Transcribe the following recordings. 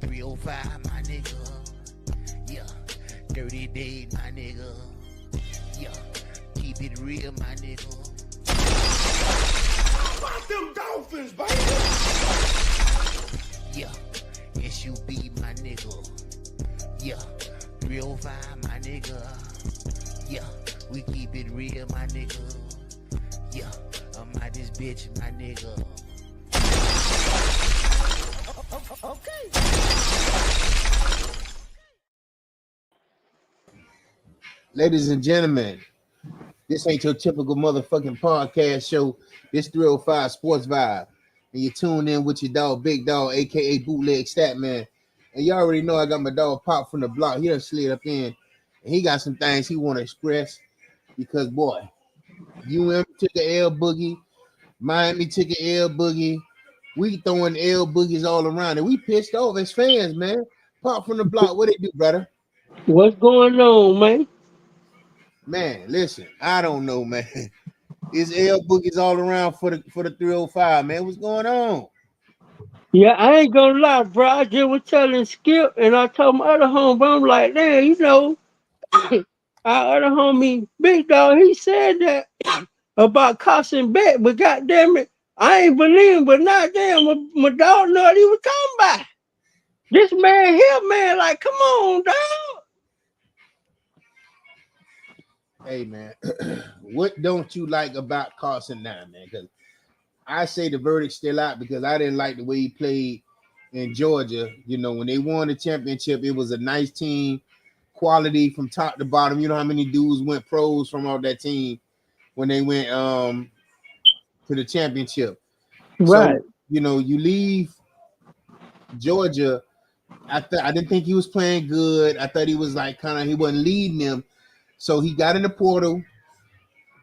305, my nigga. Yeah. 30 days, my nigga. Yeah. Keep it real, my nigga. How about them Dolphins, baby? Yeah. SUB, my nigga. Yeah. 305, my nigga. Yeah. We keep it real, my nigga. Yeah. I'm out this bitch, my nigga. Okay. Ladies and gentlemen, this ain't your typical motherfucking podcast show. This 305 Sports Vibe. And you tune in with your dog, Big Dog, aka Bootleg Statman. And you already know I got my dog Pop from the block. He done slid up in. And he got some things he want to express. Because, boy, UM took an L boogie. Miami took an L boogie. We throwing L boogies all around. And we pissed off as fans, man. Pop from the block, what they do, brother? What's going on, man? Man, listen, I don't know, man. It's L boogies all around for the 305, man. What's going on? Yeah, I ain't gonna lie, bro. I just was telling Skip, and I told my other homie, I'm like, damn, our other homie, Big Dog, he said that about costing bet, but goddamn it, I ain't believe him, but now damn, my dog know what he was talking about. This man here, man, like, come on, dog. Hey, man, what don't you like about Carson now, man? Because I say the verdict's still out because I didn't like the way he played in Georgia. You know, when they won the championship, it was a nice team, quality from top to bottom. You know how many dudes went pros from all that team when they went to the championship. Right. So, you know, you leave Georgia. I didn't think he was playing good. I thought he was like he wasn't leading them. So he got in the portal,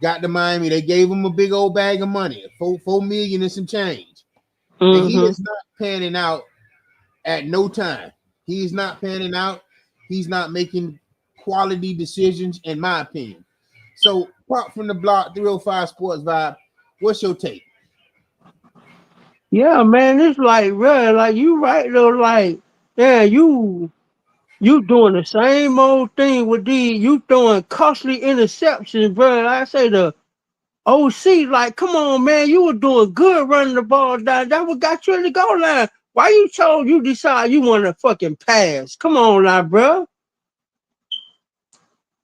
got to Miami. They gave him a big old bag of money, $4 million and some change. Mm-hmm. And he is not panning out at no time. He is not panning out. He's not making quality decisions, in my opinion. So, Pop from the block, 305 Sports Vibe. What's your take? Yeah, man, it's like, bro, like you right though, like, yeah, you doing the same old thing with these, you throwing costly interceptions, bro. I say the OC, like, come on, man, you were doing good running the ball down. That what got you in the goal line. Why you decide you want to fucking pass? Come on now, bro.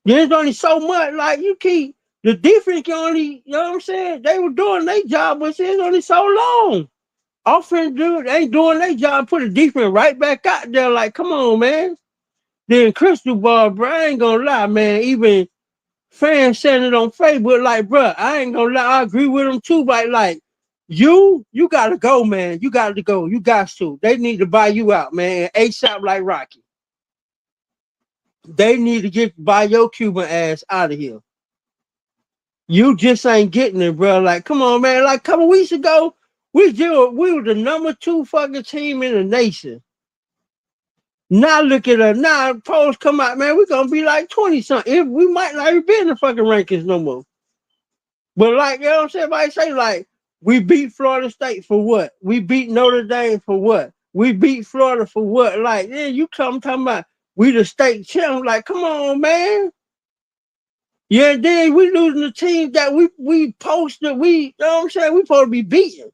There's only so much, like, you keep, the defense can only, you know what I'm saying? They were doing their job, but it's only so long. Offense dude ain't doing their job, put the defense right back out there, like, come on, man. Then Crystal Ball, bro, I ain't gonna lie, man. Even fans saying it on Facebook, like, bro, I ain't gonna lie, I agree with them too, but like, you gotta go, man. You gotta go. You got to. They need to buy you out, man. ASAP like Rocky. They need to buy your Cuban ass out of here. You just ain't getting it, bro. Like, come on, man. Like a couple weeks ago, we were the number 2 fucking team in the nation. Now look at us. Now polls come out, man. We're gonna be like 20 something. If we might not even be in the fucking rankings no more. But like, you know what I'm saying? Everybody say, like, we beat Florida State for what? We beat Notre Dame for what? We beat Florida for what? Like, yeah, you come talking about we the state champ. Like, come on, man. Yeah, then we losing the team that we posted. You know what I'm saying? We supposed to be beating.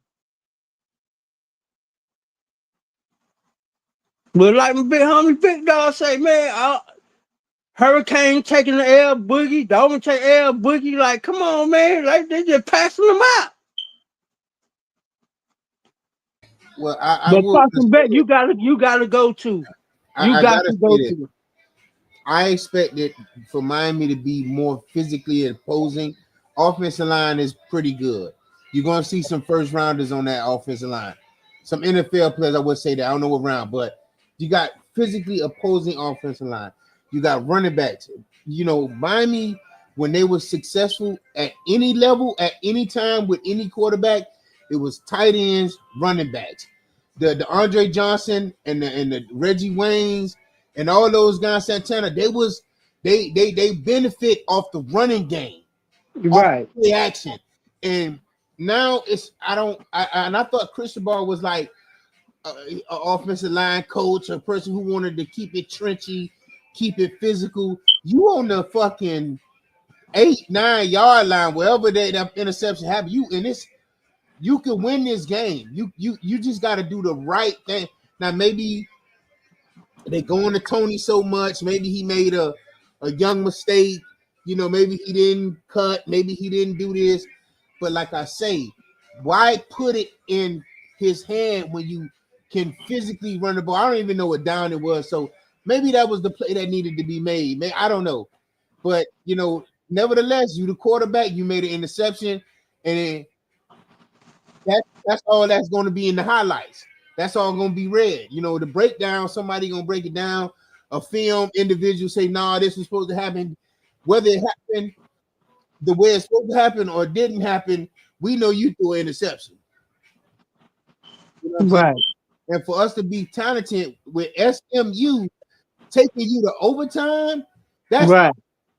But like my big homie Big Dog say, man, Hurricane taking the L boogie, Dolphin take L boogie. Like, come on, man. Like, they just passing them out. Well, I But will talking back, you gotta go to. I gotta say that I expected for Miami to be more physically imposing. Offensive line is pretty good. You're gonna see some first rounders on that offensive line. Some NFL players, I would say that I don't know what round, but you got physically opposing offensive line. You got running backs. You know, Miami, when they were successful at any level, at any time with any quarterback, it was tight ends, running backs. The Andre Johnson and the Reggie Waynes and all those guys, Santana, they benefit off the running game, right. off the action. And now I thought Cristobal was like offensive line coach, a person who wanted to keep it trenchy, keep it physical. You on the fucking 8-9 yard line, wherever that interception happened, you in this, you can win this game. You just got to do the right thing. Now maybe they going to Tony so much. Maybe he made a young mistake. You know, maybe he didn't cut. Maybe he didn't do this. But like I say, why put it in his hand when you can physically run the ball? I don't even know what down it was. So maybe that was the play that needed to be made. I don't know. But, you know, nevertheless, you the quarterback, you made an interception, and that's all that's going to be in the highlights. That's all going to be read. You know, the breakdown, somebody going to break it down. A film individual say, nah, this was supposed to happen. Whether it happened the way it's supposed to happen or didn't happen, we know you threw an interception. You know right. And for us to be talented with SMU taking you to overtime, that's right.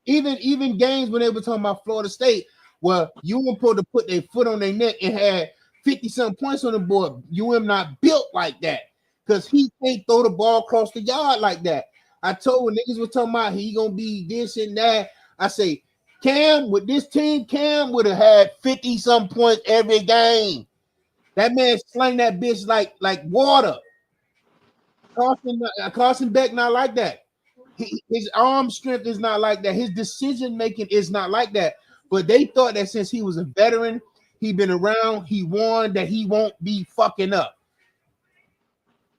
Even games when they were talking about Florida State, where UM supposed to put their foot on their neck and had 50-some points on the board. UM not built like that because he can't throw the ball across the yard like that. I told when niggas was talking about he gonna be this and that, I say Cam with this team, Cam would have had 50-some points every game. That man slang that bitch like water. Carson Beck not like that. His arm strength is not like that. His decision making is not like that. But they thought that since he was a veteran, he been around, he won, that he won't be fucking up.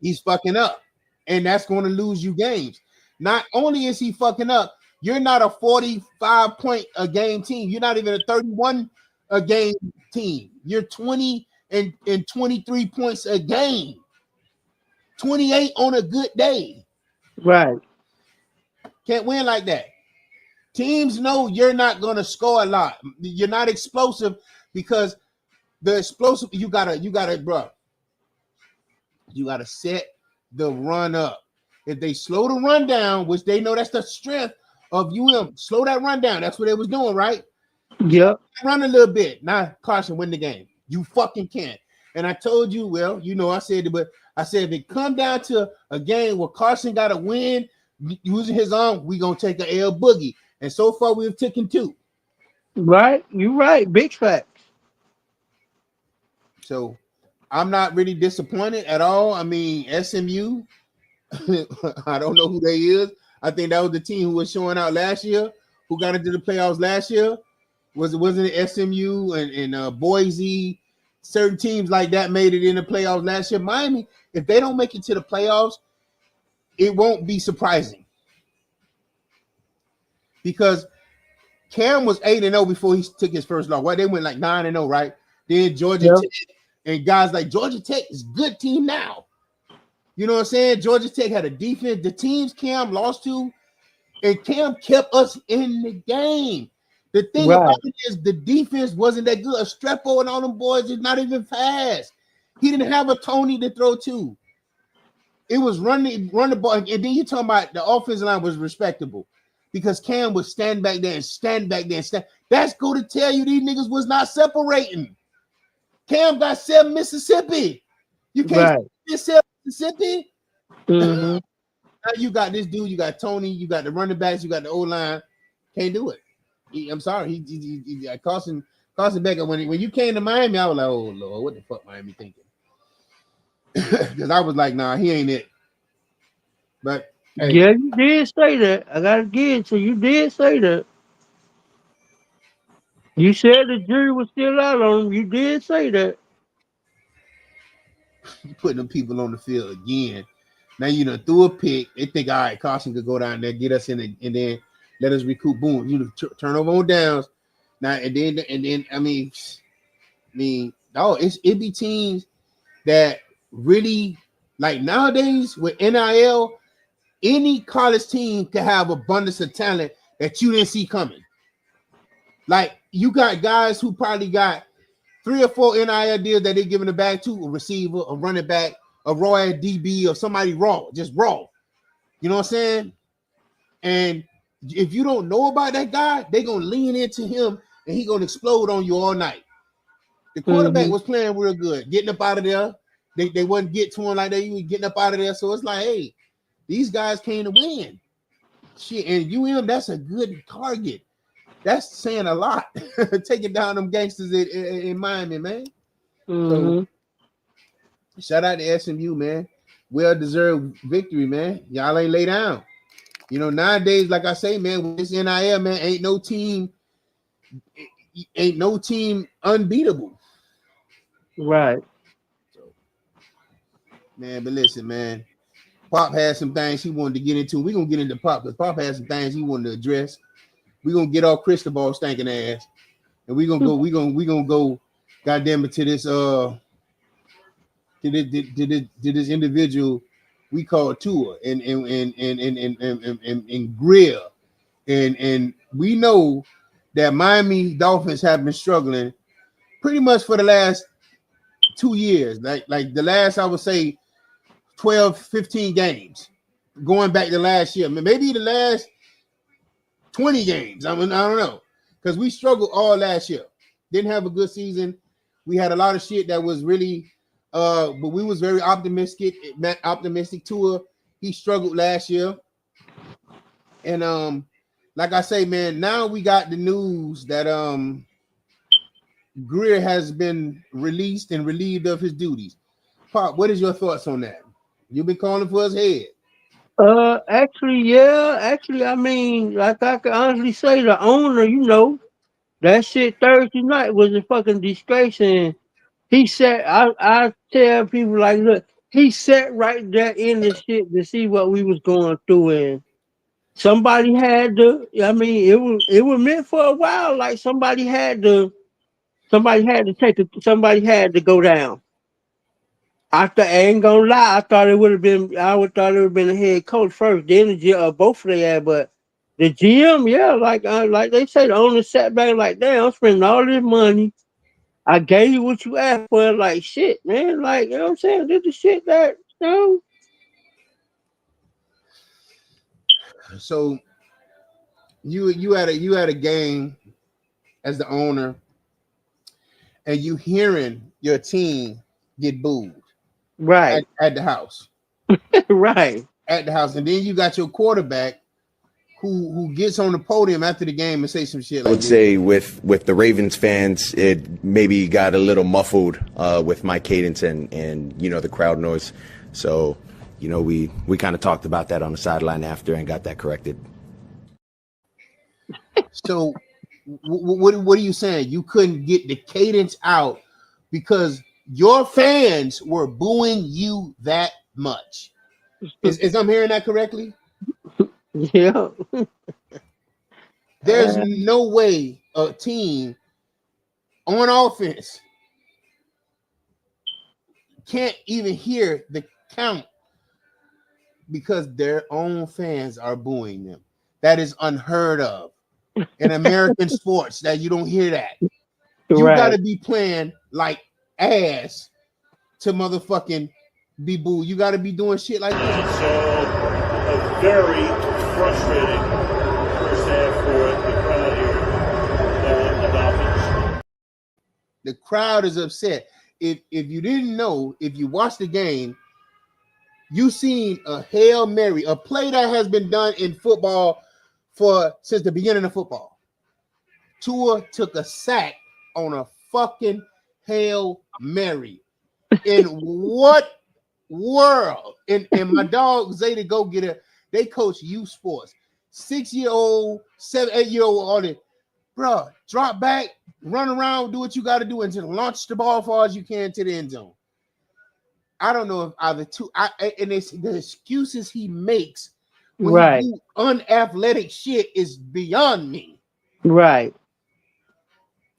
He's fucking up, and that's going to lose you games. Not only is he fucking up, you're not a 45 point a game team. You're not even a 31 a game team. You're 20 and 23 points a game. 28 on a good day. Right. Can't win like that. Teams know you're not going to score a lot. You're not explosive because the explosive, you gotta, bro. You gotta set the run up. If they slow the run down, which they know that's the strength of UM, slow that run down. That's what they was doing, right? Yep. Run a little bit. Now Carson win the game. You fucking can't. And I told you, well, you know, I said it, but I said if it come down to a game where Carson got to win using his arm, we gonna take a L boogie. And so far we've taken 2. Right. You're right. Big facts. So I'm not really disappointed at all. I mean, SMU, I don't know who they is. I think that was the team who was showing out last year, who got into the playoffs last year. Wasn't it SMU and Boise? Certain teams like that made it in the playoffs last year. Miami, if they don't make it to the playoffs, it won't be surprising. Because Cam was 8-0 before he took his first loss. Well, they went like 9-0, right? Then Georgia Tech, and guys like Georgia Tech is a good team now. You know what I'm saying? Georgia Tech had a defense. The teams Cam lost to, and Cam kept us in the game. The thing about it is the defense wasn't that good. Estrepo and all them boys is not even fast. He didn't have a Tony to throw to. It was run the ball. And then you talking about the offensive line was respectable because Cam would stand back there and stand back there and stand. That's good to tell you these niggas was not separating. Cam got 7 Mississippi. You can't say Mississippi. Mm-hmm. Now you got this dude, you got Tony, you got the running backs, you got the O-line. Can't do it. I'm sorry. He Carson Beck. When you came to Miami, I was like, oh Lord, what the fuck Miami thinking? Because I was like, nah, he ain't it. But hey, yeah, you did say that. I gotta give it to you. Did say that. You said the jury was still out on him. You did say that. you putting them people on the field again. Now you done threw a pick. They think, all right, Carson could go down there, get us in, and then let us recoup. Boom, you turn over on downs. Now and then. I mean, no, it be teams that really like nowadays with NIL. Any college team can have abundance of talent that you didn't see coming. Like you got guys who probably got 3 or 4 NIL deals that they're giving it back to a receiver, a running back, a raw DB, or somebody raw, just raw. You know what I'm saying? And if you don't know about that guy, they're gonna lean into him and he's gonna explode on you all night. The quarterback was playing real good, getting up out of there, They wouldn't get to him like that. You were getting up out of there. So it's like, hey, these guys came to win. Shit, and UM, that's a good target. That's saying a lot. Taking down them gangsters in Miami, man. So shout out to SMU, man. Well-deserved victory, man. Y'all ain't lay down. You know, nowadays, like I say, man, with this NIL, man, ain't no team unbeatable. Right. So, man, but listen, man. Pop had some things he wanted to get into. We're gonna get into Pop because Pop had some things he wanted to address. We're gonna get off Cristobal stinking ass, and we're gonna go, goddamn it, to this this individual we call Tua and Grill. And we know that Miami Dolphins have been struggling pretty much for the last 2 years, like the last, I would say, 12, 15 games, going back to last year, maybe the last 20 games. I don't know, because we struggled all last year. Didn't have a good season. We had a lot of shit that was really, but we was very optimistic. Tua, he struggled last year, and like I say, man, now we got the news that Greer has been released and relieved of his duties. Pop, what is your thoughts on that? You've been calling for his head. Actually, I mean, like I can honestly say, the owner, you know, that shit Thursday night was a fucking disgrace, and he said, I tell people like, look, he sat right there in the shit to see what we was going through, and somebody had to. I mean, it was meant for a while. Like somebody had to go down. I ain't gonna lie. I thought it would have been the head coach first, then the both of them. But the GM, yeah, like they say, the owner sat back like, damn, I'm spending all this money. I gave you what you asked for. Like shit, man. Like, you know what I'm saying? This the shit that, you know. So you had a game as the owner, and you hearing your team get booed. Right. At the house. Right. At the house. And then you got your quarterback who gets on the podium after the game and say some shit like I would say with the Ravens fans, it maybe got a little muffled with my cadence and you know, the crowd noise. So, you know, we kind of talked about that on the sideline after and got that corrected. So what are you saying? You couldn't get the cadence out because your fans were booing you that much. Is I'm hearing that correctly? Yeah. There's no way a team on offense can't even hear the count because their own fans are booing them. That is unheard of in American sports, that you don't hear that. You got to be playing like ass to motherfucking be booed. You got to be doing shit like this. So a very frustrating first half for the crowd here and the Dolphins. The crowd is upset. If you didn't know, if you watched the game, you seen a Hail Mary, a play that has been done in football since the beginning of football. Tua took a sack on a fucking Hail Mary. In what world? And my dog Zeta Go Getter, they coach youth sports. 6-year-old, 7, 8-year-old, all that. Bro, drop back, run around, do what you got to do, and just launch the ball as far as you can to the end zone. I don't know if either two, and it's the excuses he makes when he do unathletic shit is beyond me. Right.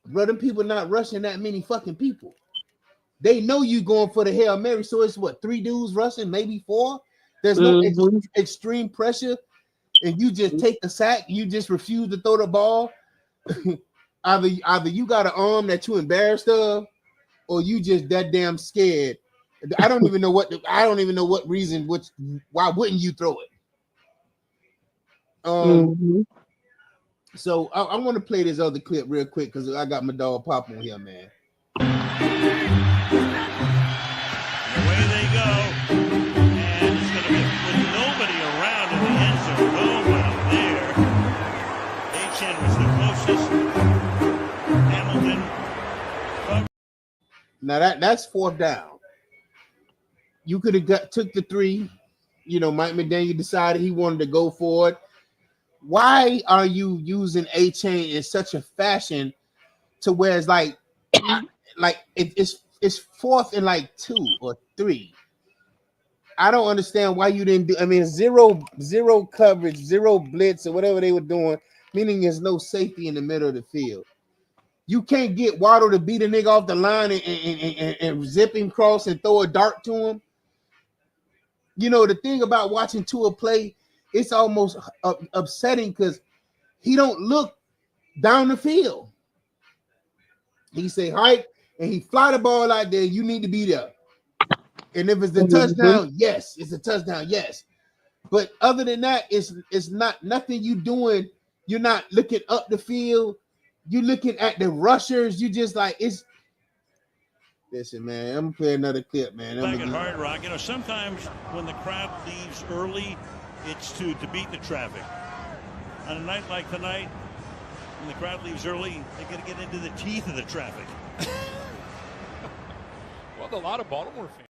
Bro, them people not rushing that many fucking people. They know you going for the Hail Mary, so it's what, 3 dudes rushing, maybe 4. There's no extreme pressure, and you just take the sack. You just refuse to throw the ball. either you got an arm that you embarrassed of, or you just that damn scared. I don't even know what reason. Why wouldn't you throw it? So I want to play this other clip real quick because I got my dog Pop on here, man. Now that's fourth down. You could have took the 3. You know, Mike McDaniel decided he wanted to go for it. Why are you using A-Chain in such a fashion to where it's like it's fourth and like 2 or 3? I don't understand why you didn't do. I mean, zero coverage, 0 blitz, or whatever they were doing, meaning there's no safety in the middle of the field. You can't get Waddle to beat a nigga off the line and zip him cross and throw a dart to him. You know, the thing about watching Tua play, it's almost upsetting because he don't look down the field. He say hike and he fly the ball out there. You need to be there. And if it's the touchdown, yes, it's a touchdown, yes. But other than that, it's not nothing you doing. You're not looking up the field. You're looking at the rushers. You just like it's. Listen, man, I'm gonna play another clip, man. Back at Hard Rock, you know, sometimes when the crowd leaves early, it's to beat the traffic. On a night like tonight, when the crowd leaves early, they got to get into the teeth of the traffic. Well, a lot of Baltimore fans.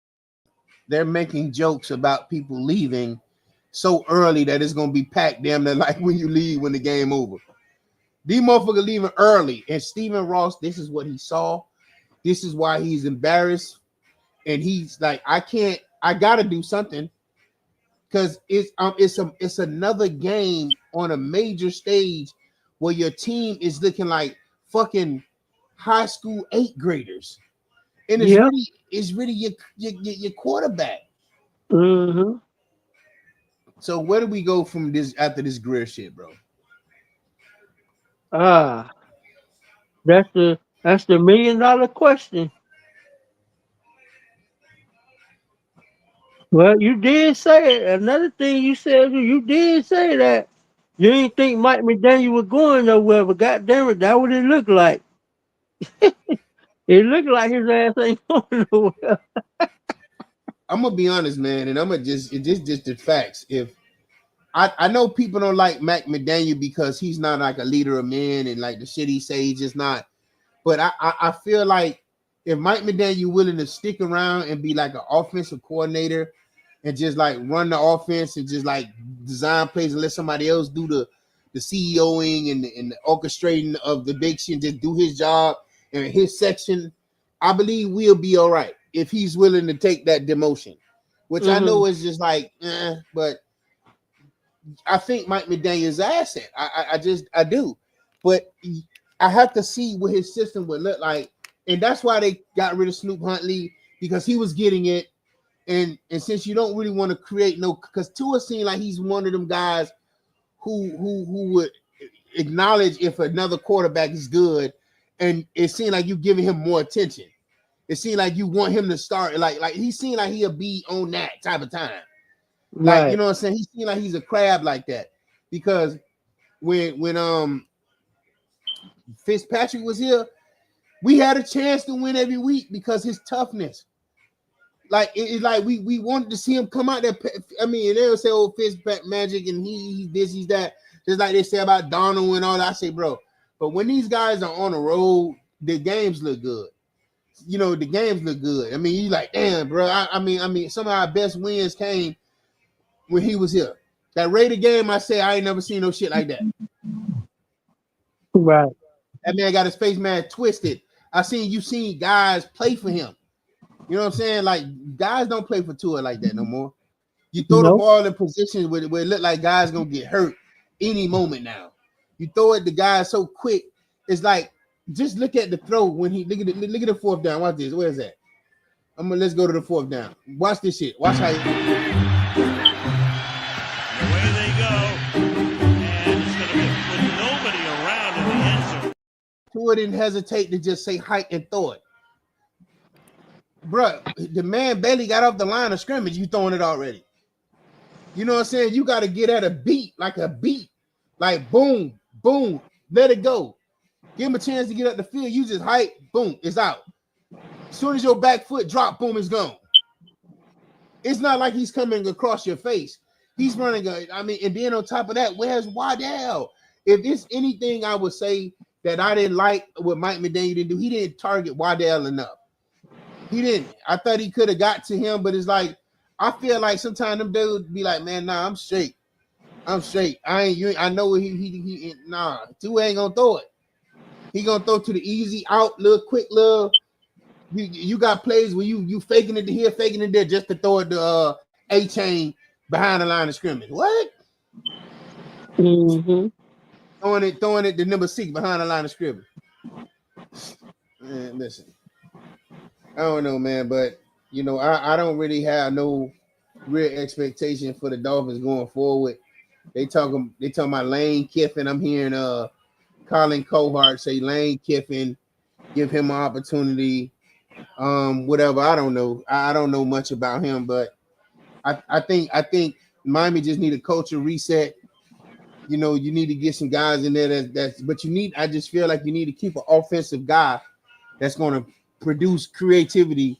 They're making jokes about people leaving so early that it's gonna be packed damn near like when you leave when the game over. These motherfuckers leaving early, and Stephen Ross, this is what he saw. This is why he's embarrassed, and he's like, I gotta do something because it's another game on a major stage where your team is looking like fucking high school 8th graders, and it's really your quarterback. Mm-hmm. So where do we go from this after this Greer shit, bro? That's the $1 million question. Well, you did say it. Another thing you said, you did say that you didn't think Mike McDaniel was going nowhere, but goddamn it, that's what it looked like. It looked like his ass ain't going nowhere. I'm gonna be honest, man, and I'm gonna just the facts. If I know people don't like Mac McDaniel because he's not like a leader of men and like the shit he say, he's just not. But I feel like if Mike McDaniel willing to stick around and be like an offensive coordinator and just like run the offense and just like design plays and let somebody else do the CEOing and the orchestrating of the big shit, just do his job and his section, I believe we'll be all right if he's willing to take that demotion, which I know is just like, but I think Mike McDaniel's an asset. I do, but I have to see what his system would look like, and that's why they got rid of Snoop Huntley because he was getting it, and since you don't really want to create because Tua seemed like he's one of them guys who would acknowledge if another quarterback is good, and it seemed like you giving him more attention. It seemed like you want him to start like he seemed like he'll be on that type of time. Like, right. You know what I'm saying? He seemed like he's a crab like that because when Fitzpatrick was here, we had a chance to win every week because his toughness. Like it's like we wanted to see him come out there. I mean, they'll say, "Oh, Fitzpatrick magic," and he's this, he's that. Just like they say about Donald and all that. I say, bro, but when these guys are on the road, the games look good. You know, the games look good. I mean, you like, damn, bro. I mean, some of our best wins came when he was here. That Raider game, I say I ain't never seen no shit like that. Right. That man got his face man twisted. You seen guys play for him. You know what I'm saying? Like, guys don't play for Tua like that no more. You throw the ball in positions where it look like guys gonna get hurt any moment now. You throw it, the guy so quick. It's like, just look at the throw when he look at the fourth down. Watch this. Where is that? Let's go to the fourth down. Watch this shit. Watch how away they go, and it's gonna be with nobody around in the end zone. Tua didn't hesitate to just say hike and throw it. Bruh, the man barely got off the line of scrimmage. You throwing it already. You know what I'm saying? You got to get at a beat, like boom, boom, let it go. Give him a chance to get up the field. You just hike, boom, it's out. As soon as your back foot drop, boom, it's gone. It's not like he's coming across your face. He's running. And then on top of that, where's Waddell? If there's anything I would say that I didn't like what Mike McDaniel didn't do, he didn't target Waddell enough. He didn't. I thought he could have got to him, but it's like I feel like sometimes them dudes be like, man, nah, I'm straight. I'm straight. I ain't you. I know he nah. Two ain't gonna throw it. He gonna throw to the easy out, little quick little. You got plays where you faking it to here, faking it there, just to throw it to A chain behind the line of scrimmage. What? Mm-hmm. Throwing it to number 6 behind the line of scrimmage. Man, listen, I don't know, man, but you know, I don't really have no real expectation for the Dolphins going forward. They talking about Lane Kiffin. I'm hearing Colin Cohart say Lane Kiffin, give him an opportunity. Whatever. I don't know. I don't know much about him, but I think Miami just need a culture reset. You know, you need to get some guys in there but you need, I just feel like you need to keep an offensive guy that's going to produce creativity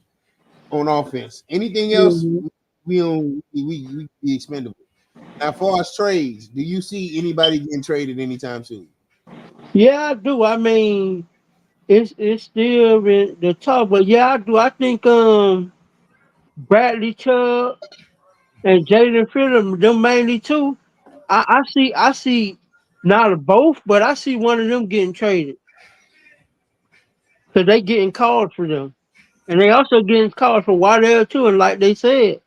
on offense. Anything else, Mm-hmm. we be expendable. Now, as far as trades, do you see anybody getting traded anytime soon? Yeah, I do. I mean, it's still in the top, but yeah, I do. I think Bradley Chubb and Jaden Phillip, them mainly two. I see not both, but I see one of them getting traded because they getting called for them, and they also getting called for Waddell too. And like they said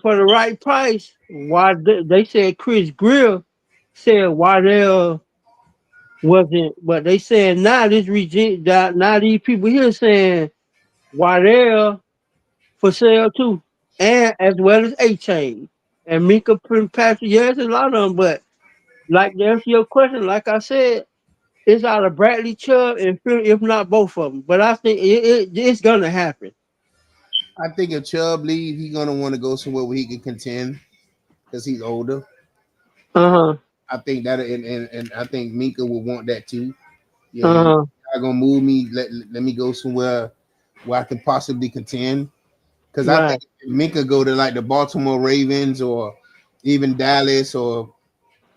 for the right price. Why they said Chris Greer said Waddell wasn't, but they said now this regime, now these people here saying Waddell for sale too, and as well as A Chain and Minka Patrick. Yes, a lot of them, but like to answer your question, like I said, it's out of Bradley Chubb and Phil, if not both of them. But I think it's gonna happen. I think if Chubb leave, he's gonna want to go somewhere where he can contend because he's older. Uh huh. I think that, and I think Minka will want that too. Yeah, Uh you're huh. not gonna move me. Let me go somewhere where I can possibly contend. Because I Right. think if Minka go to like the Baltimore Ravens or even Dallas or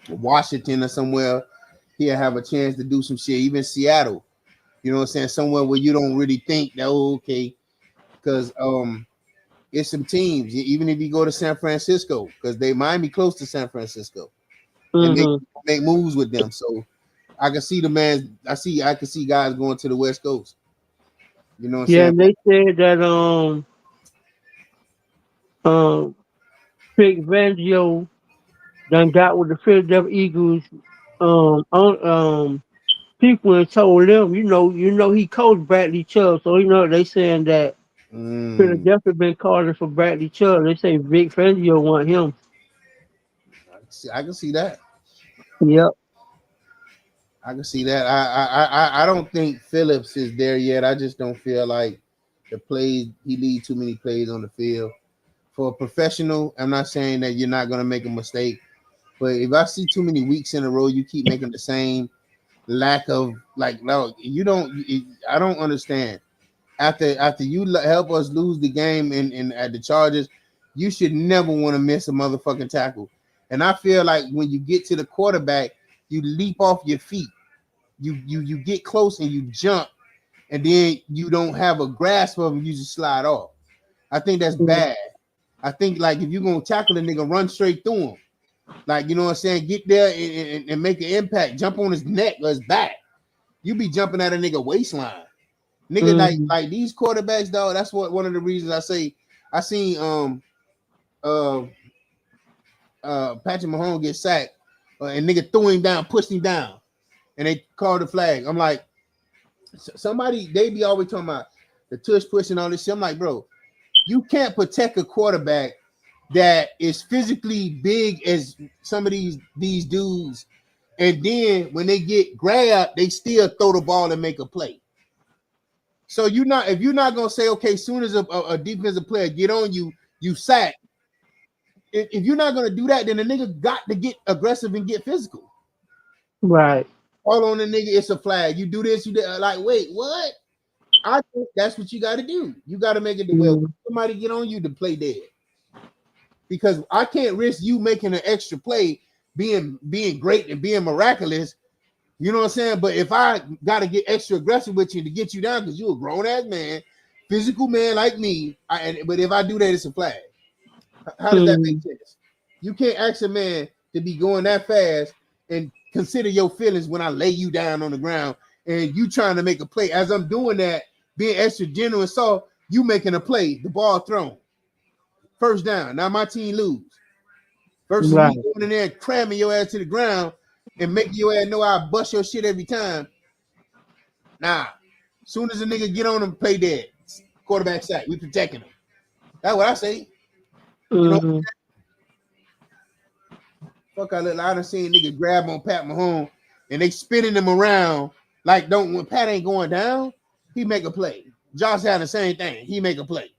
Washington or somewhere, he'll have a chance to do some shit. Even Seattle, you know what I'm saying? Somewhere where you don't really think that okay, because it's some teams. Even if you go to San Francisco, because they Miami close to San Francisco, and Mm-hmm. make moves with them. So I can see the man. I can see guys going to the West Coast. You know what I'm Yeah, saying? and they said that um Vic Fangio done got with the Philadelphia Eagles on people and told them, he coached Bradley Chubb, so they saying that Mm, Philadelphia been calling for Bradley Chubb. They say Vic Fangio want him. I can see that. Yep. I can see that. I don't think Phillips is there yet. I just don't feel like the plays he leaves too many plays on the field. For a professional, I'm not saying that you're not gonna make a mistake, but if I see too many weeks in a row, you keep making the same lack of like no, you don't. I don't understand. After you help us lose the game in at the Chargers, you should never want to miss a motherfucking tackle. And I feel like when you get to the quarterback, you leap off your feet. You get close and you jump, and then you don't have a grasp of him, you just slide off. I think that's bad. I think like if you're gonna tackle a nigga, run straight through him. Like you know what I'm saying, get there and make an impact, jump on his neck or his back. You be jumping at a nigga waistline. Nigga, Mm-hmm. like these quarterbacks, dog. That's what one of the reasons I say I seen uh Patrick Mahomes get sacked and nigga threw him down, pushed him down, and they called the flag. I'm like, somebody they be always talking about the tush push and all this shit. I'm like, bro, you can't protect a quarterback that is physically big as some of these dudes, and then when they get grabbed, they still throw the ball and make a play. So if you're not gonna say okay, soon as a defensive player get on you, you sack. If you're not gonna do that, then the nigga got to get aggressive and get physical. Right. All on the nigga, it's a flag. You do this, you do, like wait, what? I think that's what you got to do. You got to make it the way Mm-hmm. somebody get on you to play dead. Because I can't risk you making an extra play, being great and being miraculous. You know what I'm saying? But if I got to get extra aggressive with you to get you down, because you a grown ass man, physical man like me, but if I do that, it's a flag. How does that make sense? You can't ask a man to be going that fast and consider your feelings when I lay you down on the ground and you trying to make a play. As I'm doing that, being extra gentle and soft, you making a play, the ball thrown. First down. Now my team lose. Versus me going in there and cramming your ass to the ground and making your ass know I bust your shit every time. Nah. Soon as a nigga get on him, play dead. Quarterback sack. We protecting him. That's what I say. You know, fuck, I done seen niggas grab on Pat Mahomes and they spinning him around like when Pat ain't going down, he make a play. Josh had the same thing. He make a play.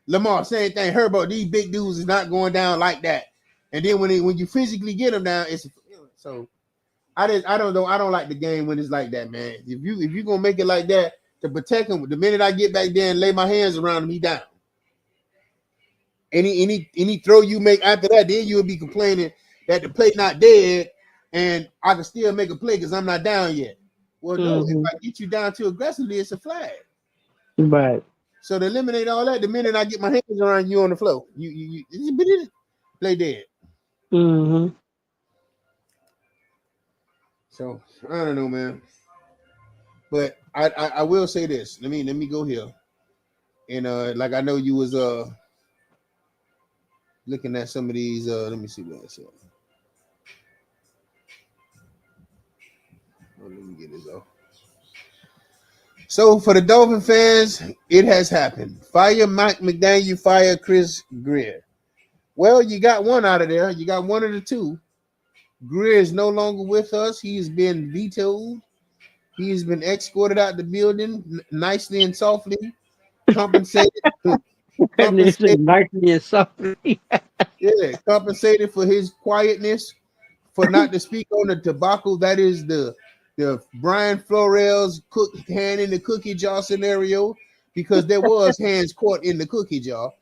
Lamar, same thing. Herbert, these big dudes is not going down like that. And then when you physically get them down, it's so. I don't know. I don't like the game when it's like that, man. If you gonna make it like that to protect him, the minute I get back there and lay my hands around him, he down. Any throw you make after that, then you'll be complaining that the play not dead, and I can still make a play because I'm not down yet. Well, no, if I get you down too aggressively, it's a flag. Right. So to eliminate all that, the minute I get my hands around you on the floor, you play dead. Mm-hmm. So I don't know, man. But I will say this. Let me go here. And like I know you was looking at some of these. Let me see what I said. Let me get this off. So for the Dolphin fans, it has happened. Fire Mike McDaniel, fire Chris Grier. Well, you got one out of there. You got one of the two. Grier is no longer with us. He has been vetoed. He has been escorted out the building nicely and softly, compensated. Nicely and softly. Yeah, compensated for his quietness, for not to speak on the tobacco. That is the Brian Flores hand in the cookie jar scenario, because there was hands caught in the cookie jar,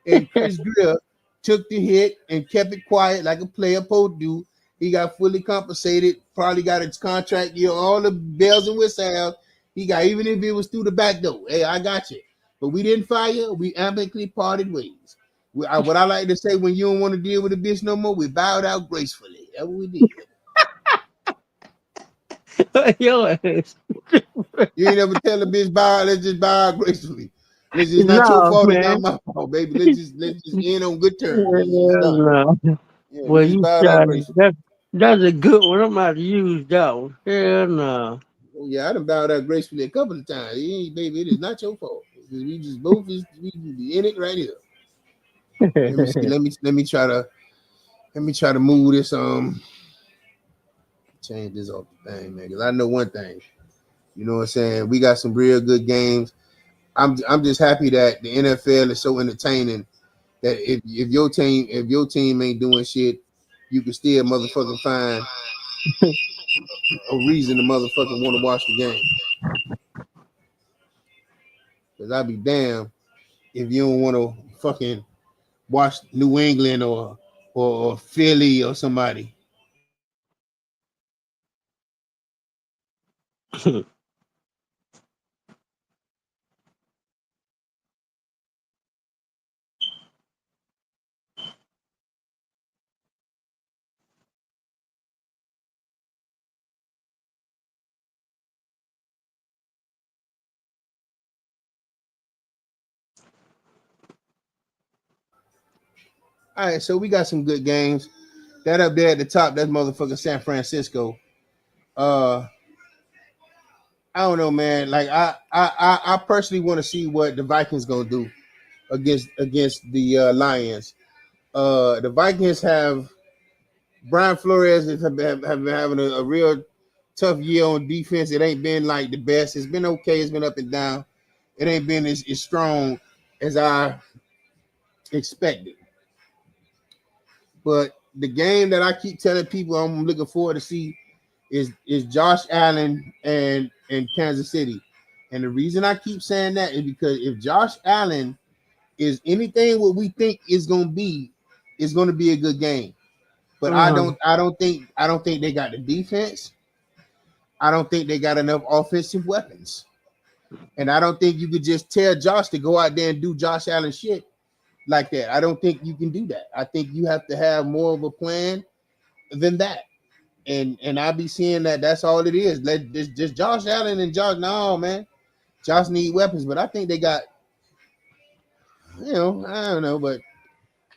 and Chris Grier took the hit and kept it quiet like a player supposed to do. He got fully compensated, probably got his contract, all the bells and whistles. He got, even if it was through the back door. Hey, I got you. But we didn't fire. We amicably parted ways. What I like to say, when you don't want to deal with a bitch no more, we bowed out gracefully. That's what we did. Yo, You ain't ever tell a bitch bow. Let's just bow out gracefully. It's just not your fault. It's not my fault, baby. Let's just end on good terms. Yeah, well, you bowed out gracefully. That's a good one. I'm about to use that one. Hell no. Oh, yeah, I done bowed out gracefully a couple of times. Baby, it is not your fault. We just both we be in it right here. Let me see. Let me try to move this. Change this off the thing, man. Because I know one thing. You know what I'm saying? We got some real good games. I'm just happy that the NFL is so entertaining that if your team ain't doing shit, you can still motherfucking find a reason to motherfucking want to watch the game. Because I'd be damned if you don't want to fucking watch New England or Philly or somebody. All right, so we got some good games. That up there at the top, that's motherfucking San Francisco. I don't know, man. Like I personally want to see what the Vikings gonna do against the Lions. The Vikings have Brian Flores have been having a real tough year on defense. It ain't been like the best. It's been okay. It's been up and down. It ain't been as strong as I expected. But the game that I keep telling people I'm looking forward to see is Josh Allen and Kansas City. And the reason I keep saying that is because if Josh Allen is anything what we think is going to be, it's going to be a good game. But I don't think they got the defense. I don't think they got enough offensive weapons. And I don't think you could just tell Josh to go out there and do Josh Allen shit like that. I don't think you can do that. I think you have to have more of a plan than that. And I be seeing that that's all it is. Let just Josh Allen and Josh. No, man. Josh need weapons, but I think they got, I don't know, but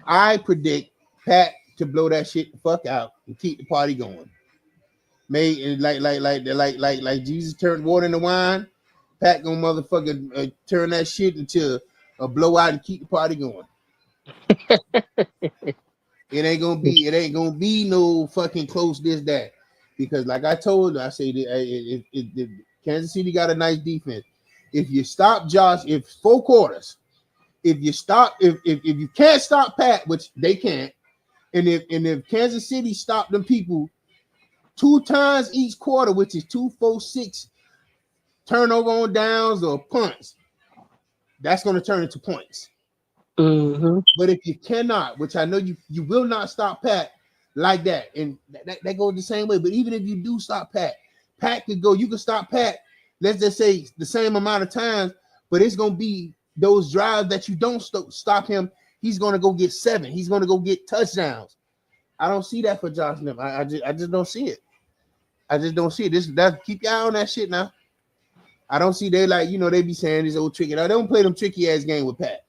I predict Pat to blow that shit the fuck out and keep the party going. Like Jesus turned water into wine. Pat gonna motherfucker turn that shit into a blowout and keep the party going. It ain't gonna be no fucking close this that, because like I told you, I say that Kansas City got a nice defense. If you stop Josh, if 4 quarters, if you can't stop Pat, which they can't, and if Kansas City stop them people 2 times each quarter, which is 2, 4, 6 turnover on downs or punts, that's going to turn into points. Mm-hmm. But if you cannot, which I know you will not stop Pat like that, and that goes the same way. But even if you do stop Pat could go. You can stop Pat. Let's just say the same amount of times, but it's going to be those drives that you don't stop him. He's going to go get 7. He's going to go get touchdowns. I don't see that for Josh Lim. I just don't see it. I just don't see it. Keep your eye on that shit now. I don't see they they be saying this old tricky. They don't play them tricky ass game with Pat.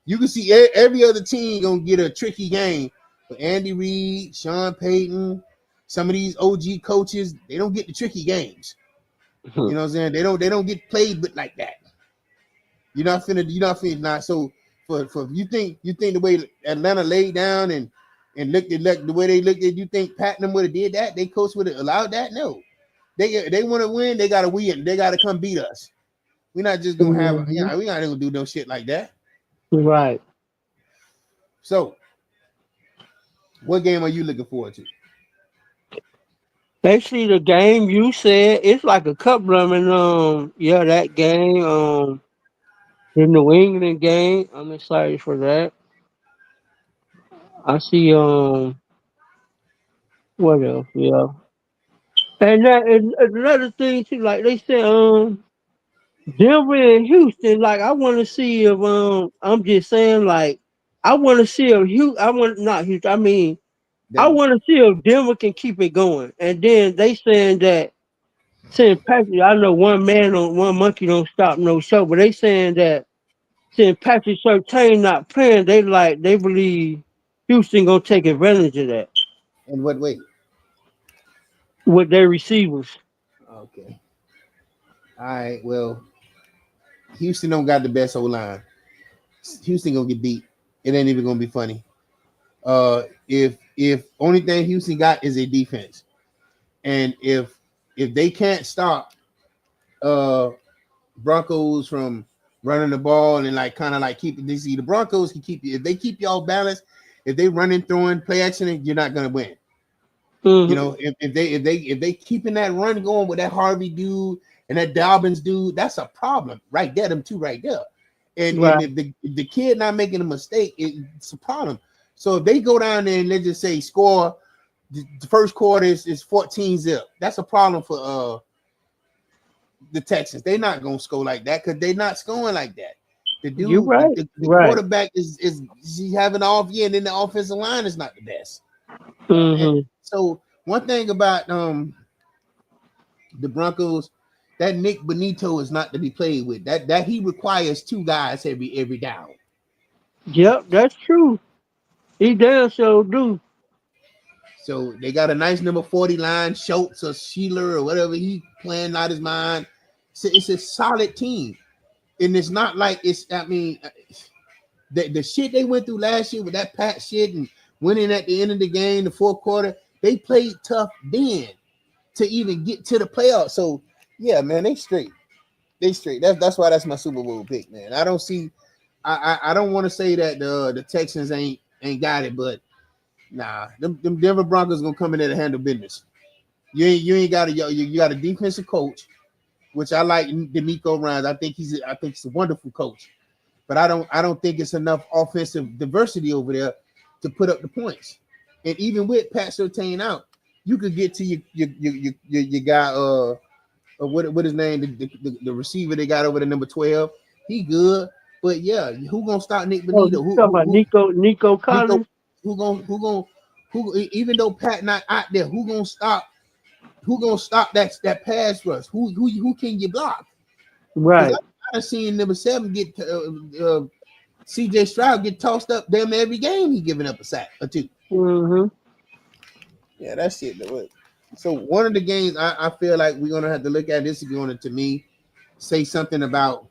You can see every other team gonna get a tricky game. But Andy Reid, Sean Payton, some of these OG coaches, they don't get the tricky games. You know what I'm saying? They don't get played but like that. You're not finna not. So for you think the way Atlanta laid down and looked at the way they looked at, you think Pat and them would have did that? They coach would have allowed that? No. They want to win, they gotta win. They gotta come beat us. We're not just gonna have we're not gonna do no shit like that. Right. So what game are you looking forward to? Basically, the game you said, it's like a couple of them. That game, the New England game. I'm excited for that. I see. What else? Yeah, and that and another thing too. Like they said, Denver and Houston. Like I want to see if I'm just saying, like I want to see if I want not Houston. I mean, I want to see if Denver can keep it going. And then they saying that St. Patrick, I know one monkey don't stop no show, but they saying that St. Patrick Surtain not playing, they believe Houston gonna take advantage of that In what way? with their receivers. Okay. All right. Well, Houston don't got the best O-line. Houston gonna get beat. It ain't even gonna be funny. If only thing Houston got is a defense, and if they can't stop Broncos from running the ball and kind of keep it, the Broncos can keep you. If they keep y'all balanced, if they running, throwing, play action, you're not gonna win. Mm-hmm. You know, if they keeping that run going with that Harvey dude and that Dobbins dude, that's a problem right there. Them two right there. And if the kid not making a mistake, it's a problem. So if they go down there and let's just say score the first quarter is 14-0, that's a problem for the Texans. They're not gonna score like that because they're not scoring like that. The dude, you're right. The quarterback is having an off year, and then the offensive line is not the best. Mm-hmm. So one thing about the Broncos, that Nick Bonito is not to be played with. That he requires 2 guys every down. Yep, that's true. He damn sure do. So they got a nice number 40 line, Schultz or Sheeler or whatever he playing out his mind. It's a solid team, and it's not like the shit they went through last year with that Pat shit and winning at the end of the game, the 4th quarter. They played tough then to even get to the playoffs. So yeah, man, they straight. That's why that's my Super Bowl pick, man. I don't see. I don't want to say that the Texans ain't got it, but nah, them Denver Broncos gonna come in there to handle business. You got a defensive coach, which I like, D'Amico Ryans. I think he's a wonderful coach, but I don't think it's enough offensive diversity over there to put up the points. And even with Pat Surtain out, you could get to your guy what his name, the receiver they got over the number 12. He good, but yeah, who gonna stop Nick Oh, Bonito? you talking about Nico Nico? Collins? Who even though Pat not out there, who gonna stop? Who gonna stop that pass rush? Who can you block? Right. I've seen number 7 get CJ Stroud get tossed up damn every game. He giving up a sack or two. Mm-hmm. Yeah, that's it. So one of the games I feel like we're gonna have to look at, this is going to me say something about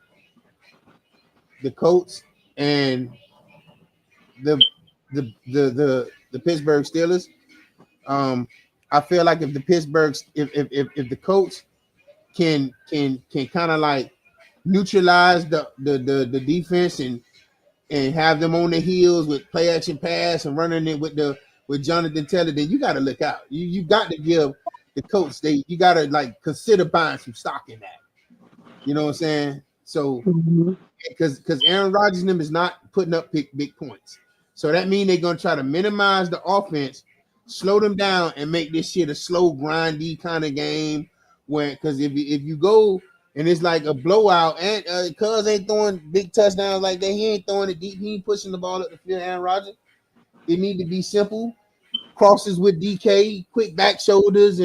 the Colts and the Pittsburgh Steelers. I feel like if the if the Colts can kind of like neutralize the defense and have them on the heels with play action pass and running it with Jonathan Taylor, then you got to look out. You got to give the Colts, you got to like consider buying some stock in that. You know what I'm saying? So because Aaron Rodgers and them is not putting up big points, so that means they're gonna try to minimize the offense, slow them down, and make this shit a slow, grindy kind of game. Because if you go and it's like a blowout, and Cuz ain't throwing big touchdowns like that, he ain't throwing it deep, he ain't pushing the ball up the field. Aaron Rodgers, it need to be simple crosses with DK, quick back shoulders,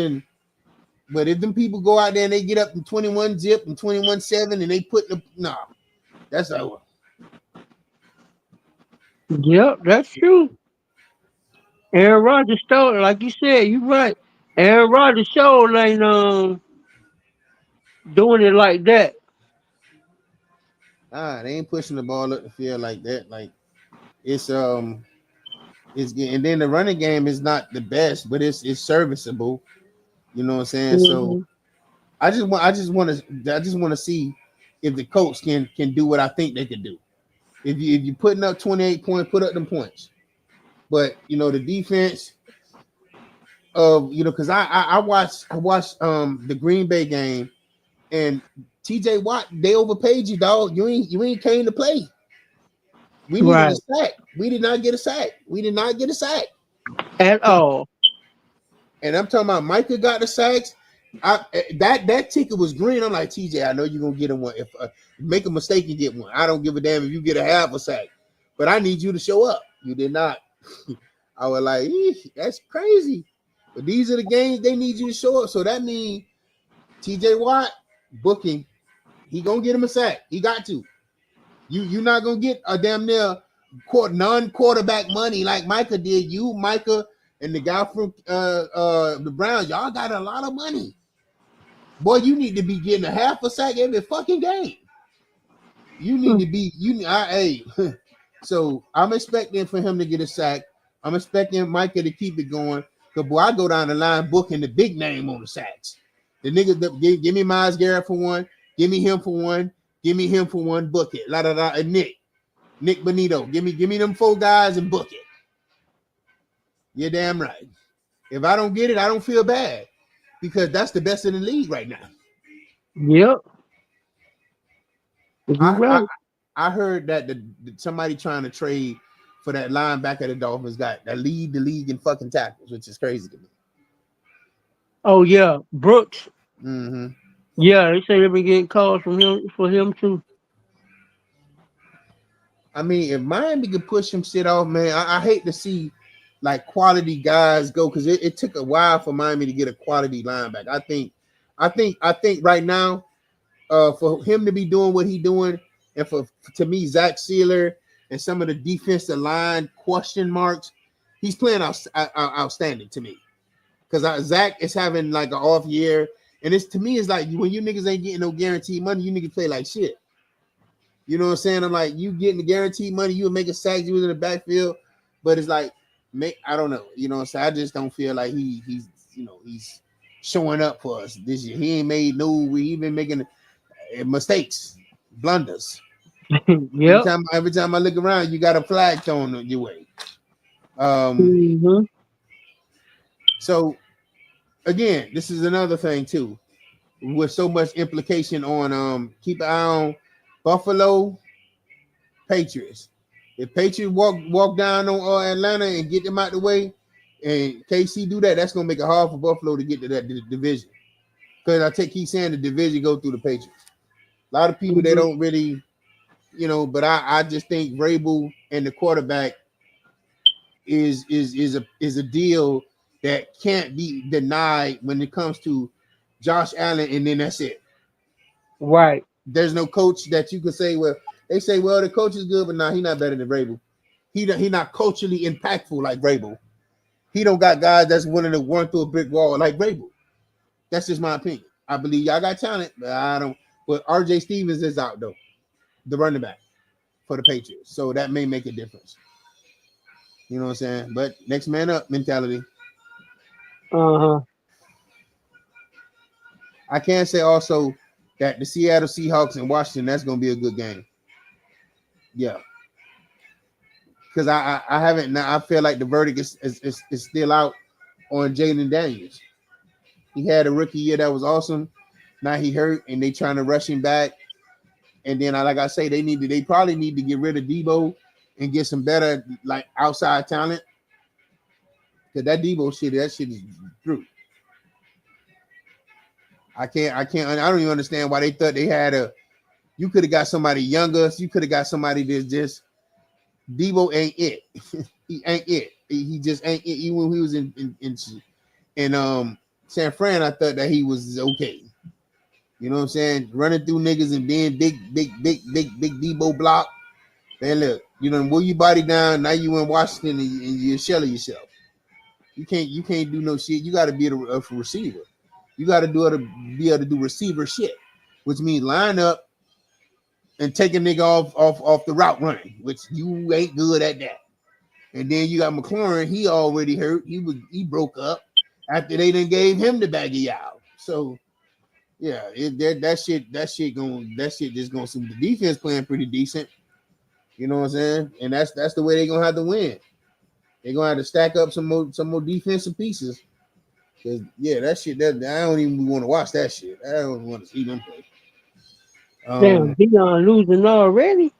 but if them people go out there and they get up to 21 zip and 21-7 and they put that's over. Yep, that's true. Aaron Rodgers showed, like you said, you right. Aaron Rodgers showed ain't doing it like that. They ain't pushing the ball up the field like that. Like it's and then the running game is not the best, but it's serviceable. You know what I'm saying? So I just want to see if the Colts can do what I think they could do. If you putting up 28 points, put up them points. But the defense of because I watched the Green Bay game, and TJ Watt, they overpaid you, dog. You ain't came to play. We needed a sack. We did not get a sack. At all. And I'm talking about Micah got the sacks. That ticket was green. I'm like, TJ, I know you're gonna get him one. If make a mistake and get one, I don't give a damn if you get a half a sack, but I need you to show up. You did not. I was like, that's crazy. But these are the games they need you to show up. So that means TJ Watt booking, he gonna get him a sack. He got to. You're not gonna get a damn near non-quarterback money like Micah did. You, Micah, and the guy from the Browns, y'all got a lot of money. Boy, you need to be getting a half a sack every fucking game. You need to be hey. So I'm expecting for him to get a sack. I'm expecting Micah to keep it going. Because boy, I go down the line booking the big name on the sacks. The niggas give me Myles Garrett for one, give me him for one, give me him for one, book it. And Nick Bonito. Give me them 4 guys and book it. You're damn right. If I don't get it, I don't feel bad because that's the best in the league right now. Yep. I heard that somebody trying to trade for that linebacker the Dolphins got that lead the league in fucking tackles, which is crazy to me. Oh yeah, Brooks. Mm-hmm. Yeah, they say they've been getting calls for him too. I mean, if Miami could push some shit off, man, I hate to see like quality guys go because it took a while for Miami to get a quality linebacker. I think right now, for him to be doing what he's doing, and to me, Zach Sealer and some of the defensive line question marks, he's playing outstanding to me. Because Zach is having like an off year, and it's to me, it's like when you niggas ain't getting no guaranteed money, you niggas play like shit. You know what I'm saying? I'm like, you getting the guaranteed money, you would make a sack, you was in the backfield, but it's like, I don't know. You know what I'm saying? I just don't feel like he's showing up for us this year. He ain't made he been making mistakes, blunders. Yep. Every time I look around, you got a flag thrown your way. So again, this is another thing too, with so much implication on keep an eye on Buffalo, Patriots. If Patriots walk down on Atlanta and get them out the way, and KC do that, that's gonna make it hard for Buffalo to get to that division. Because keep saying the division go through the Patriots. A lot of people they don't really, but I just think Vrabel and the quarterback is a deal that can't be denied when it comes to Josh Allen, and then that's it. Right. There's no coach that you could say, well, they say, well, the coach is good, but nah, he's not better than Vrabel. He not culturally impactful like Vrabel. He don't got guys that's willing to run through a brick wall like Vrabel. That's just my opinion. I believe y'all got talent, but I don't. But RJ Stevens is out though, the running back for the Patriots, so that may make a difference. You know what I'm saying? But next man up mentality. I can say also that the Seattle Seahawks and Washington, that's going to be a good game. Yeah. Because I haven't, now I feel like the verdict is still out on Jaden Daniels. He had a rookie year that was awesome. Now he hurt and they trying to rush him back. And then, like I say, they probably need to get rid of Debo and get some better like outside talent. Because that Debo shit, that shit is through. I don't even understand why they thought they had you could have got somebody younger. You could have got somebody that's just Debo ain't it. He ain't it. He just ain't it. Even when he was in San Fran, I thought that he was okay. You know what I'm saying? Running through niggas and being big Debo block. Man, look, move your body down. Now you in Washington and you're shelling yourself. You can't do no shit. You got to be a receiver. You got to be able to do receiver shit, which means line up and take a nigga off the route running, which you ain't good at that. And then you got McLaurin. He already hurt. He broke up after they done gave him the bag of y'all. So yeah, that shit just gonna see the defense playing pretty decent. You know what I'm saying? And that's the way they're gonna have to win. They're gonna have to stack up some more defensive pieces. Cause yeah, that shit I don't even want to watch that shit. I don't want to see them play. Damn, Deion losing already.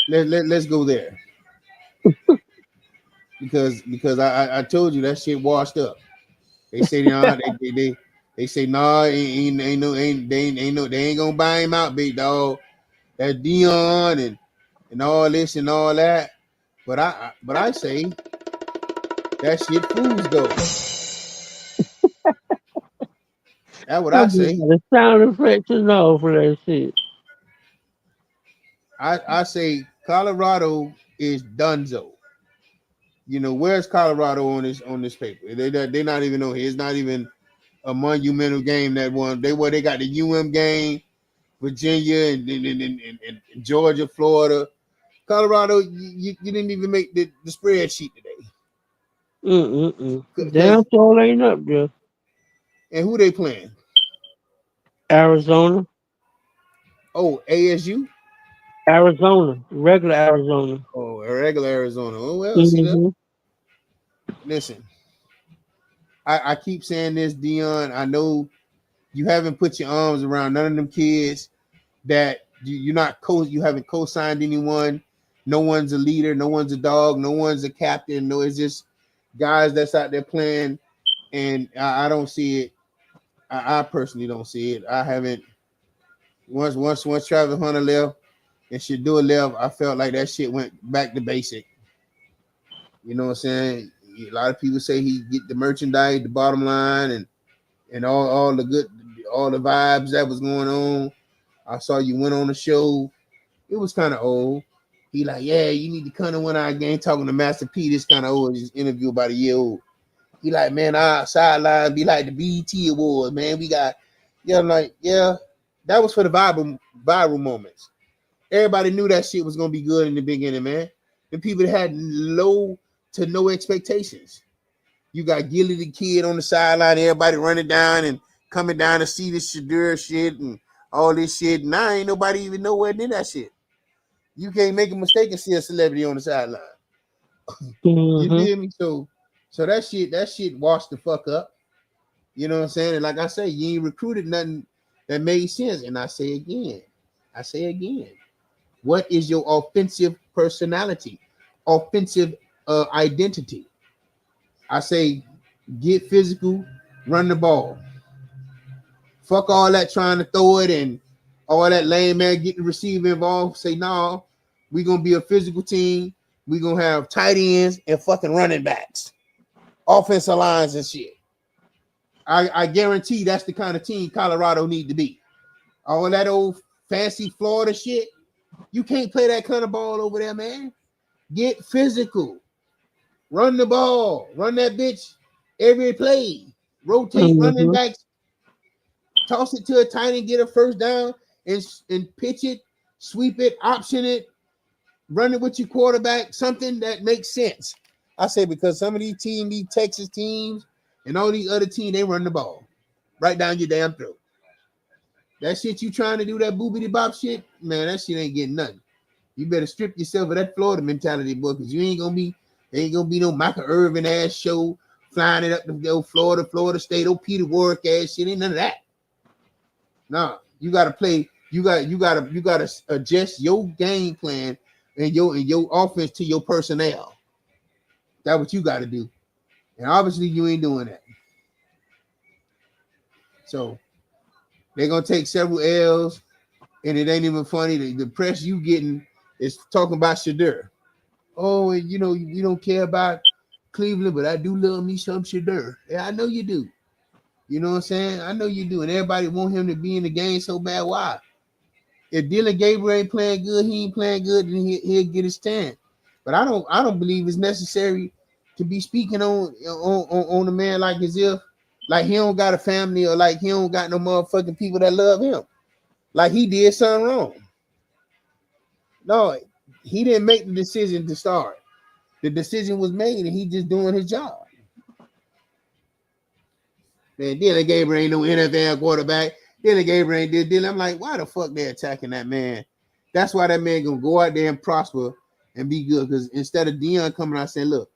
Let's go there. because I told you that shit washed up. They say they say nah, they ain't gonna buy him out, big dog. That Deion and all this and all that. But I say that shit fools go. That's what I say. The sound effects and all for that shit. I say Colorado is donezo. Where's Colorado on this paper? They not even on here. It's not even a monumental game that won. They got the UM game, Virginia and Georgia, Florida. Colorado, you didn't even make the spreadsheet today. Damn soul ain't up there. And who they playing? Arizona. Oh, ASU? Arizona. Regular Arizona. Oh, regular Arizona. Oh, well, see that? Listen, I keep saying this, Dion. I know you haven't put your arms around none of them kids that you haven't co-signed anyone. No one's a leader, no one's a dog, no one's a captain. No, it's just guys that's out there playing, and I don't see it. I personally don't see it. I haven't. Once Travis Hunter left and Shador left, I felt like that shit went back to basic. You know what I'm saying? A lot of people say he get the merchandise, the bottom line, and all the vibes that was going on. I saw you went on the show. It was kind of old. He like, yeah, you need to come to one of our game talking to Master P. This kind of old. His interview about a year old. He like, man, our sideline be like the BET Award, man. We got, I'm like, yeah, that was for the viral moments. Everybody knew that shit was gonna be good in the beginning, man. The people that had low to no expectations. You got Gilly the kid on the sideline, everybody running down and coming down to see this Shadur shit and all this shit. Now ain't nobody even nowhere near that shit. You can't make a mistake and see a celebrity on the sideline. You feel me? So that shit washed the fuck up. You know what I'm saying? And like I say, you ain't recruited nothing that made sense. And I say again, what is your offensive personality, offensive identity? I say Get physical, run the ball. Fuck all that trying to throw it and all that lame man get the receiver involved. Say, no, we're gonna be a physical team. We're gonna have tight ends and fucking running backs, offensive lines and shit. I guarantee that's the kind of team Colorado need to be. All that old fancy Florida shit, you can't play that kind of ball over there, man. Get physical. Run the ball. Run that bitch every play. Rotate running backs. Toss it to a tight end, get a first down, and pitch it, sweep it, option it, run it with your quarterback, something that makes sense. I say because some of these teams, these Texas teams, and all these other teams, they run the ball right down your damn throat. That shit you trying to do, that boobity bop shit, man, that shit ain't getting nothing. You better strip yourself of that Florida mentality, boy, because you ain't gonna be no Michael Irvin ass show flying it up to Florida State, Peter Warwick ass shit. Ain't none of that. No, you gotta play. You gotta adjust your game plan and your offense to your personnel. That's what you gotta do. And obviously you ain't doing that. So they're gonna take several L's, and it ain't even funny. The press you getting is talking about Shedeur. Oh, and you don't care about Cleveland, but I do love me some Shedeur. Yeah, I know you do. You know what I'm saying? I know you do. And everybody want him to be in the game so bad. Why? If Dylan Gabriel ain't playing good, he ain't playing good, then he'll get his stand. But I don't believe it's necessary to be speaking on a man like as if like he don't got a family or like he don't got no motherfucking people that love him. Like he did something wrong. No, he didn't make the decision to start. The decision was made and he just doing his job. Man, Dylan Gabriel ain't no NFL quarterback. Dylan Gabriel ain't did Dylan. I'm like, why the fuck they attacking that man? That's why that man gonna go out there and prosper and be good. Because instead of Deion coming out saying, look,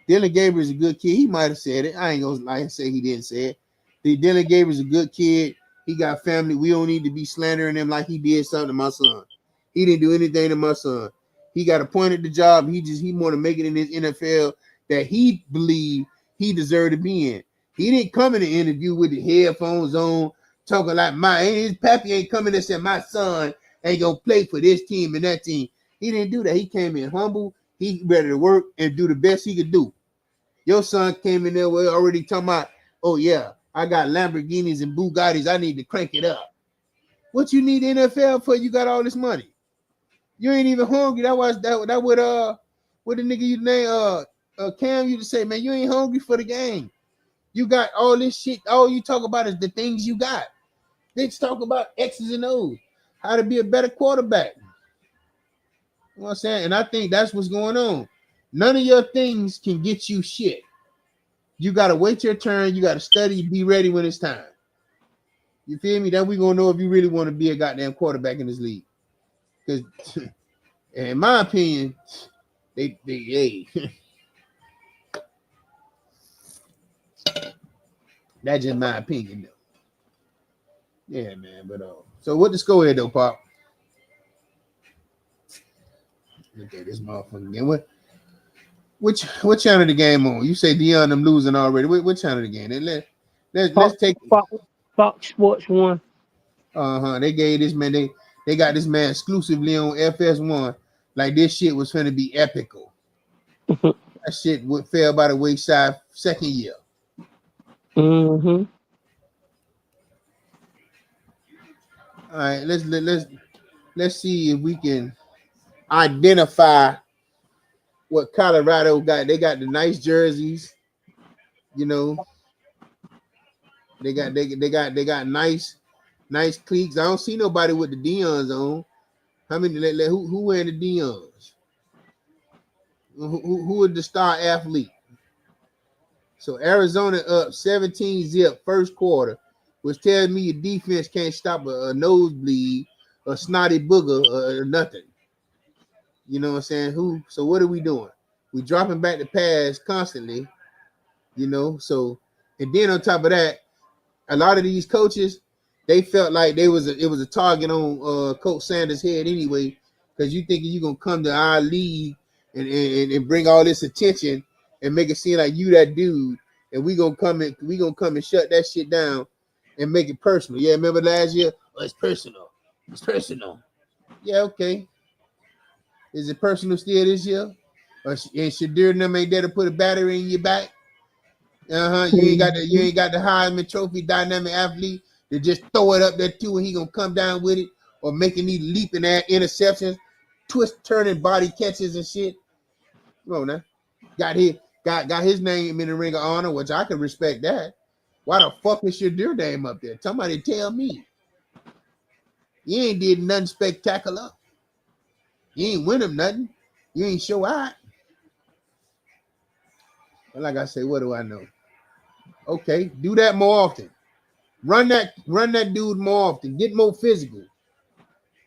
Dylan Gabriel is a good kid. He might have said it. I ain't gonna lie and say he didn't say it. Dylan Gabriel is a good kid. He got family. We don't need to be slandering him like he did something to my son. He didn't do anything to my son. He got appointed the job. He want to make it in this NFL that he believed he deserved to be in. He didn't come in the interview with the headphones on, talking like his pappy ain't coming and said my son ain't gonna play for this team and that team. He didn't do that. He came in humble. He ready to work and do the best he could do. Your son came in there with already talking about, oh yeah, I got Lamborghinis and Bugattis. I need to crank it up. What you need the NFL for? You got all this money. You ain't even hungry. That would what the nigga you name Cam you to say, man, you ain't hungry for the game. You got all this shit. All you talk about is the things you got. Let's talk about X's and O's, how to be a better quarterback. You know what I'm saying? And I think that's what's going on. None of your things can get you shit. You got to wait your turn. You got to study, be ready when it's time. You feel me? Then we going to know if you really want to be a goddamn quarterback in this league. Because in my opinion, they that's just my opinion, though. Yeah, man. But so what the score is, though, Pop? Look at this motherfucking game. What channel the game on? You say Deion them losing already. What channel the game? Let's take Fox Sports 1. They gave this man they got this man exclusively on FS1. Like this shit was finna be epical. That shit fell by the wayside second year. Mm-hmm. All right, let's see if we can identify what Colorado got. They got the nice jerseys, you know. They got nice cleats. I don't see nobody with the Deons on. How many? Who wearing the Deons? Who is the star athlete? So Arizona up 17-0 first quarter, which tells me your defense can't stop a nosebleed, a snotty booger, or nothing. You know what I'm saying? So what are we doing? We dropping back the pass constantly, you know. So and then on top of that, a lot of these coaches, they felt like it was a target on Coach Sanders' head anyway, because you thinking you're gonna come to our league and bring all this attention and make it seem like you that dude. and we gonna come and shut that shit down and make it personal. Yeah, remember last year? Oh, it's personal. It's personal. Yeah, okay. Is it personal still this year? And Shadir and them ain't there to put a battery in your back? You ain't got the Heisman Trophy dynamic athlete to just throw it up there too, and he gonna come down with it, or making these leaping at interceptions, twist turning body catches and shit. Come on now. Got his name in the Ring of Honor, which I can respect that. Why the fuck is Shadir name up there? Somebody tell me. You ain't did nothing spectacular. You ain't win him nothing. You ain't show out. But like I say, what do I know? Okay, do that more often. Run that dude more often. Get more physical.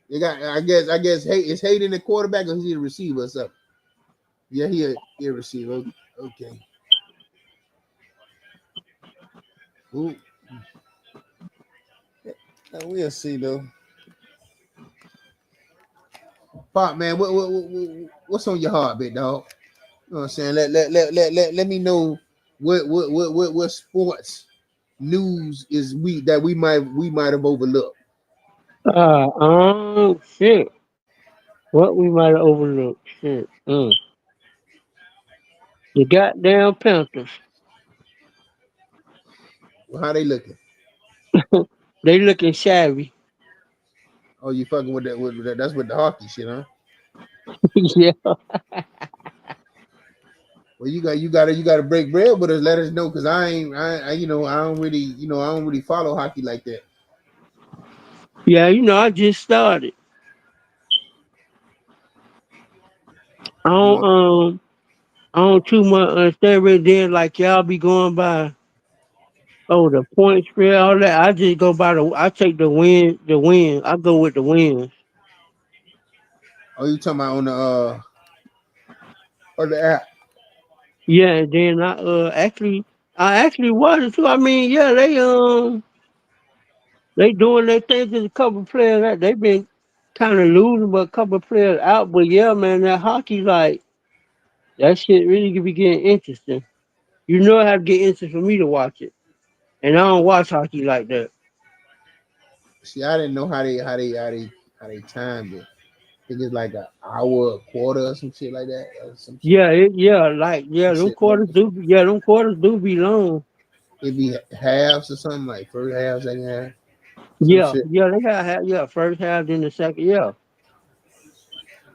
You got, I guess, hey, is Hayden the quarterback or is he the receiver or something? Yeah, he a receiver. Okay. Ooh. We'll see though. Pop, man, what's on your heart, big dog? You know what I'm saying? Let me know what sports news is we might have overlooked. Shit. What we might have overlooked. Shit. The goddamn Panthers. Well, how they looking? They looking savvy. Oh, you fucking with that? That's with the hockey shit, huh? Yeah. Well, you gotta break bread with us. Let us know, because I don't really follow hockey like that. Yeah, I just started. I don't too much understand right then, like y'all be going by the point spread, all that. I just go by I take the win. I go with the wins. Oh, you talking about on the app? Yeah, and then I actually watched it too. I mean, yeah, they doing their thing. There's a couple players that they've been kind of losing, but a couple players out. But yeah, man, that hockey, like, that shit really could be getting interesting. You know how to get interesting for me to watch it, and I don't watch hockey like that. See, I didn't know how they timed it. I think it's like an hour, a quarter, or some shit like that. Or some shit. Them Shit, quarters do be long. it be halves or something, like first half, second half, some shit. They got first half, then the second. Yeah,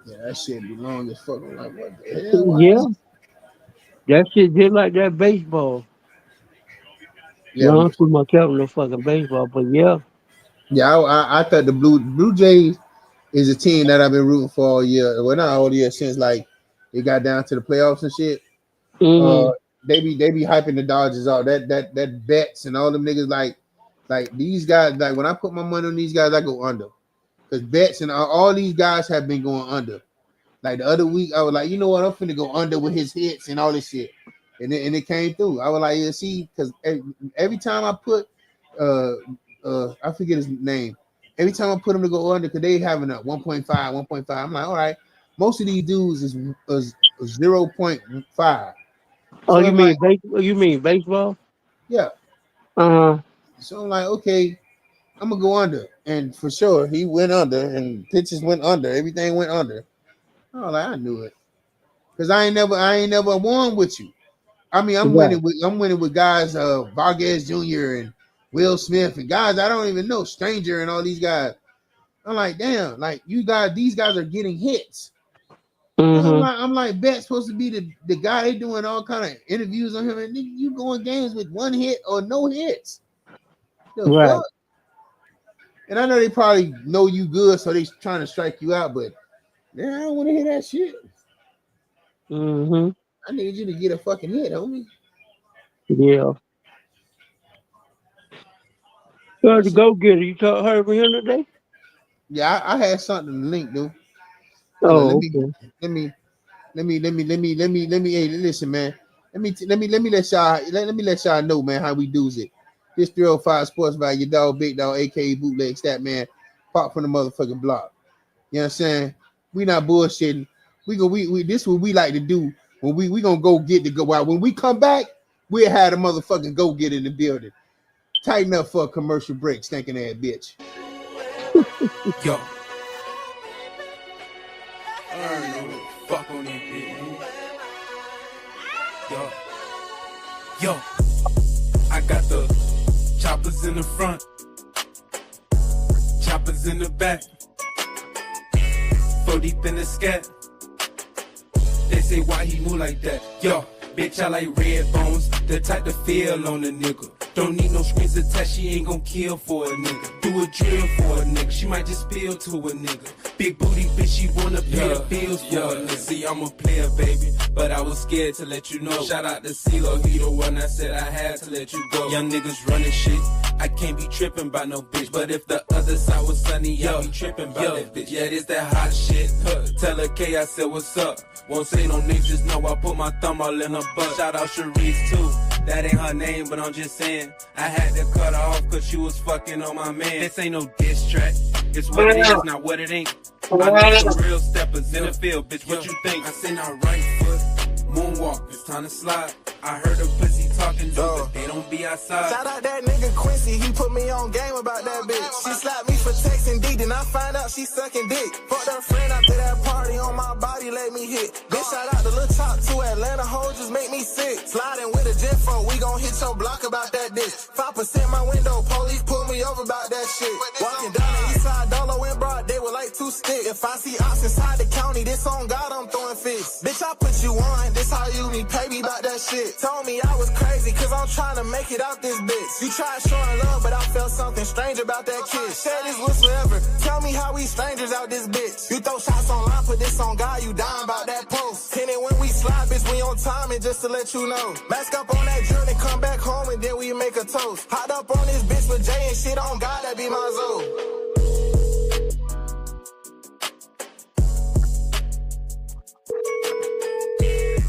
Yeah, that shit be long as fuck. I'm like, what the hell? Why yeah, is it? that shit just like that baseball. Yeah, No, I don't see my Kevin no fucking baseball, but yeah. yeah. I thought the Blue Jays is a team that I've been rooting for all year. Well, not all year, since like it got down to the playoffs and shit. Mm-hmm. They be hyping the Dodgers out. That bets and all them niggas, like these guys. Like when I put my money on these guys, I go under, because bets and all these guys have been going under. Like the other week, I was like, you know what, I'm finna go under with his hits and all this shit, and it came through. I was like, yeah, see, because every time I put, I forget his name. Every time I put him to go under, because they having a 1.5, 1.5. I'm like, all right, most of these dudes is 0.5. Oh, So I'm like, you mean baseball? yeah. Uh-huh. So I'm like, okay, I'm gonna go under, and for sure he went under, and pitches went under, everything went under. I was like, I knew it, because I ain't never won with you. I mean, I'm Right. winning with guys, Vargas Jr. and Will Smith and guys I don't even know, Stranger and all these guys. I'm like, damn, like these guys are getting hits. Mm-hmm. I'm like, Bet's supposed to be the guy. They doing all kind of interviews on him, and you going games with one hit or no hits. The Right. fuck? And I know they probably know you good, so they trying to strike you out, but man, I don't want to hear that shit. Mm-hmm. I need you to get a fucking hit, homie. Yeah. So That to shit. go get it, you heard from him today? Yeah, I had something to link, dude. Hold on, Oh, okay. hey, listen, man. Let me let y'all know, man, how we do's it. This 305 Sports Vibe, your dog, big dog, aka bootleg stat man, pop from the motherfucking block. You know what I'm saying? We not bullshitting. We this what we like to do when we gonna go get the go out. When we come back, We had a motherfucking go get in the building. Tighten up for a commercial break, stinking ass bitch. Yo. I don't know fuck on that bitch. Yo. I got the choppers in the front, choppers in the back, 4 deep in the scat. They say why he move like that. Yo, bitch, I like red bones, the type to feel on a nigga. Don't need no strings attached, she ain't gon' kill for a nigga. Do a drill for a nigga, she might just spill to a nigga. Big booty bitch, she wanna pay the bills for a nigga. See, I'm a player, baby, but I was scared to let you know. Shout out to CeeLo, he the one that said I had to let you go. Young niggas running shit, I can't be tripping by no bitch. But if the other side was sunny, I be tripping by that bitch. Yeah, this that hot shit. Tell her K, I said what's up. Won't say no names, just know I put my thumb all in her butt. Shout out Sharice too. That ain't her name, but I'm just saying I had to cut her off cause she was fucking on my man. This ain't no diss track. It's what it is, not what it ain't. I know some real steppers in the field, bitch. What you think? I send our right foot, moonwalk. It's time to slide. I heard a pussy talking, but they don't be outside. Shout out that nigga Quincy, he put me on game about that bitch. She slapped me for texting D, then I find out she sucking dick. Fucked her friend after that party on my body, let me hit. Bitch, shout out to Lil Chop to Atlanta, hoes just make me sick. Sliding with a jet phone, we gon' hit your block about that dick. 5% my window, police pull me over about that shit. Walking down the east side, Dolo and Broad, they were like 2 sticks. If I see ops inside the county, this on God, I'm throwing fists. Bitch, I put you on, this how you need, pay me about that shit. Told me I was crazy, cause I'm trying to make it out this bitch. You tried showing love, but I felt something strange about that kid. Share this with forever, tell me how we strangers out this bitch. You throw shots online, put this on God, you dying about that post. Hit it when we slide, bitch, we on time, and just to let you know. Mask up on that journey, come back home, and then we make a toast. Hot up on this bitch with Jay and shit on God, that be my zone.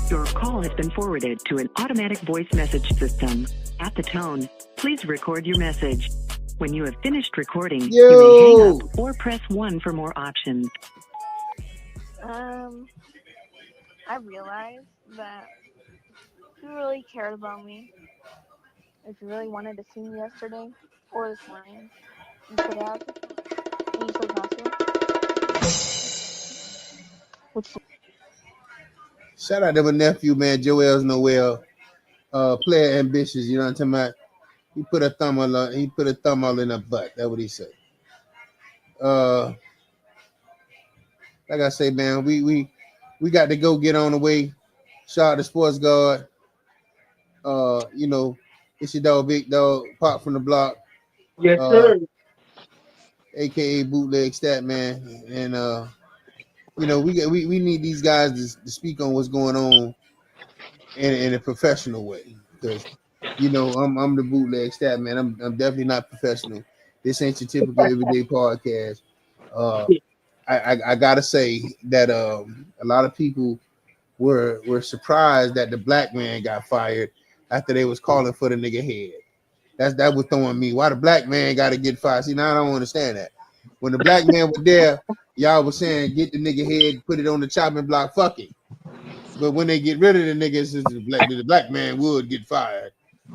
Your call has been forwarded to an automatic voice message system. At the tone, please record your message. When you have finished recording, you may hang up or press 1 for more options. I realized that if you really cared about me, if you really wanted to see me yesterday or this morning, you could have, and you chose not to. Shout out to my nephew, man, Joel's Noel, player ambitious. You know what I'm talking about? He put a thumb all in her butt. That's what he said. Like I say, man, we got to go get on the way. Shout out to Sports Guard. You know, it's your dog, Big Dog, Pop from the Block. Yes, sir. AKA Bootleg Stat Man, and you know, we need these guys to speak on what's going on in a professional way, because you know I'm the Bootleg Stat Man. I'm definitely not professional. This ain't your typical everyday podcast. I gotta say that a lot of people were surprised that the black man got fired after they was calling for the nigga head. That was throwing me. Why the black man got to get fired? See, now I don't understand that. When the black man was there, y'all was saying get the nigga head, put it on the chopping block, fuck it. But when they get rid of the niggas, the black man would get fired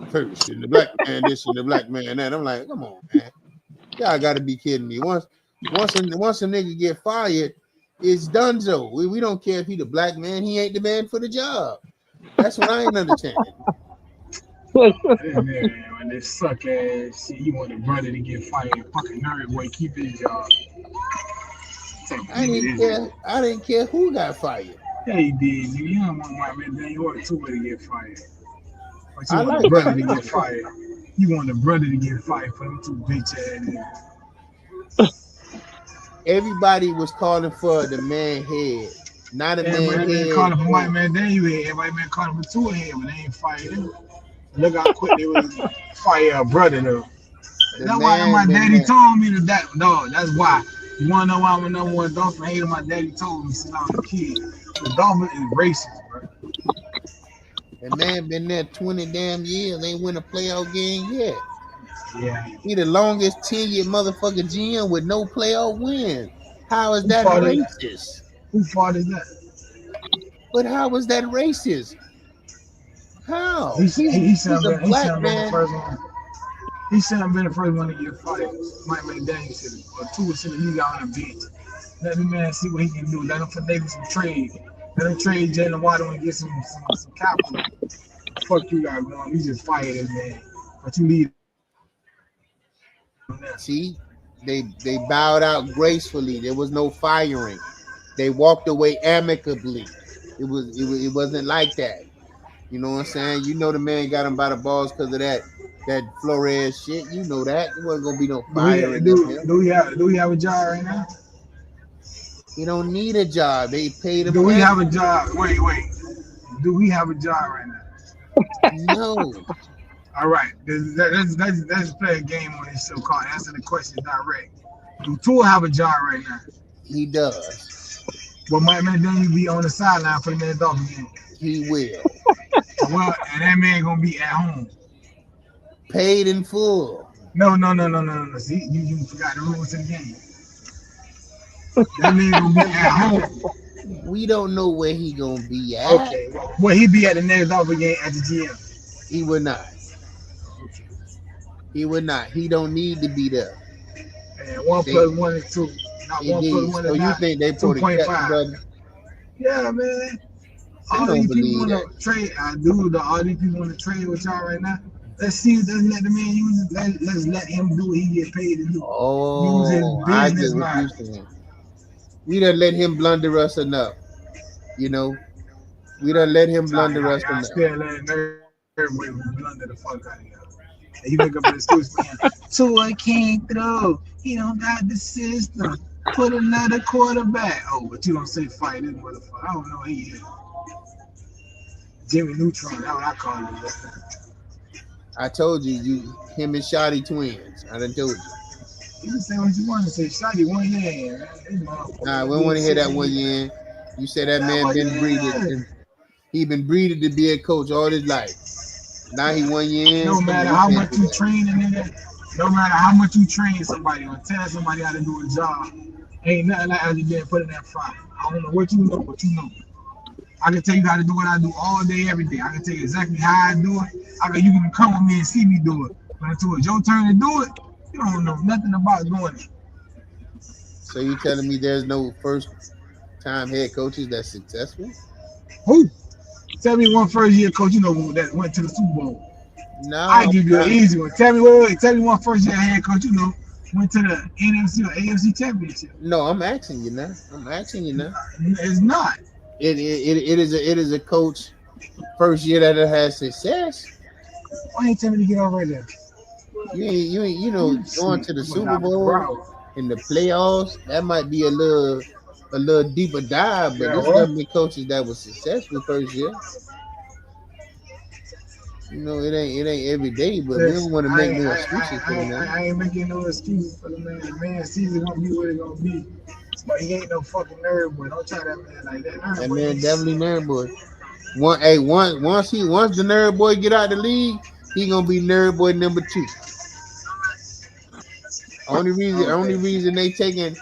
first, and the black man this and the black man that. I'm like, come on, man, y'all got to be kidding me. Once a nigga get fired, it's donezo. We don't care if he the black man, he ain't the man for the job. That's what I ain't understanding. Yeah, man, when this suck ass shit, you want a brother to get fired, fucking nerd boy, keep his job. I didn't care who got fired. Yeah, he did. You don't want my man, then you want two to get fired. But you want a brother to get fired. You want a brother to get fired for them two bitch ass. Everybody was calling for the man head, not a man head. Calling for white man, then you had everybody been calling for two head, but they ain't fired him. Look how quick they was fire a brother though. That's why my daddy told me that. No, that's why. You wanna know why I'm the number one Dolphin hater? My daddy told me since I was a kid. The Dolphin is racist, bro. The man been there 20 damn years, ain't win a playoff game yet. Yeah. He the longest tenured motherfucker GM with no playoff win. How is that racist? Who fault is that? But how is that racist? How? No, He should he's have a been black man. the first one. He should have been the first one to get fired. Mike McDaniel should have, or Tua should have got on the bench. Let the man see what he can do. Let him finagle some trade. Let him trade Jalen Waddle and get some capital. Fuck you got going. You just fired him, man. But you leave. See, they bowed out gracefully. There was no firing. They walked away amicably. It wasn't like that. You know what I'm saying? You know the man got him by the balls because of that Flores shit. You know that. There wasn't gonna be no firing. Do we have a job right now? He don't need a job. They paid him. Do we have a job? Wait. Do we have a job right now? No. All right. Let's play a game on this show called Answer the Question Direct. Do Tua have a job right now? He does. Well, might McDaniel be on the sideline for the next Dolphin game? He will. Well, and that man gonna be at home. Paid in full. No. See, you forgot the rules of the game. That man gonna be at home. We don't know where he gonna be at. Okay. Well, he be at the next Dolphin game at the GM. He would not. He would not. He don't need to be there. And 1 + 1 is 2. Not 1 + 1 is so you think they put 2.5? Yeah, man. All these people want to trade. All these people want to trade with y'all right now. Let's see. Let's let the man use it. Let's let him do what he get paid to do. Oh, use his business mind. We done let him blunder us enough. You know, we done let him blunder us enough. I still let everybody blunder the fuck out of you. And you make up an excuse for him. So I can't throw. He don't got the system. Put another quarterback. Oh, but you don't say fight this motherfucker. I don't know who he is. Jimmy Neutron, that's what I call him. I told you, him and Shotty twins. I done told you. You can say what you want to say. Shotty 1 year. Nah, we don't want to hear that 1 year. You said that man been breeded. He been breeded to be a coach all his life. Now he 1 year. No matter how much you train a nigga, no matter how much you train somebody or tell somebody how to do a job, ain't nothing like how you been put in that fire. I don't know what you know, but you know. I can tell you how to do what I do all day, every day. I can tell you exactly how I do it. You can come with me and see me do it. But until it's your turn to do it, you don't know nothing about doing it. So you telling me there's no first-time head coaches that's successful? Who? Tell me one first-year coach you know that went to the Super Bowl. No. I give you an easy one. Tell me one first-year head coach you know went to the NFC or AFC championship. No, I'm asking you now. It's not. It is a coach first year that it has success. Why ain't tell me to get over there? You know, going to the Super Bowl in the playoffs, that might be a little deeper dive, but there's some coaches that was successful first year. You know, it ain't every day, but we don't want to make no excuses for them. I ain't making no excuses for the man. The man season gonna be what it gonna be. But he ain't no fucking nerd boy. Don't try that man like that. That man definitely nerd boy. Once the nerd boy get out the league, he gonna be nerd boy number 2. Only reason they taking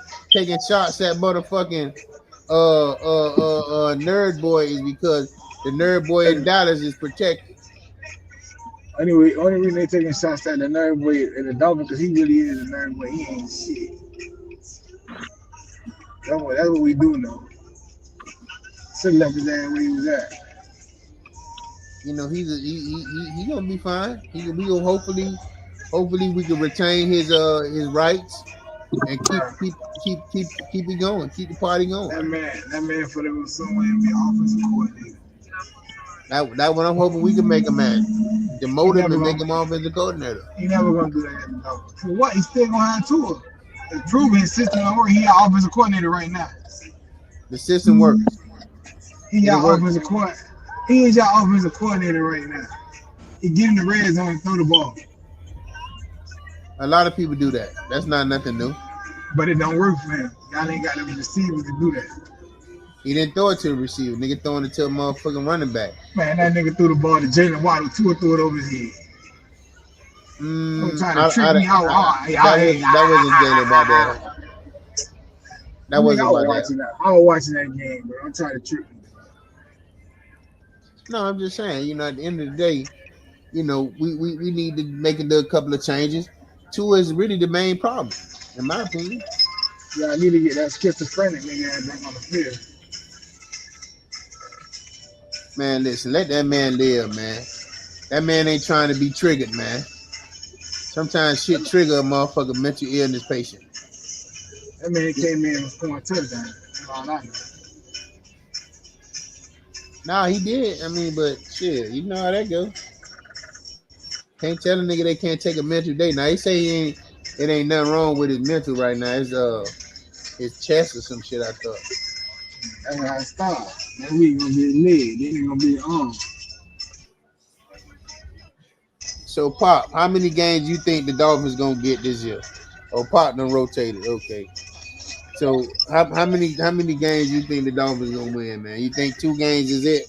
shots at motherfucking nerd boy is because the nerd boy in Dallas is protected. Anyway, only reason they taking shots at the nerd boy and the Dolphin because he really is a nerd boy. He ain't shit. That's what we do now. Should left his ass where he was at. You know, he gonna be fine. We gonna hopefully we can retain his rights and keep it going, keep the party going. That man for them somewhere and be offensive coordinator. That what I'm hoping we can make him at. Demote him and make him offensive coordinator. He never gonna do that. For what? He's still gonna have Tua. It's proven his system don't work. He an offensive coordinator right now. The system works. He your offensive coordinator. He is your offensive coordinator right now. He get in the red zone and throw the ball. A lot of people do that. That's not nothing new. But it don't work for him. Y'all ain't got the receivers to do that. He didn't throw it to the receiver. Nigga throwing it to a motherfucking running back. Man, that nigga threw the ball to Jalen Waddle. Tua threw it over his head. Don't try to trick me out. That wasn't Jalen about that. That wasn't about that. I was watching that game, bro. I'm trying to trick me. No, I'm just saying, you know, at the end of the day, you know, we need to make a couple of changes. Tua is really the main problem, in my opinion. Yeah, I need to get that schizophrenic nigga back on the field. Man, listen, let that man live, man. That man ain't trying to be triggered, man. Sometimes shit trigger a motherfucker mental illness patient. That man came in and scoring touchdown. That's all I know. Nah, he did. I mean, but shit, you know how that go. Can't tell a nigga they can't take a mental day. Now he say it ain't nothing wrong with his mental right now. It's his chest or some shit, I thought. That's how it starts. That week gonna be leg, then it gonna be arm. So Pop, how many games you think the Dolphins gonna get this year? Oh, Pop done rotated. Okay. So how many games you think the Dolphins gonna win, man? You think 2 games is it?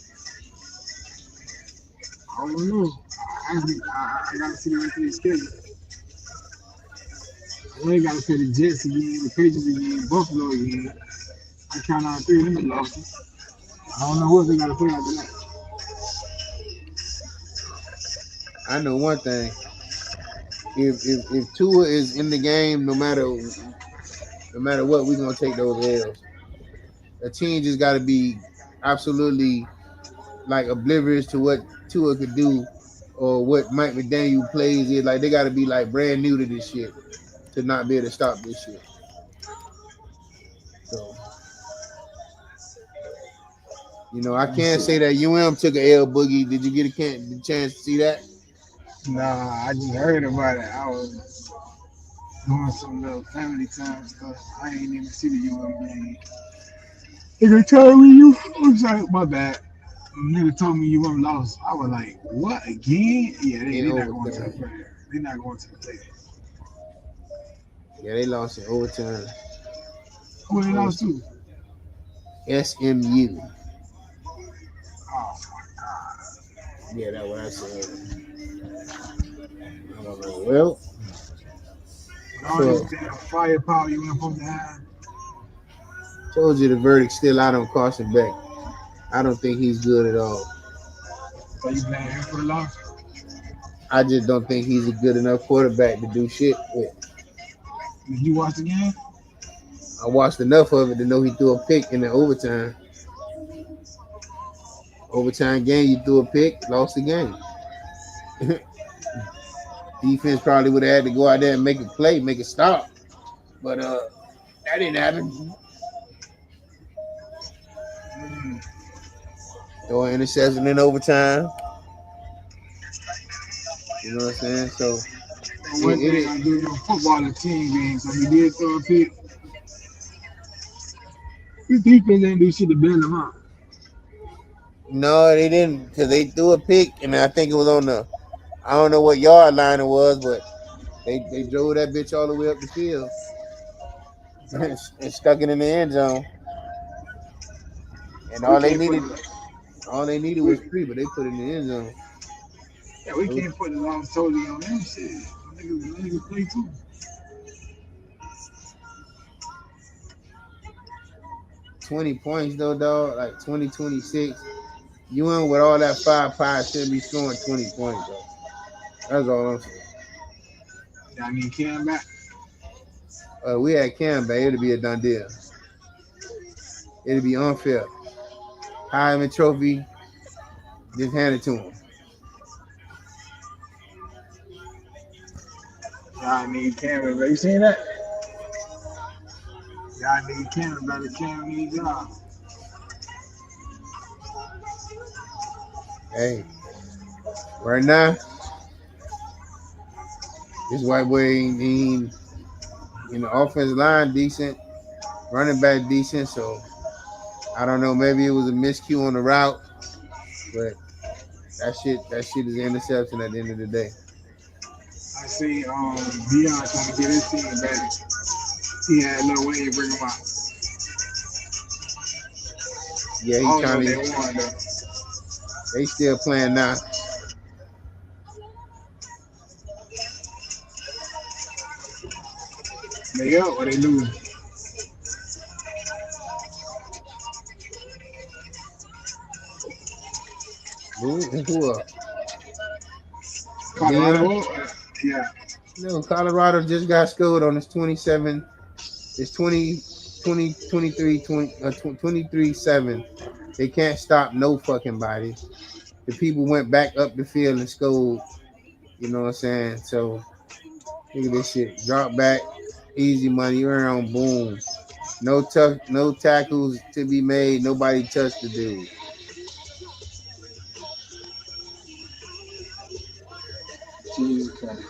I don't know. I gotta see the rest of the schedule. I ain't gotta play the Jets again, the Patriots again, Buffalo again. I count out 3 of them losses. I don't know what they gotta play after that. I know one thing. If Tua is in the game, no matter what, we're gonna take those L's. The team just got to be absolutely like oblivious to what Tua could do or what Mike McDaniel plays. Is like they got to be like brand new to this shit to not be able to stop this shit. So, you know, I can't say that UM took an L Boogie. Did you get a chance to see that? Nah, I just heard about it. I was doing some little family time stuff. I ain't even see the UM game. Nigga told me you. I'm sorry, my bad. Nigga told me you weren't lost. I was like, what again? Yeah, they're not going to the playoffs. They're not going to the playoffs. Yeah, they lost in overtime. Who they lost to? SMU. Oh my god. Yeah, that's what I said. I don't know. Well, all this damn firepower you were supposed to have. Told you the verdict still out on Carson Beck. I don't think he's good at all. So you blame him for the loss? I just don't think he's a good enough quarterback to do shit with. Did you watch the game? I watched enough of it to know he threw a pick in the overtime. Overtime game, you threw a pick, lost the game. Defense probably would have had to go out there and make a play, make a stop. But that didn't happen. Throw an interception in overtime. You know what I'm saying? So one thing I do know football and team games, so he did throw a pick. His defense didn't do shit to bail him out. No, they didn't, because they threw a pick, and I think it was on the, I don't know what yard line it was, but they drove that bitch all the way up the field and stuck it in the end zone. And all they needed was 3, but they put it in the end zone. Yeah, we can't put the long totally on them shit. Niggas play too. $20 points though, dog. Like 26. You in with all that firepower shouldn't be scoring 20 points, though. That's all I'm saying. Y'all need Cam back? We had Cam back, it'd be a done deal. It'd be unfair. Heisman Trophy, just hand it to him. Y'all need Cam. Have you seen that? Y'all need Cam better. Cam needs y'all. Hey, right now, this white boy ain't in the offensive line decent, running back decent, so I don't know, maybe it was a miscue on the route, but that shit is an interception at the end of the day. I see Deion trying to get his team back. He had no way to bring him out. Yeah, he trying to. They still playing now. They up or they lose? Who Dion? Colorado. Yeah. No, Colorado just got scored on its 27. It's 23-7. They can't stop no fucking body. The people went back up the field and scored. You know what I'm saying? So look at this shit. Drop back, easy money, earn on boom. No tackles to be made. Nobody touched the dude. Jesus Christ.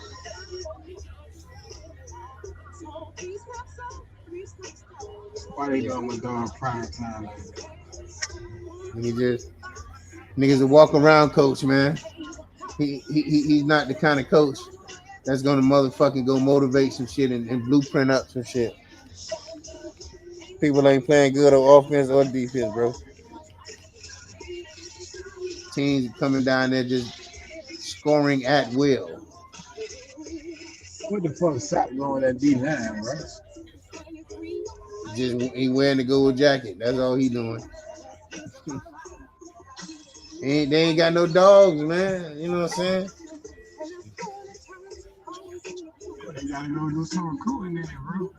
Why they doing my dog prime time like that? Niggas a walk around coach, man. He's not the kind of coach that's gonna motherfucking go motivate some shit and blueprint up some shit. People ain't playing good on offense or defense, bro. Teams coming down there just scoring at will. What the fuck Sack going at D9, bro? Just he wearing the gold jacket. That's all he doing. They ain't got no dogs, man. You know what I'm saying? They gotta go do some recruiting in it, bro.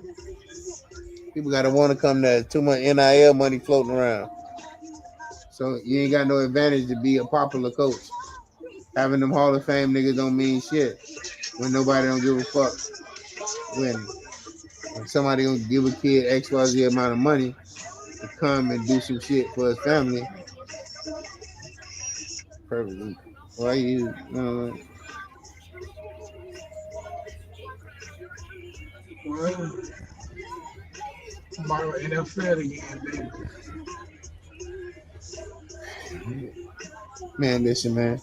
People gotta want to come there. Too much NIL money floating around. So you ain't got no advantage to be a popular coach. Having them Hall of Fame niggas don't mean shit when nobody don't give a fuck. When somebody gonna give a kid XYZ amount of money to come and do some shit for his family. Perfectly. Why you well, tomorrow NFL again, baby. Man, listen, man.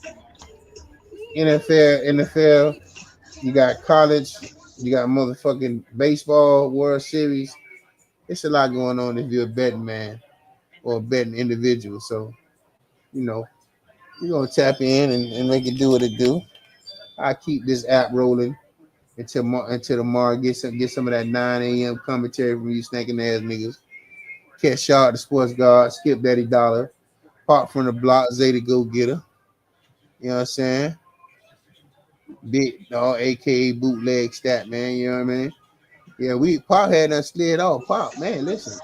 NFL, you got college, you got motherfucking baseball, World Series. It's a lot going on if you're a betting man or a betting individual. So, you know, you're gonna tap in and make it do what it do. I keep this app rolling until tomorrow. Get some of that 9 a.m. commentary from you stinking ass niggas. Catch Shaw the sports guard, Skip Daddy Dollar, Pop from the block, Zay Go Getter. You know what I'm saying? Big dog, aka bootleg stat man. You know what I mean? Yeah, Pop had done slid off. Pop, man, listen.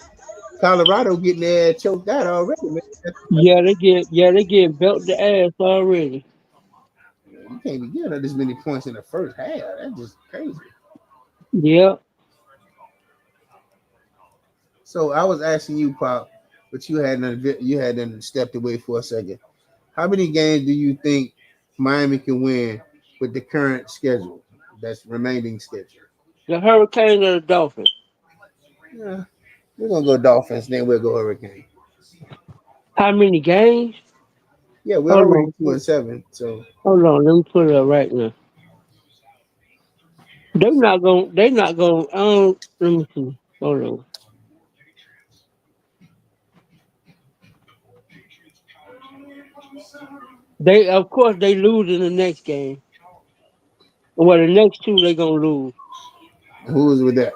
Colorado getting their ass choked out already, man. They get belt the ass already. You can't be giving up this many points in the first half. That's just crazy. Yeah. So I was asking you, Pop, but you hadn't stepped away for a second. How many games do you think Miami can win with the current schedule? That's remaining schedule. The Hurricane or the Dolphins? Yeah, we're gonna go Dolphins, then we'll go Hurricane. How many games? Yeah, we're already 2-7. So hold on, let me put it up right now. They're not gonna. Let me see. Hold on. Of course, they lose in the next game. Well, the next two they gonna lose. Who's with that?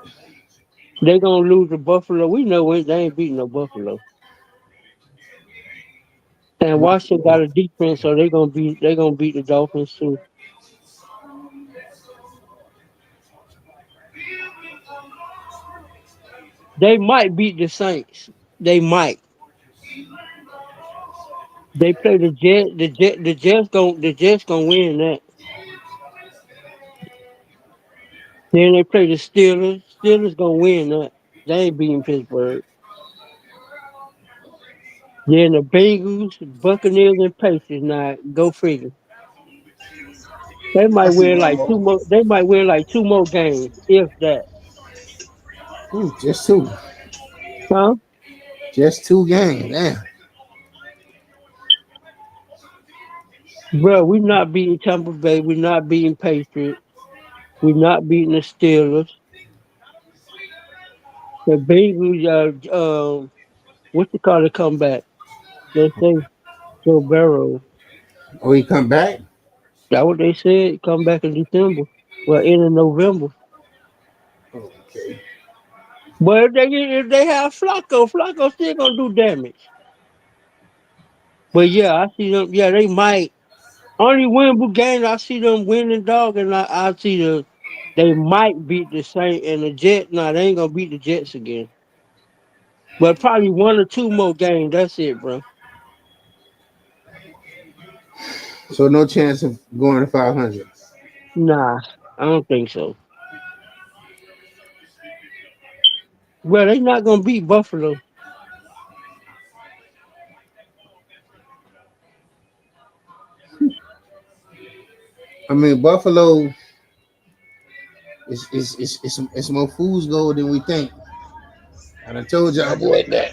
They gonna lose to Buffalo. We know they ain't beating no Buffalo. And Washington got a defense, so they gonna beat the Dolphins too. They might beat the Saints. They might. They play the Jets. The Jets gonna win that. Then they play the Steelers. Steelers gonna win that. They ain't beating Pittsburgh. Then the Bengals, Buccaneers, and Patriots. Now go figure. They might win like two more. They might win like two more games, if that. Ooh, just two. Huh? Just 2 games. Damn. Bro, we're not beating Tampa Bay. We're not beating Patriots. We're not beating the Steelers. The Bengals, what you call it, comeback? They say Joe Burrow. Oh, he come back? That what they said. Come back in December. Well, end of November. Okay. But if they have Flacco still gonna do damage. But yeah, I see them. Yeah, they might only winnable game. I see them winning, dog, and I see they might beat the Saints and the Jets. Nah, they ain't gonna beat the Jets again. But probably one or two more games. That's it, bro. So no chance of going to 500. Nah, I don't think so. Well, they not gonna beat Buffalo. I mean, Buffalo it's more fool's gold than we think. And I told y'all boy that.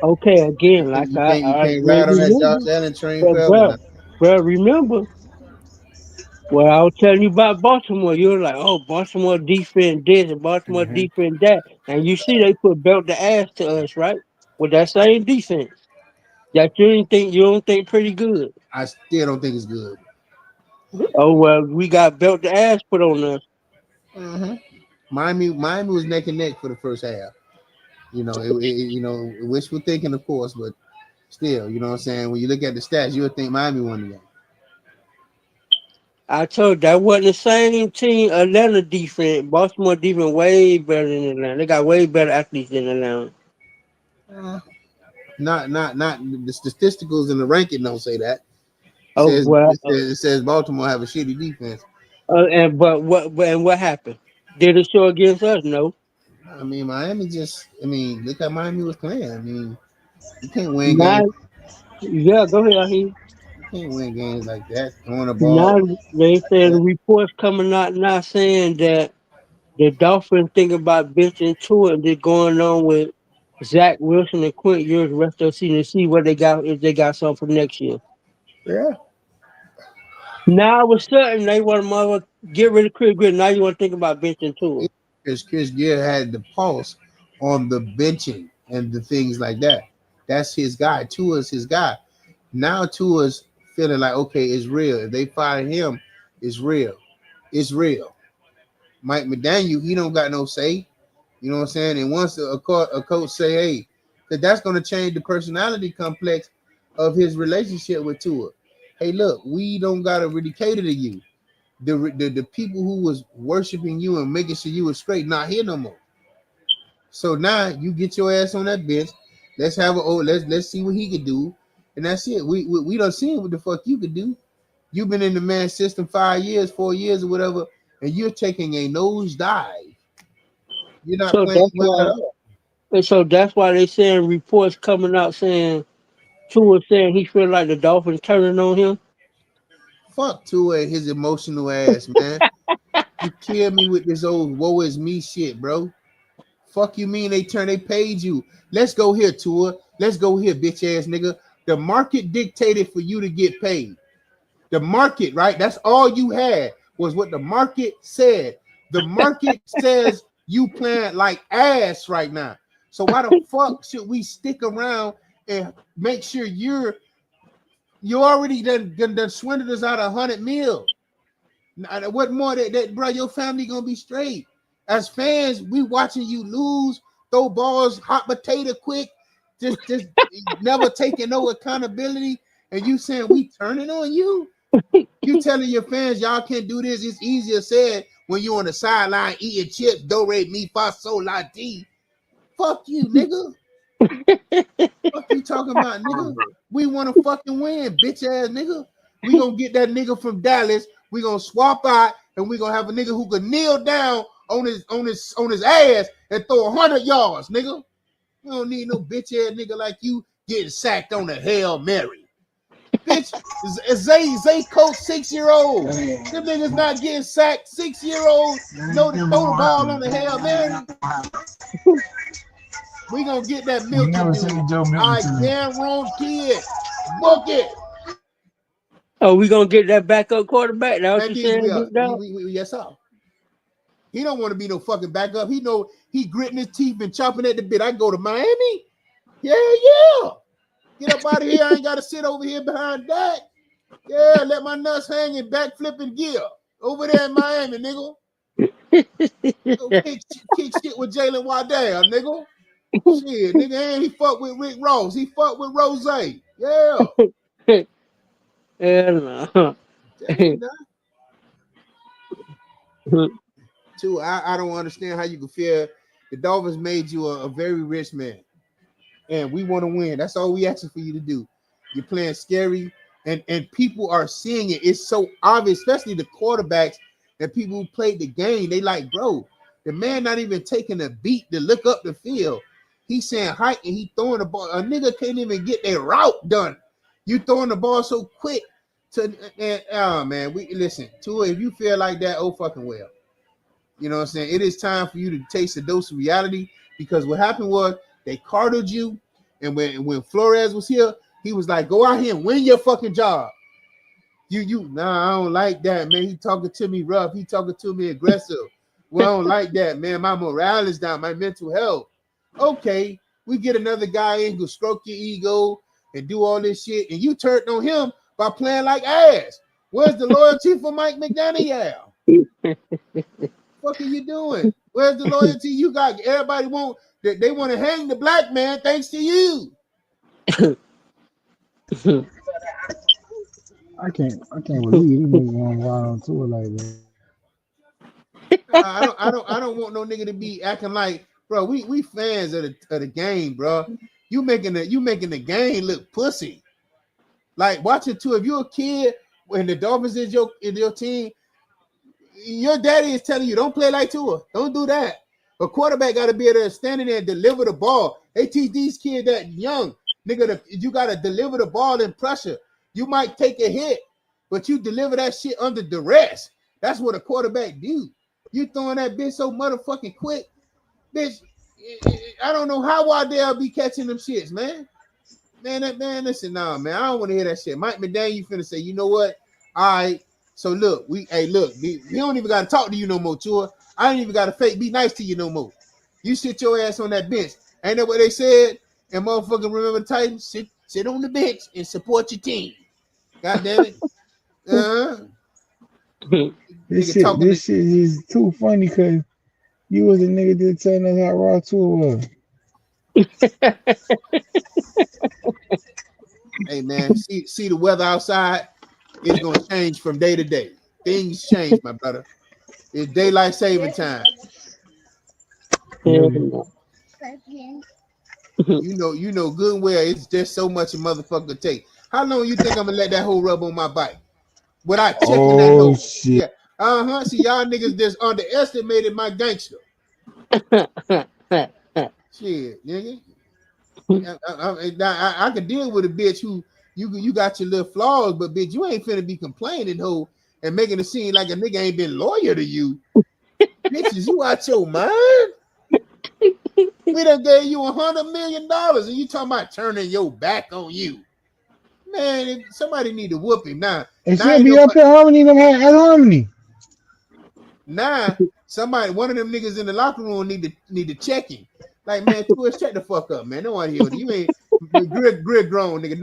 Okay, again, like You I can't ride on that remember, Josh Allen train but forever now. remember what I was telling you about Baltimore. You were like, oh, Baltimore defense this and Baltimore defense that, and you see they put belt the ass to us, right? With that same defense that you don't think pretty good. I still don't think it's good. Oh well, we got belt the ass put on us. Mm-hmm. Miami was neck and neck for the first half. Wishful thinking, of course, but still, you know what I'm saying. When you look at the stats, you would think Miami won the game. I told you, that wasn't the same team. Atlanta defense, Baltimore defense, way better than Atlanta. They got way better athletes than Atlanta. Not the statisticals in the ranking don't say that. Oh well, It says Baltimore have a shitty defense. and what happened? Did it show against us? No. I mean, look how Miami was playing. I mean, you can't win Now, games. yeah, go ahead. You can't win games like that. Throwing the Now ball. they said the reports coming out now saying that the Dolphins thinking about benching Tua and they're going on with Zach Wilson and Quint Ewers the rest of the season to see what they got if they got something for next year. Yeah. Now all of a sudden they want to get rid of Chris Greer. Now you want to think about benching Tua. Because Chris Greer had the pulse on the benching and the things like that. That's his guy. Tua's his guy. Now Tua's feeling like, okay, it's real. If they fire him, it's real. It's real. Mike McDaniel, he don't got no say. You know what I'm saying? And once a coach say, hey, that's going to change the personality complex of his relationship with Tua. Hey, look, we don't got to really cater to you. The people who was worshiping you and making sure you was straight, not here no more. So now you get your ass on that bench. Let's see what he could do. And that's it. We don't see what the fuck you could do. You've been in the man system 4 years or whatever, and you're taking a nosedive. You're not playing well at all. And so that's why they saying reports coming out saying Tua saying he feel like the Dolphins turning on him. Fuck Tua and his emotional ass, man. You kill me with this old woe is me shit, bro. Fuck you mean they paid you. Let's go here, Tua. Let's go here, bitch ass nigga. The market dictated for you to get paid. The market, right? That's all you had was what the market said. The market says you playing like ass right now. So why the fuck should we stick around and make sure you already done swindled us out of 100 mil? What more that bro? Your family gonna be straight. As fans, we watching you lose, throw balls, hot potato quick, just never taking no accountability, and you saying we turning on you? You telling your fans y'all can't do this? It's easier said when you on the sideline eating chips, do re mi fa sol la ti. Fuck you, nigga. Fuck you talking about, nigga? We want to fucking win, bitch ass nigga. We gonna get that nigga from Dallas. We gonna swap out, and we gonna have a nigga who could kneel down on his ass and throw 100 yards, nigga. We don't need no bitch ass nigga like you getting sacked on a Hail Mary. Bitch, Zay coach 6-year-old. Them niggas not getting sacked. 6-year-old know to throw the ball on the Hail Mary. We gonna get that Milton dude. I guarantee it. Book it. Oh, we gonna get that backup quarterback. That's what you saying? Yes, sir. He don't want to be no fucking backup. He know he gritting his teeth and chopping at the bit. I go to Miami. Yeah. Get up out of here. I ain't got to sit over here behind that. Yeah, let my nuts hang and back flipping gear. Over there in Miami, nigga. Go kick shit with Jalen Waddell, nigga. Shit, nigga, and he fuck with Rick Ross. He fuck with Rose. You Yeah. No. Too, I don't understand how you can feel. The Dolphins made you a very rich man, and we want to win. That's all we asking for you to do. You're playing scary, and people are seeing it. It's so obvious, especially the quarterbacks and people who played the game. They like, bro, the man not even taking a beat to look up the field. He's saying height and he throwing the ball. A nigga can't even get their route done. You throwing the ball so quick. Oh man, we listen to it. If you feel like that, oh fucking well. You know what I'm saying? It is time for you to taste a dose of reality, because what happened was they carded you, and when Flores was here, he was like, go out here and win your fucking job. Nah, I don't like that, man. He talking to me rough. He talking to me aggressive. Well, I don't like that, man. My morale is down, my mental health. Okay, we get another guy in who stroke your ego and do all this shit, and you turned on him by playing like ass. Where's the loyalty for Mike McDaniel? What are you doing? Where's the loyalty you got? Everybody they want to hang the black man thanks to you. I can't believe you going wild to it like that. I don't want no nigga to be acting like, bro. We fans of the game, bro. You making the game look pussy. Like, watch it too. If you're a kid when the Dolphins is your team, your daddy is telling you don't play like Tua. Don't do that. A quarterback got to be able to stand in there and deliver the ball. They teach these kids that young, nigga, you got to deliver the ball in pressure. You might take a hit, but you deliver that shit under duress. That's what a quarterback do. You throwing that bitch so motherfucking quick, bitch. I don't know how Waddell be catching them shits, man. Man, listen, nah, man. I don't want to hear that shit. Mike McDaniel, you finna say, you know what? All right. So look, we don't even gotta talk to you no more, Tua. I ain't even gotta be nice to you no more. You sit your ass on that bench. Ain't that what they said? And motherfucking remember the Titans? Sit on the bench and support your team. God damn it. This shit is too funny because you was a nigga that telling us how raw Tua was. Hey man, see the weather outside. It's gonna change from day to day. Things change, my brother. It's daylight saving time. You know good and well. It's just so much a motherfucker take. How long you think I'm gonna let that hole rub on my bike without checking that hole? Shit. Yeah. See, y'all niggas just underestimated my gangster. Shit, nigga. I could deal with a bitch who you got your little flaws, but bitch, you ain't finna be complaining, ho, and making it seem like a nigga ain't been loyal to you. Bitches, you out your mind? We done gave you $100 million, and you talking about turning your back on you. Man, somebody need to whoop him now. It should be up here Harmony. Them had Harmony. Nah, one of them niggas in the locker room need to check him. Like, man, Twitch, check the fuck up, man. Don't want to hear you. Ain't grid grown, nigga.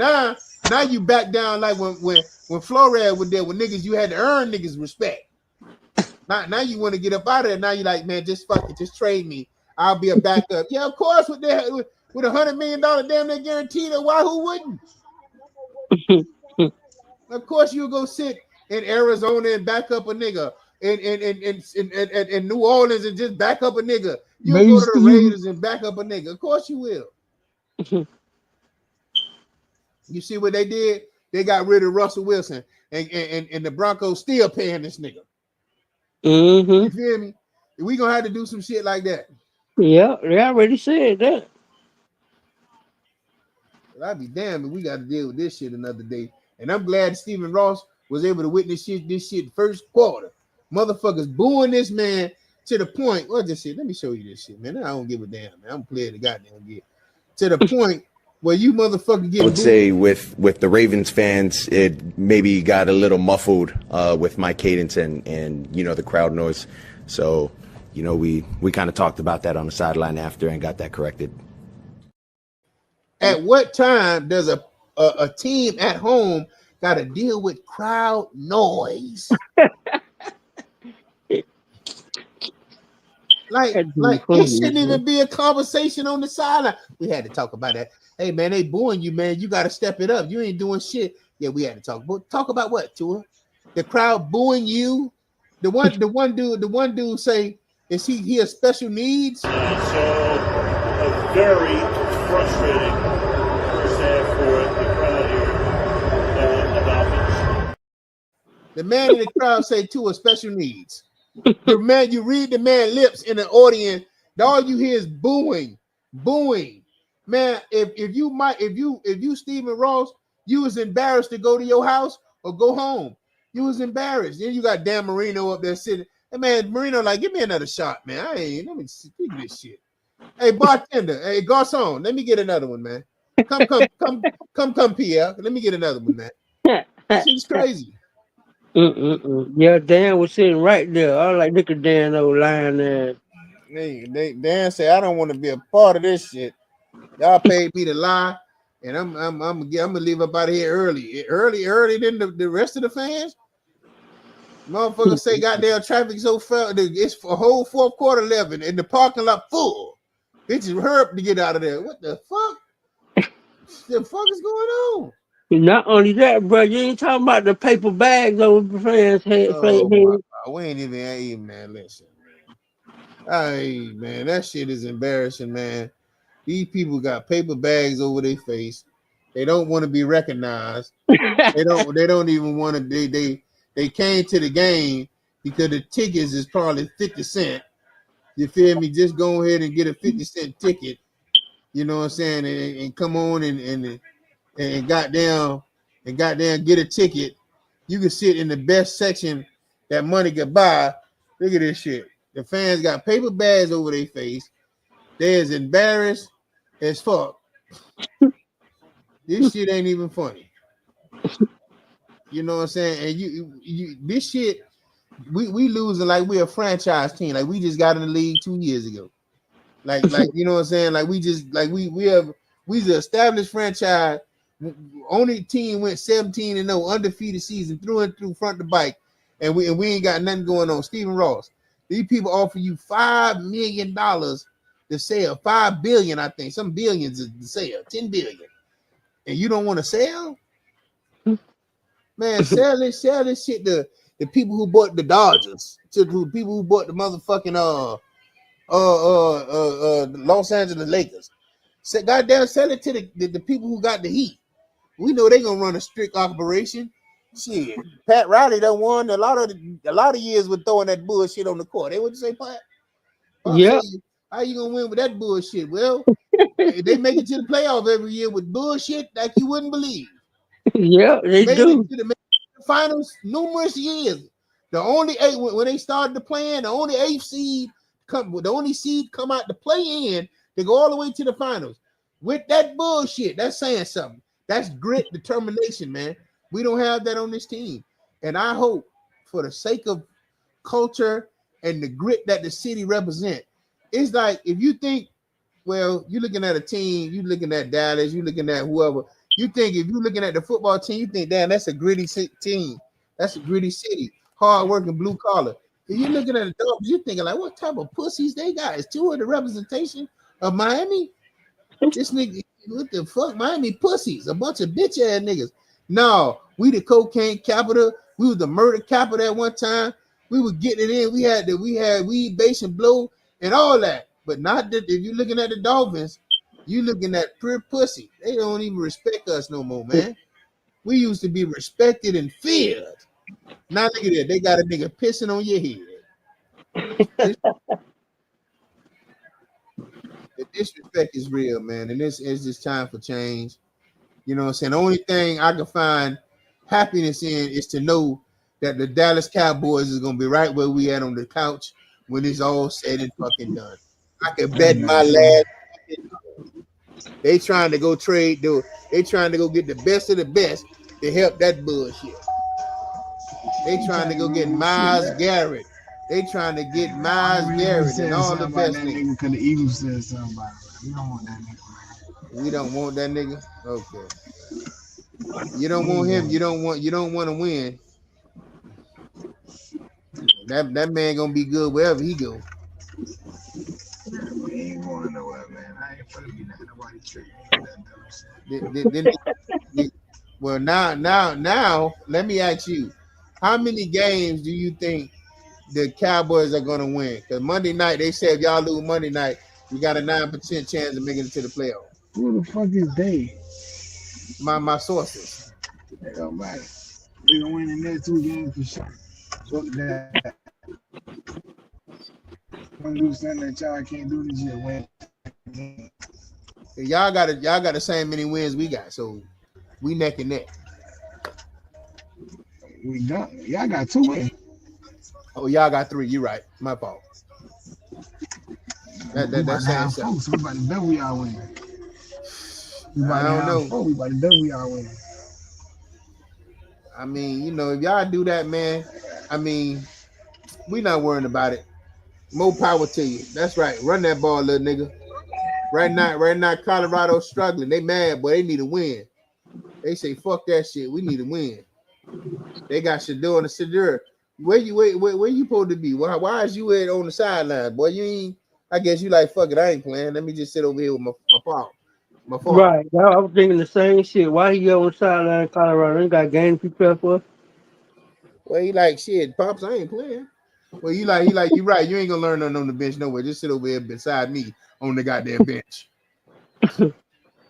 Now you back down like when Flores was there with niggas, you had to earn niggas respect. Now you want to get up out of there. Now you like, man, just fuck it, just trade me. I'll be a backup. Yeah, of course, with $100 million damn near guaranteed. Why? Who wouldn't? Of course, you go sit in Arizona and back up a nigga. In New Orleans and just back up a nigga. You go to the Raiders and back up a nigga. Of course you will. You see what they did? They got rid of Russell Wilson, and the Broncos still paying this nigga. You feel me? We gonna have to do some shit like that. Yeah, they already said that. But I'd be damned if we got to deal with this shit another day. And I'm glad Stephen Ross was able to witness this shit first quarter. Motherfuckers booing this man to the point. What's this shit? Let me show you this shit, man. I don't give a damn, man. I'm playing the goddamn game. To the point where you motherfucker get. I would say with the Ravens fans, it maybe got a little muffled with my cadence and the crowd noise. So we kind of talked about that on the sideline after and got that corrected. At what time does a team at home got to deal with crowd noise? Like it shouldn't even be a conversation on the sideline. We had to talk about that. Hey man, they booing you, man. You got to step it up. You ain't doing shit. Yeah, we had to talk. But talk about what, Tua? The crowd booing you. The one dude say, is he has special needs? So a very frustrating first half for the crowd here at the Dolphins. The man in the crowd say Tua special needs. The man, you read the man lips in the audience, all you hear is booing. Man, if you Stephen Ross, you was embarrassed to go to your house or go home. You was embarrassed. Then you got Dan Marino up there sitting. Hey man, Marino, like, give me another shot, man. Let me speak this shit. Hey, bartender, hey, garçon, let me get another one, man. Come, Pierre. Let me get another one, man. Shit's crazy. Yeah, Dan was sitting right there. I was like, look at Dan old lying there. Dan said, I don't want to be a part of this shit. Y'all paid me to lie, and I'm gonna leave up out of here early than the rest of the fans. Motherfuckers say goddamn traffic so fast, it's a whole fourth quarter 11 and the parking lot full. Bitches hurry to get out of there. What the fuck? The fuck is going on? Not only that, bro, you ain't talking about the paper bags over the fans' head. We ain't even, man. Listen, hey, man, that shit is embarrassing, man. These people got paper bags over their face. They don't want to be recognized. They don't even want to. They came to the game because the tickets is probably 50 cents. You feel me? Just go ahead and get a 50-cent ticket. You know what I'm saying? And come on and goddamn get a ticket. You can sit in the best section that money could buy. Look at this shit. The fans got paper bags over their face. They're as embarrassed as fuck. This shit ain't even funny. You know what I'm saying? And you this shit, we losing like we're a franchise team. Like we just got in the league 2 years ago. Like you know what I'm saying? Like we the established franchise. Only team went 17-0, undefeated season through and through front to back, and we ain't got nothing going on. Stephen Ross, these people offer you $5 million to sell, $5 billion, I think, some billions to sell, $10 billion, and you don't want to sell? Man, sell this shit to the people who bought the Dodgers, to the people who bought the motherfucking Los Angeles Lakers. Goddamn, sell it to the people who got the Heat. We know they gonna run a strict operation. Shit, Pat Riley done won a lot of years with throwing that bullshit on the court. They wouldn't say, Pat. Yeah. How you gonna win with that bullshit? Well, they make it to the playoff every year with bullshit like you wouldn't believe. Yeah, they do. It to the finals numerous years. The only eight when they started the plan, the only seed come out to play in. They go all the way to the finals. With that bullshit, that's saying something. That's grit, determination, man. We don't have that on this team. And I hope, for the sake of culture and the grit that the city represents, it's like if you think, well, you're looking at a team, you're looking at Dallas, you're looking at whoever. You think if you're looking at the football team, you think, damn, that's a gritty team. That's a gritty city. Hard-working, blue collar. If you're looking at the Dolphins, you're thinking, like, what type of pussies they got? Is two of the representation of Miami? This nigga, what the fuck? Miami pussies, a bunch of bitch ass niggas. No, we the cocaine capital. We was the murder capital at one time. We were getting it in. We had weed, base, and blow, and all that. But not that. If you're looking at the Dolphins, you looking at pure pussy. They don't even respect us no more, man. We used to be respected and feared. Now look at that. They got a nigga pissing on your head. The disrespect is real, man, and this is just time for change. You know what I'm saying? The only thing I can find happiness in is to know that the Dallas Cowboys is gonna be right where we at on the couch when it's all said and fucking done. I can bet my last. They trying to go trade, dude. They trying to go get the best of the best to help that bullshit. They trying to go get Myles Garrett. They trying to get Myles Garrett and all the best niggas. Because the Eagles said something about it. We don't want that nigga. We don't want that nigga. Okay. You don't want him. You don't want to win. That man gonna be good wherever he go. Well, now, let me ask you, how many games do you think the Cowboys are going to win? Because Monday night, they said if y'all lose Monday night, you got a 9% chance of making it to the playoffs. Who the fuck is they? My sources. It don't matter. We gonna win in there 2 games for sure. Fuck that. I'm gonna do something that y'all can't do this year. Win. Y'all got the same many wins we got, so we neck and neck. We don't. Y'all got 2 wins. Oh, y'all got 3. You're right. My fault. That's saying something. So we about to bet we all win. I don't know. We about to bet we all win. I mean, you know, if y'all do that, man, I mean, we not worrying about it. More power to you. That's right. Run that ball, little nigga. Right now, Colorado's struggling. They mad, but they need a win. They say, fuck that shit. We need a win. They got Shador and the Shador. Where you supposed to be? Why is you on the sideline? Boy, you ain't. I guess you like, fuck it, I ain't playing. Let me just sit over here with my phone. Right. I was thinking the same shit. Why he on the sideline Colorado? Ain't got games to prepare for? Well, he like, shit, Pops, I ain't playing. Well, he like, you right. You ain't gonna learn nothing on the bench nowhere. Just sit over here beside me on the goddamn bench.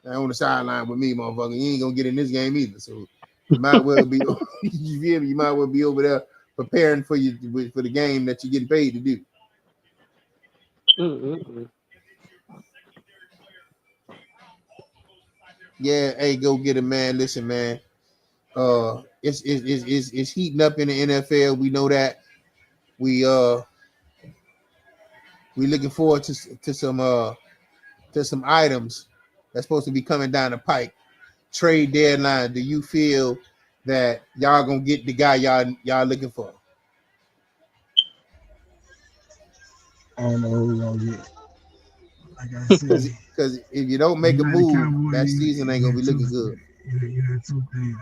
On the sideline with me, motherfucker. You ain't gonna get in this game either. So you might well be you might well be over there preparing for the game that you're getting paid to do. Yeah, hey, go get it, man. Listen, man. It's heating up in the NFL. We know that. We looking forward to some items that's supposed to be coming down the pike. Trade deadline. Do you feel that y'all gonna get the guy y'all looking for? I don't know who we're gonna get. Like I said, because if you don't make a move, that season ain't gonna be looking good. You had 2 things.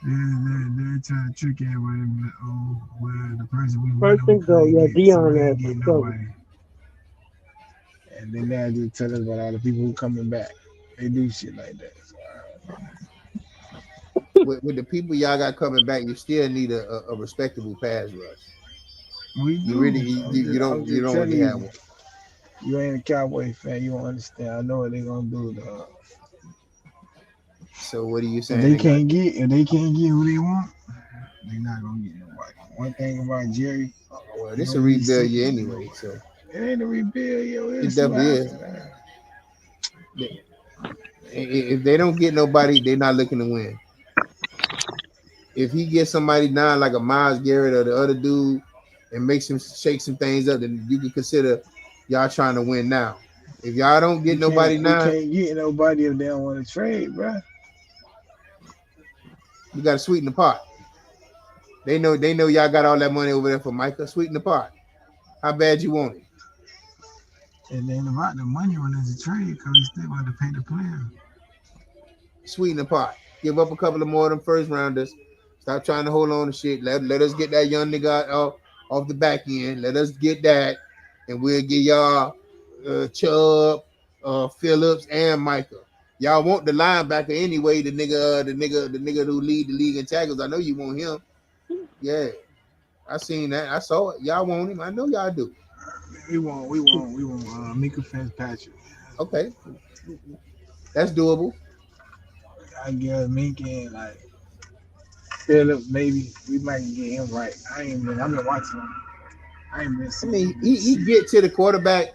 They're trying to trick everybody, well, the person we want to go, Dion get nobody. And then they just tell us about all the people who coming back. They do shit like that. So, with the people y'all got coming back, you still need a respectable pass rush. You don't really have one. You ain't a Cowboy fan, you don't understand. I know what they're gonna do. So what are you saying? If they can't get who they want, they're not gonna get nobody. One thing about Jerry, well, this is a rebuild year anyway, so it ain't a rebuild year. It definitely is. If they don't get nobody, they're not looking to win. If he gets somebody down like a Myles Garrett or the other dude and makes him shake some things up, then you can consider y'all trying to win now. If y'all don't get nobody now, you can't get nobody if they don't want to trade, bro. You got to sweeten the pot. They know y'all got all that money over there for Micah. Sweeten the pot. How bad you want it? It ain't about the money when there's a trade because we still want to pay the player. Sweeten the pot. Give up a couple of more of them first rounders. Stop trying to hold on to shit. Let us get that young nigga off the back end. Let us get that, and we'll get y'all Chubb, Phillips, and Micah. Y'all want the linebacker anyway. The nigga who lead the league in tackles. I know you want him. Yeah, I seen that. I saw it. Y'all want him. I know y'all do. We want Mika Fitzpatrick. Okay, that's doable. I guess Minka and like Phillips, maybe we might get him right. I've been watching him. I ain't been seeing him. He get to the quarterback.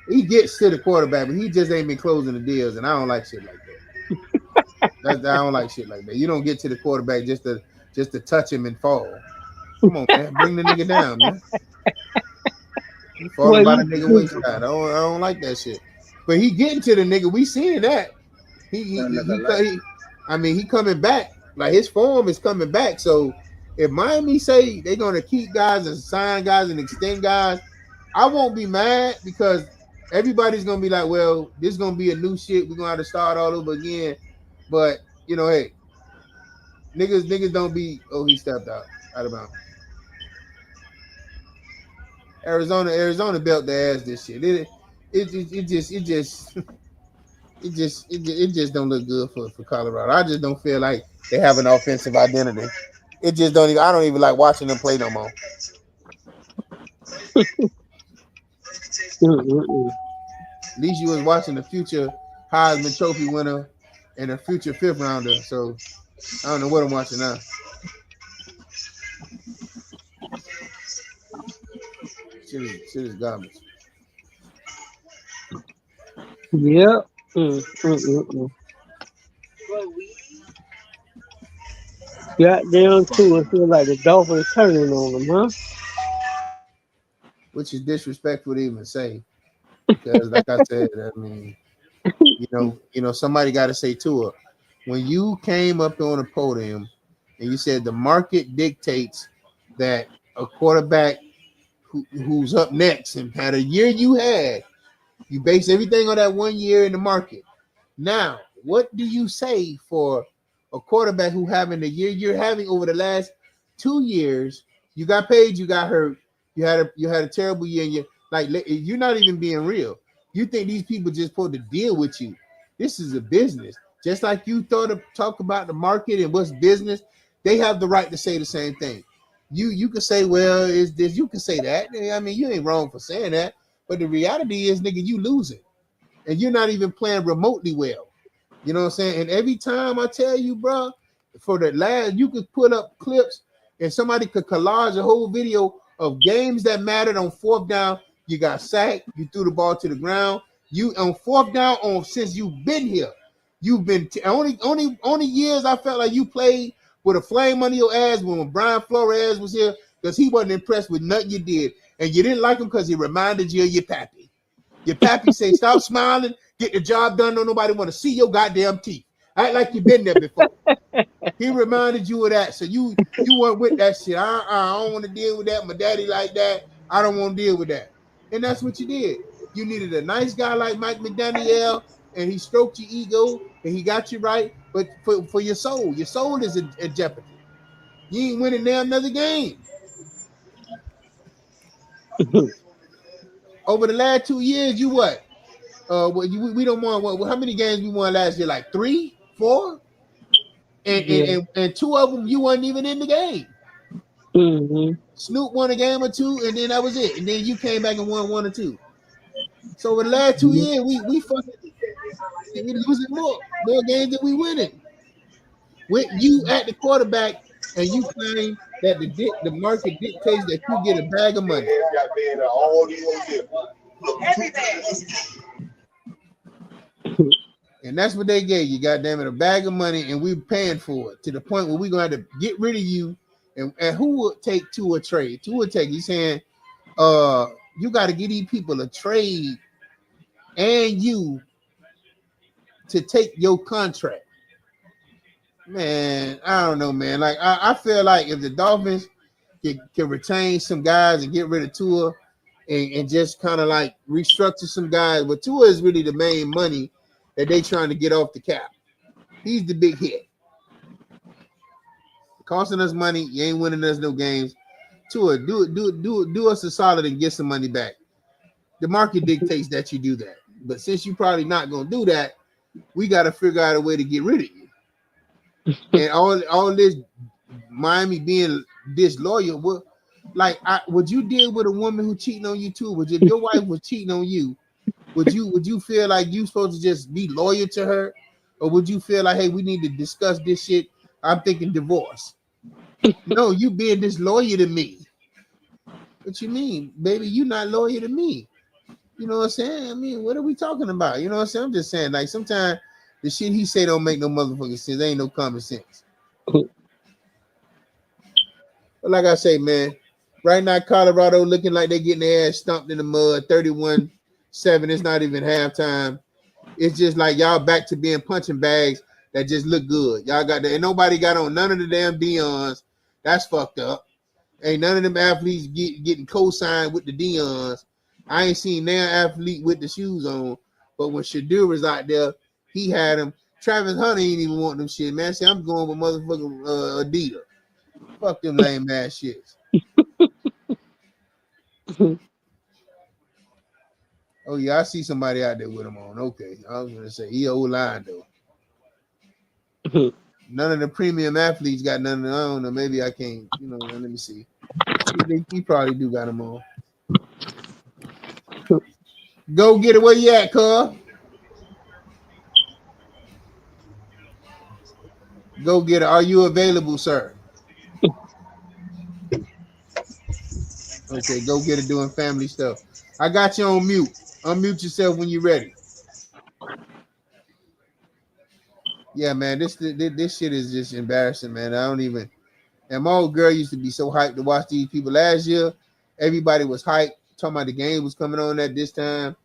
He gets to the quarterback, but he just ain't been closing the deals, and I don't like shit like that. I don't like shit like that. You don't get to the quarterback just to touch him and fall. Come on, man. Bring the nigga down, man. You falling by the nigga waistline. I don't like that shit. But he getting to the nigga. We seeing that. He coming back. Like his form is coming back. So if Miami say they're gonna keep guys and sign guys and extend guys, I won't be mad because everybody's gonna be like, well, this is gonna be a new shit. We're gonna have to start all over again. But you know, hey, niggas don't be. Oh, he stepped out of bounds. Arizona built their ass this shit. It just it just don't look good for Colorado. I just don't feel like they have an offensive identity. It just don't even. I don't even like watching them play no more. At least you was watching the future Heisman Trophy winner and a future 5th rounder. So I don't know what I'm watching now. Shit is garbage. Yeah. Got down to it, feel like the Dolphins turning on them, huh? Which is disrespectful to even say. Because like I said, I mean, you know, somebody got to say to her, when you came up on the podium and you said the market dictates that a quarterback who's up next and had a year you had, you base everything on that 1 year in the market. Now, what do you say for a quarterback who having the year you're having over the last 2 years? You got paid, you got hurt, you had a terrible year, and you're not even being real. You think these people just supposed to deal with you? This is a business. Just like you talk about the market and what's business, they have the right to say the same thing. You can say, well, is this? You can say that. I mean, you ain't wrong for saying that. But the reality is, nigga, you losing, and you're not even playing remotely well. You know what I'm saying? And every time I tell you, bro, for the last, you could put up clips and somebody could collage a whole video of games that mattered on 4th down. You got sacked, you threw the ball to the ground. You on 4th down since you've been here. You've been only years I felt like you played with a flame under your ass when Brian Flores was here, because he wasn't impressed with nothing you did. And you didn't like him because he reminded you of your pappy. Your pappy say, stop smiling, get the job done. Don't nobody want to see your goddamn teeth. Act like you've been there before. He reminded you of that. So you weren't with that shit. I don't want to deal with that. My daddy like that. I don't want to deal with that. And that's what you did. You needed a nice guy like Mike McDaniel, and he stroked your ego, and he got you right. But for your soul is in jeopardy. You ain't winning now another game. Over the last 2 years, you what? We don't want what? How many games we won last year? Like 3, 4, and 2 of them you weren't even in the game. Snoop won a game or 2, and then that was it. And then you came back and won 1 or 2. So over the last 2 years, we fucking losing more games than we winning. With you at the quarterback, and you claim that the market dictates that you get a bag of money. And that's what they gave you, goddamn it, a bag of money, and we're paying for it to the point where we're gonna have to get rid of you. And who would take to a trade? Who would take? He's saying, you got to get these people a trade and you to take your contract. Man, I don't know, man. Like I feel like if the Dolphins can retain some guys and get rid of Tua and just kind of like restructure some guys, but Tua is really the main money that they trying to get off the cap. He's the big hit. Costing us money, you ain't winning us no games. Tua, do us a solid and get some money back. The market dictates that you do that. But since you're probably not gonna do that, we got to figure out a way to get rid of you. And all this Miami being disloyal, would you deal with a woman who cheating on you too? If your wife was cheating on you, would you feel like you supposed to just be loyal to her, or would you feel like, hey, we need to discuss this shit? I'm thinking divorce. No, you being disloyal to me. What you mean, baby? You not loyal to me. You know what I'm saying? I mean, what are we talking about? You know what I'm saying? I'm just saying, like, sometimes the shit he say don't make no motherfucking sense. There ain't no common sense. But like I say, man, right now Colorado looking like they getting their ass stomped in the mud, 31-7. It's not even halftime. It's just like y'all back to being punching bags that just look good. Y'all got that, and nobody got on none of the damn Deions. That's fucked up. Ain't none of them athletes getting co-signed with the Deions. I ain't seen their athlete with the shoes on, but when Shadur was out there, he had him. Travis Hunter ain't even want them shit, man. Say, I'm going with motherfucking Adidas. Fuck them lame ass shits. Oh yeah, I see somebody out there with him on. Okay, I was gonna say he old line though. None of the premium athletes got none. I don't know. Maybe I can't. Let me see. He probably do got him on. Go get it. Where you at, cuz? Go get it. Are you available, sir? Okay, go get it. Doing family stuff. I got you on mute. Unmute yourself when you're ready. Yeah, man. This shit is just embarrassing, man. I don't even. And my old girl used to be so hyped to watch these people. Last year, everybody was hyped, talking about the game was coming on at this time,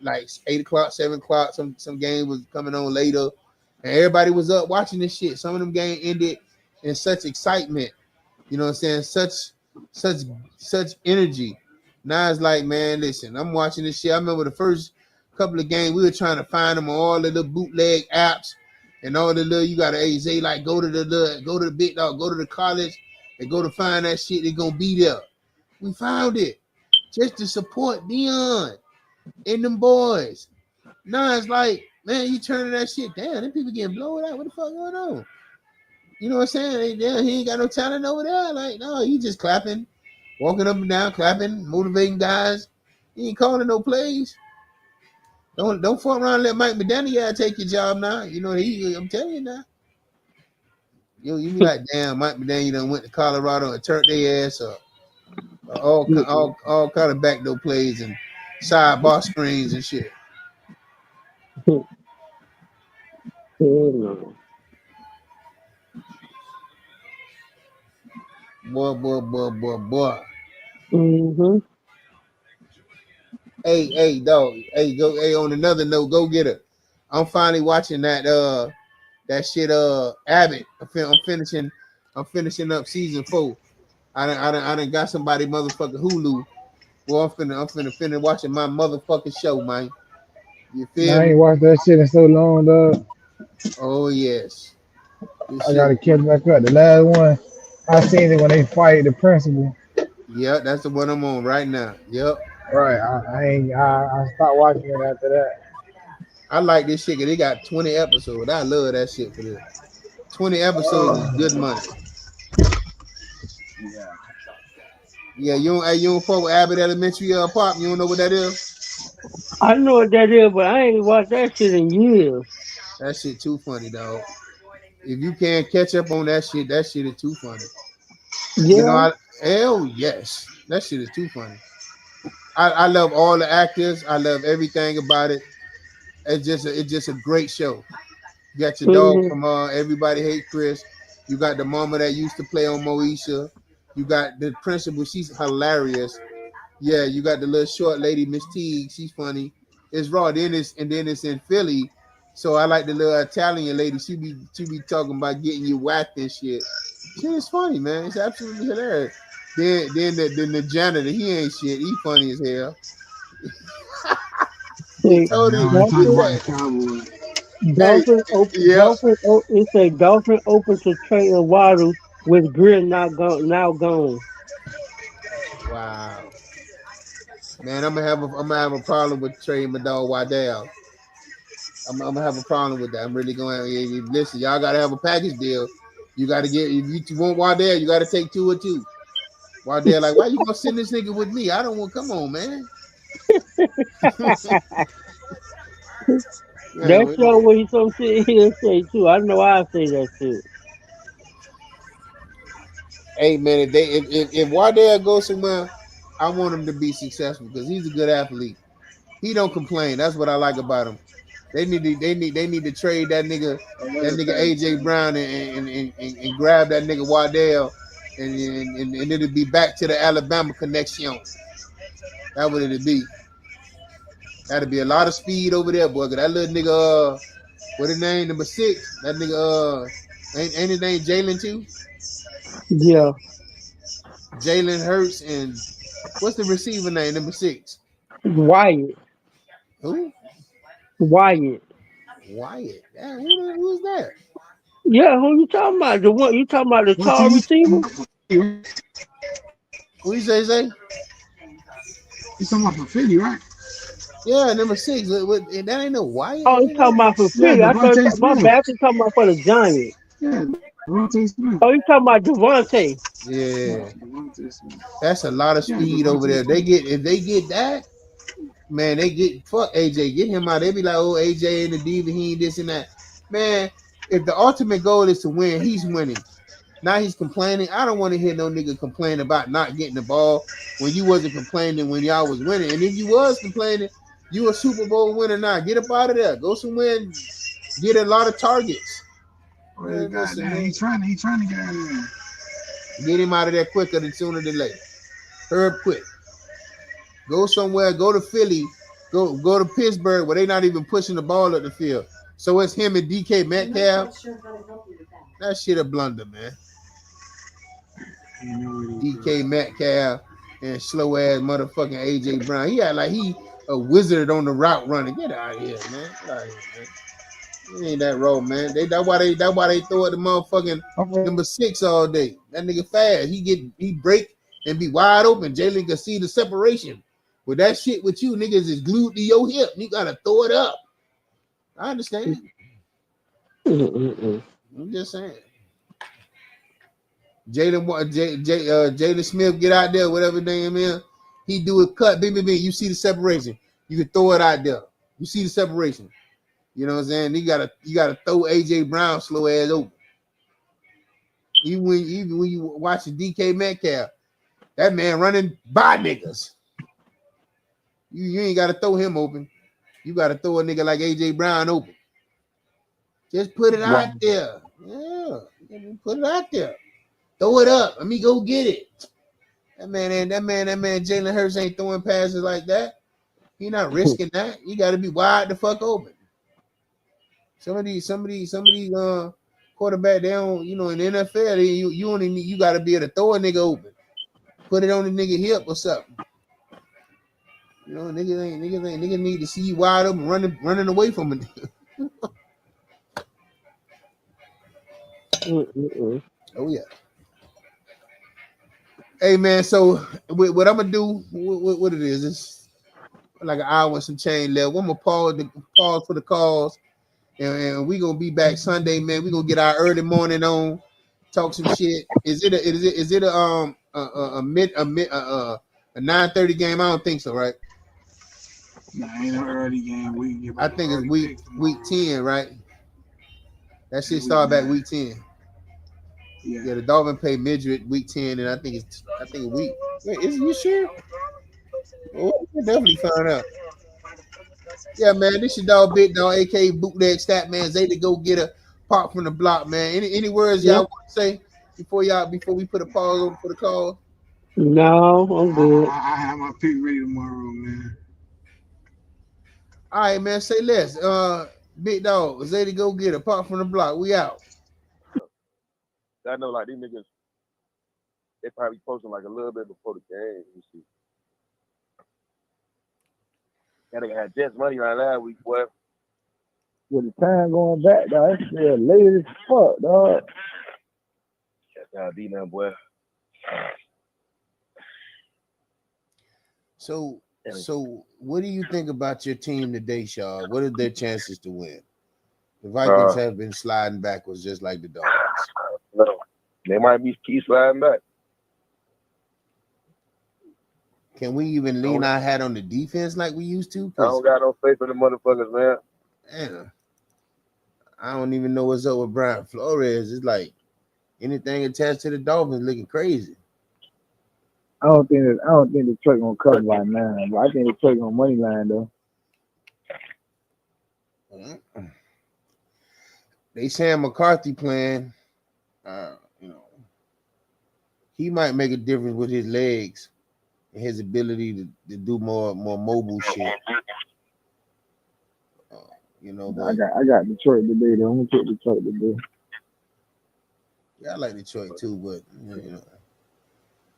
like 8 o'clock, 7 o'clock. Some game was coming on later, and everybody was up watching this shit. Some of them games ended in such excitement. You know what I'm saying? Such energy. Now it's like, man, listen, I'm watching this shit. I remember the first couple of games, we were trying to find them on all the little bootleg apps. And all the little, you got to say, like, go to the big dog, go to the college, and go to find that shit. They're going to be there. We found it just to support Dion and them boys. Now it's like, man, you turning that shit down. Them people getting blown out. What the fuck going on? You know what I'm saying? He ain't got no talent over there. Like, no, he just clapping, walking up and down, clapping, motivating guys. He ain't calling no plays. Don't fuck around and let Mike McDaniel take your job now. I'm telling you now. You be like, damn, Mike McDaniel done went to Colorado and turned their ass up. All kind of backdoor plays and sidebar screens and shit. Boy. Mm-hmm. Hey, dog. Hey, go. Hey, on another note, go get her. I'm finally watching that shit. Abbott. I'm finishing up season 4. I done got somebody motherfucking Hulu. Well, I'm finna watching my motherfucking show, man. You feel me? I ain't watched that shit in so long, dog. Oh yes. I gotta catch back up. The last one, I seen it when they fight the principal. Yeah, that's the one I'm on right now. Yep. Right. I stopped watching it after that. I like this shit because they got 20 episodes. I love that shit for this. 20 episodes is good money. Yeah, you don't fuck with Abbott Elementary Pop. You don't know what that is? I know what that is, but I ain't watched that shit in years. That shit too funny, dog. If you can't catch up on that shit is too funny. Yeah. Hell yes. That shit is too funny. I love all the actors. I love everything about it. It's just a great show. You got your dog from Everybody Hate Chris. You got the mama that used to play on Moesha. You got the principal. She's hilarious. Yeah, you got the little short lady, Miss Teague. She's funny. It's raw. Then it's in Philly. So I like the little Italian lady. She be talking about getting you whacked and shit. Shit is funny, man. It's absolutely hilarious. Then the janitor, he ain't shit. He funny as hell. Dolphin open to Trey Waddle with Greer now gone. Wow. Man, I'm gonna have a problem with Trey and my dog Waddell. I'm gonna have a problem with that. I'm really going to listen. Y'all gotta have a package deal. You gotta get if you want Waddell, you gotta take 2 or 2. Waddell, like, why you gonna send this nigga with me? I don't want. Come on, man. That's what he's some shit he'll say too. I know I say that shit. Hey man, if Waddell goes somewhere, I want him to be successful because he's a good athlete. He don't complain. That's what I like about him. They need to trade that nigga AJ Brown and grab that nigga Waddell and it'll be back to the Alabama connection. That what it'll be. That'll be a lot of speed over there, boy. Cause that little nigga, what his name, number 6? That nigga, ain't his name Jalen too? Yeah. Jalen Hurts and what's the receiver name, number 6? Wyatt. Who? Wyatt. Damn, who's that? Yeah, who you talking about? The one you talking about the tall receiver? Who you say? You talking about from Philly, right? Yeah, number 6. That ain't no Wyatt. Oh, you talking about for Yeah, Philly? I thought Devontae my Smith. bad. You talking about for the Giants? Yeah, Devontae Smith. Oh, you talking about Devontae? Yeah, Devontae Smith. that's a lot of Yeah, speed over Devontae there. Smith. If they get that, man, they get fuck AJ, get him out. They be like, oh, AJ and the diva, he ain't this and that. Man, if the ultimate goal is to win, he's winning. Now he's complaining. I don't want to hear no nigga complain about not getting the ball when you wasn't complaining when y'all was winning. And if you was complaining, you a Super Bowl winner now. Get up out of there. Go somewhere and get a lot of targets. Man, listen, man. He trying to get out of there. Get him out of there quicker than sooner than later. Hurry up quick. Go somewhere. Go to Philly. Go to Pittsburgh where they not even pushing the ball up the field. So it's him and DK Metcalf. That shit a blunder, man. DK Metcalf and slow ass motherfucking AJ Brown. He act like he a wizard on the route running. Get out of here, man. Get out of here, man. It ain't that road, man. That's why they throw at the motherfucking number 6 all day. That nigga fast. He break and be wide open. Jalen can see the separation. With that shit with you, niggas is glued to your hip. You gotta throw it up. I understand. I'm just saying. Jalen Smith, get out there, whatever name is. He do a cut, bing. You see the separation. You can throw it out there. You see the separation. You know what I'm saying? You gotta throw AJ Brown slow ass open. Even when you watch the DK Metcalf, that man running by niggas. You ain't gotta throw him open. You gotta throw a nigga like AJ Brown open. Just put it out there. Yeah, put it out there. Throw it up. Let me go get it. That man, Jalen Hurts ain't throwing passes like that. He not risking that. You got to be wide the fuck open. Some of these quarterback, they don't, in the NFL, you got to be able to throw a nigga open, put it on the nigga hip or something. Niggas need to see you wide open, running away from it. Oh yeah. Hey man, so what I'm gonna do? What it is? It's like an hour and some change left. I'm gonna pause for the calls, and we gonna be back Sunday, man. We gonna get our early morning on, talk some shit. Is it a 9:30 game? I don't think so, right? Nah, ain't an early game. I think it's week 10, right? That shit start back week 10. Yeah, the Dolphins play Midget week 10, and I think it's week. Wait, is you sure? Oh, we'll definitely find out. Yeah, man, this your dog, Big Dog, aka Bootleg Stat Man, Zay to go get a pop from the block, man. Any words y'all want to say before we put a pause on for the call? No, I'm good. I have my pick ready tomorrow, man. All right, man, say less. Big Dog, Zay to go get a pop from the block. We out. I know, like, these niggas, they probably posting like a little bit before the game. You see, that nigga had Jets money right last week, boy. With the time going back, dog, it's still late as fuck, dog. That's how D now, boy. So, what do you think about your team today, Shaw? What are their chances to win? The Vikings have been sliding backwards just like the Dolphins. No, they might be keep sliding back. Can we even lean our hat on the defense like we used to? I don't got no faith in the motherfuckers, man. Damn. I don't even know what's up with Brian Flores. It's like anything attached to the Dolphins looking crazy. I don't think Detroit gonna cover by 9, but I think Detroit gonna money line though. They saying McCarthy playing, he might make a difference with his legs and his ability to do more mobile shit. But I got Detroit today though. I'm gonna pick Detroit today. Yeah, I like Detroit too, but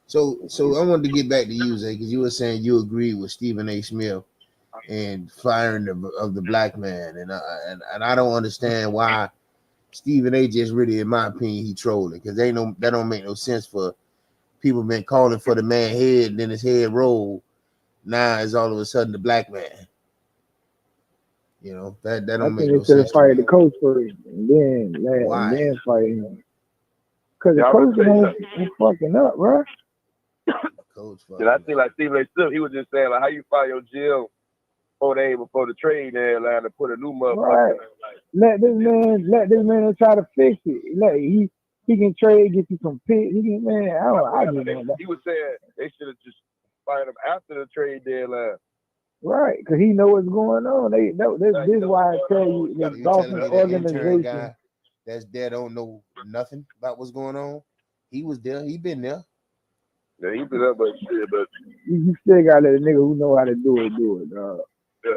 So I wanted to get back to you, Zay, because you were saying you agree with Stephen A. Smith and firing of the black man, and I don't understand why Stephen A. just really, in my opinion, he trolling, because that don't make no sense for people been calling for the man head, and then his head roll. Now it's all of a sudden the black man. You know, that I don't think make they no should have sense to fired the me. coach first and then fight him. Because the coach was fucking up, bro. Coach And I think like Stephen A. Smith, he was just saying like, how you fire your GM 4 days before the trade deadline to put a new motherfucker in. Let this man try to fix it. Like he can trade, get you some picks. He can, man. I just know that. He was saying they should have just fired him after the trade deadline. Right, because he know what's going on. This is why I tell you the Dolphins organization. Guy that's there don't know nothing about what's going on. He was there. He been there. Yeah, he been there, but shit, but you still gotta let a nigga who know how to do it, dog. Yeah.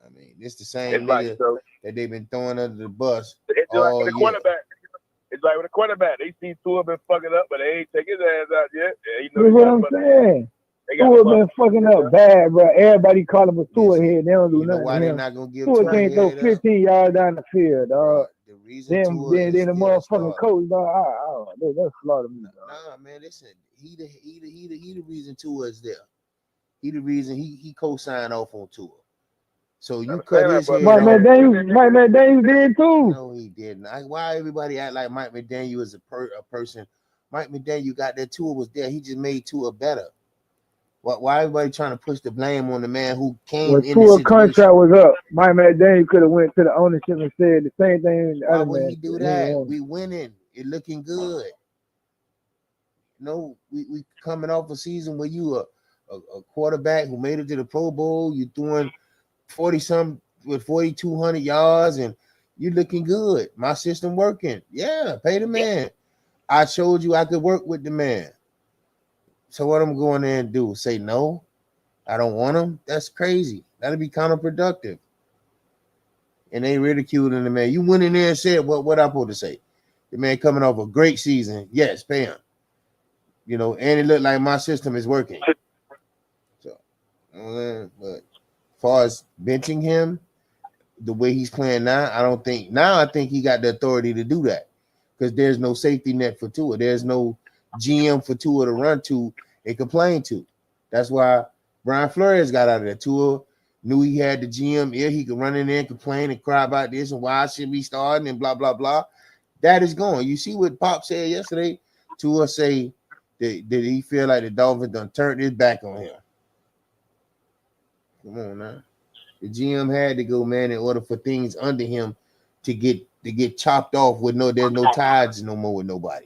I mean, it's the same nigga that they've been throwing under the bus all all like year. It's like with a quarterback. They see Tua been fucking up, but they ain't take his ass out yet. Yeah, That's what I'm saying. Tua been fucking up bad, bro. Everybody call him a Tua head. They don't do nothing. Why to they him. not gonna give Tua can't throw 15 yards down the field, dog. The reason then the motherfucking coach, dog. That's slaughtered me, dog. Nah, man, listen. He the reason Tua is there. He the reason he co-signed off on Tua. So you cut his head Mike off. McDaniel did too. No, he didn't. Why everybody act like Mike McDaniel is a person? Mike McDaniel got that Tua was there. He just made Tua better. Why everybody trying to push the blame on the man who came in the Tua's situation? contract was up, Mike McDaniel could have went to the ownership and said the same thing. Why would he do that? We winning. It looking good. No, we coming off a season where you a quarterback who made it to the Pro Bowl. You doing 40-something with 4,200 yards, and you looking good. My system working. Yeah, pay the man. I showed you I could work with the man. So what I'm going there and do? Say no? I don't want him? That's crazy. That'll be counterproductive. And they ridiculing the man. You went in there and said what I'm supposed to say. The man coming off a great season. Yes, pay him. You know, and it looked like my system is working. So, but as far as benching him, the way he's playing now, I think he got the authority to do that because there's no safety net for Tua. There's no GM for Tua to run to and complain to. That's why Brian Flores got out of there. Tua knew he had the GM here. He could run in there and complain and cry about this and why I should be starting and blah, blah, blah. That is gone. You see what Pop said yesterday? Tua say that he feel like the Dolphins done turned his back on him. Come on now. The GM had to go, man, in order for things under him to get chopped off with there's no ties no more with nobody.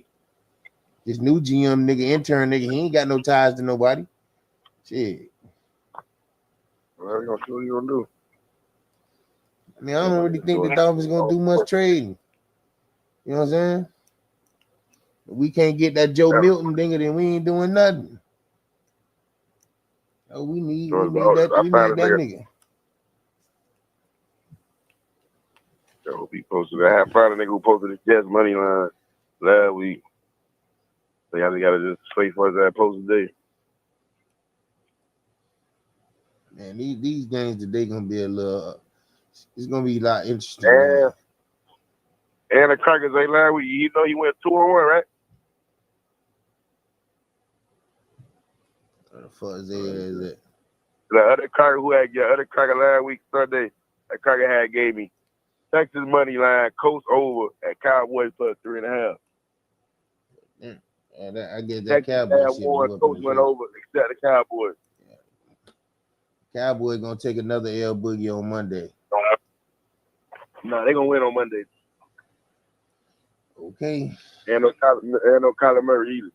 This new GM nigga, intern nigga, he ain't got no ties to nobody. Shit. Well, we're gonna see what you gonna do. I mean, I don't really think the Dolphins gonna do much trading. You know what I'm saying? If we can't get that Joe Milton dinger, then we ain't doing nothing. Oh, we need that nigga. I hope he posted that. I found a nigga who posted his Jets money line last week. So y'all gotta just wait for that post today. Man, these games today gonna be it's gonna be a lot interesting. And the Crackers ain't last week. You know he went 2-1, right? What the fuck is it? The other Cracker other Cracker last week Sunday, that Cracker had gave me Texas money line, Coast over at Cowboys plus 3.5. I get that Cowboys shit. Coach went over except the Cowboys. Cowboys gonna take another L boogie on Monday. No, they gonna win on Monday. Okay. And no Kyler Murray either.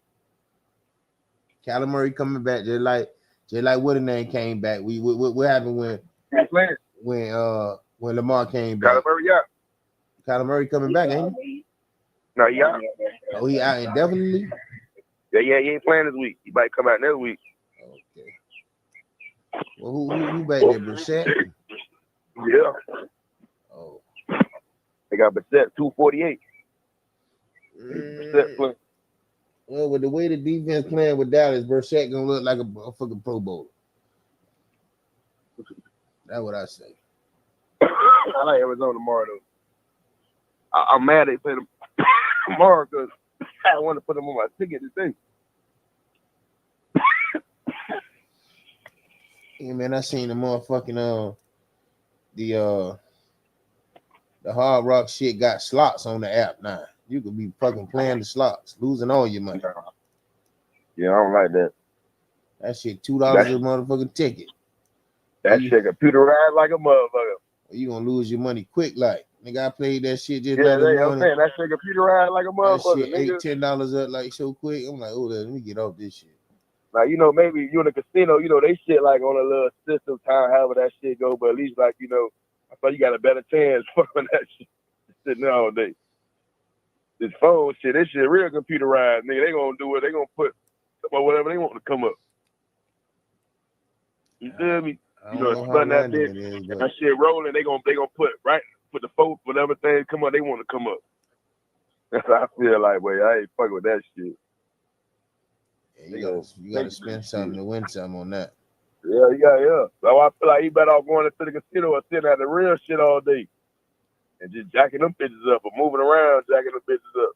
Kyler Murray coming back just like what a name came back. What happened when Lamar came back? Kyler Murray out. Kyler Murray coming back, ain't he? No, he out. Oh, he out indefinitely? Yeah, he ain't playing this week. He might come out next week. Okay. Well, who back there, Brissett? Yeah. Oh. They got Brissett 248. Brissett playing. Well, with the way the defense playing with Dallas, Brissett gonna look like a fucking Pro Bowler. That's what I say. I like Arizona tomorrow though. I'm mad they play them tomorrow because I want to put them on my ticket today. Yeah, man, I seen the motherfucking The Hard Rock shit got slots on the app now. You could be fucking playing the slots, losing all your money. Yeah, I don't like that. That shit $2 a motherfucking ticket. That shit computerized like a motherfucker. You gonna lose your money quick, like nigga. I played that shit just I'm morning. saying that shit computerized like a motherfucker. That shit $8-10 up like so quick. I'm like, oh, let me get off this shit. Like, maybe you in a casino, they shit like on a little system time, however that shit go, but at least like, I thought you got a better chance for that shit sitting there all day. This phone shit, this shit real computerized, nigga. They gonna do it, they gonna put whatever they want to come up. You feel me? Spun that bitch, and that shit rolling, they gonna put the phone, whatever things come up, they want to come up. That's how I feel like, boy, I ain't fucking with that shit. Yeah, you gotta spend something to win something on that. Yeah. So I feel like he better off going into the casino and sitting at the real shit all day. And just jacking them bitches up or moving around, jacking them bitches up.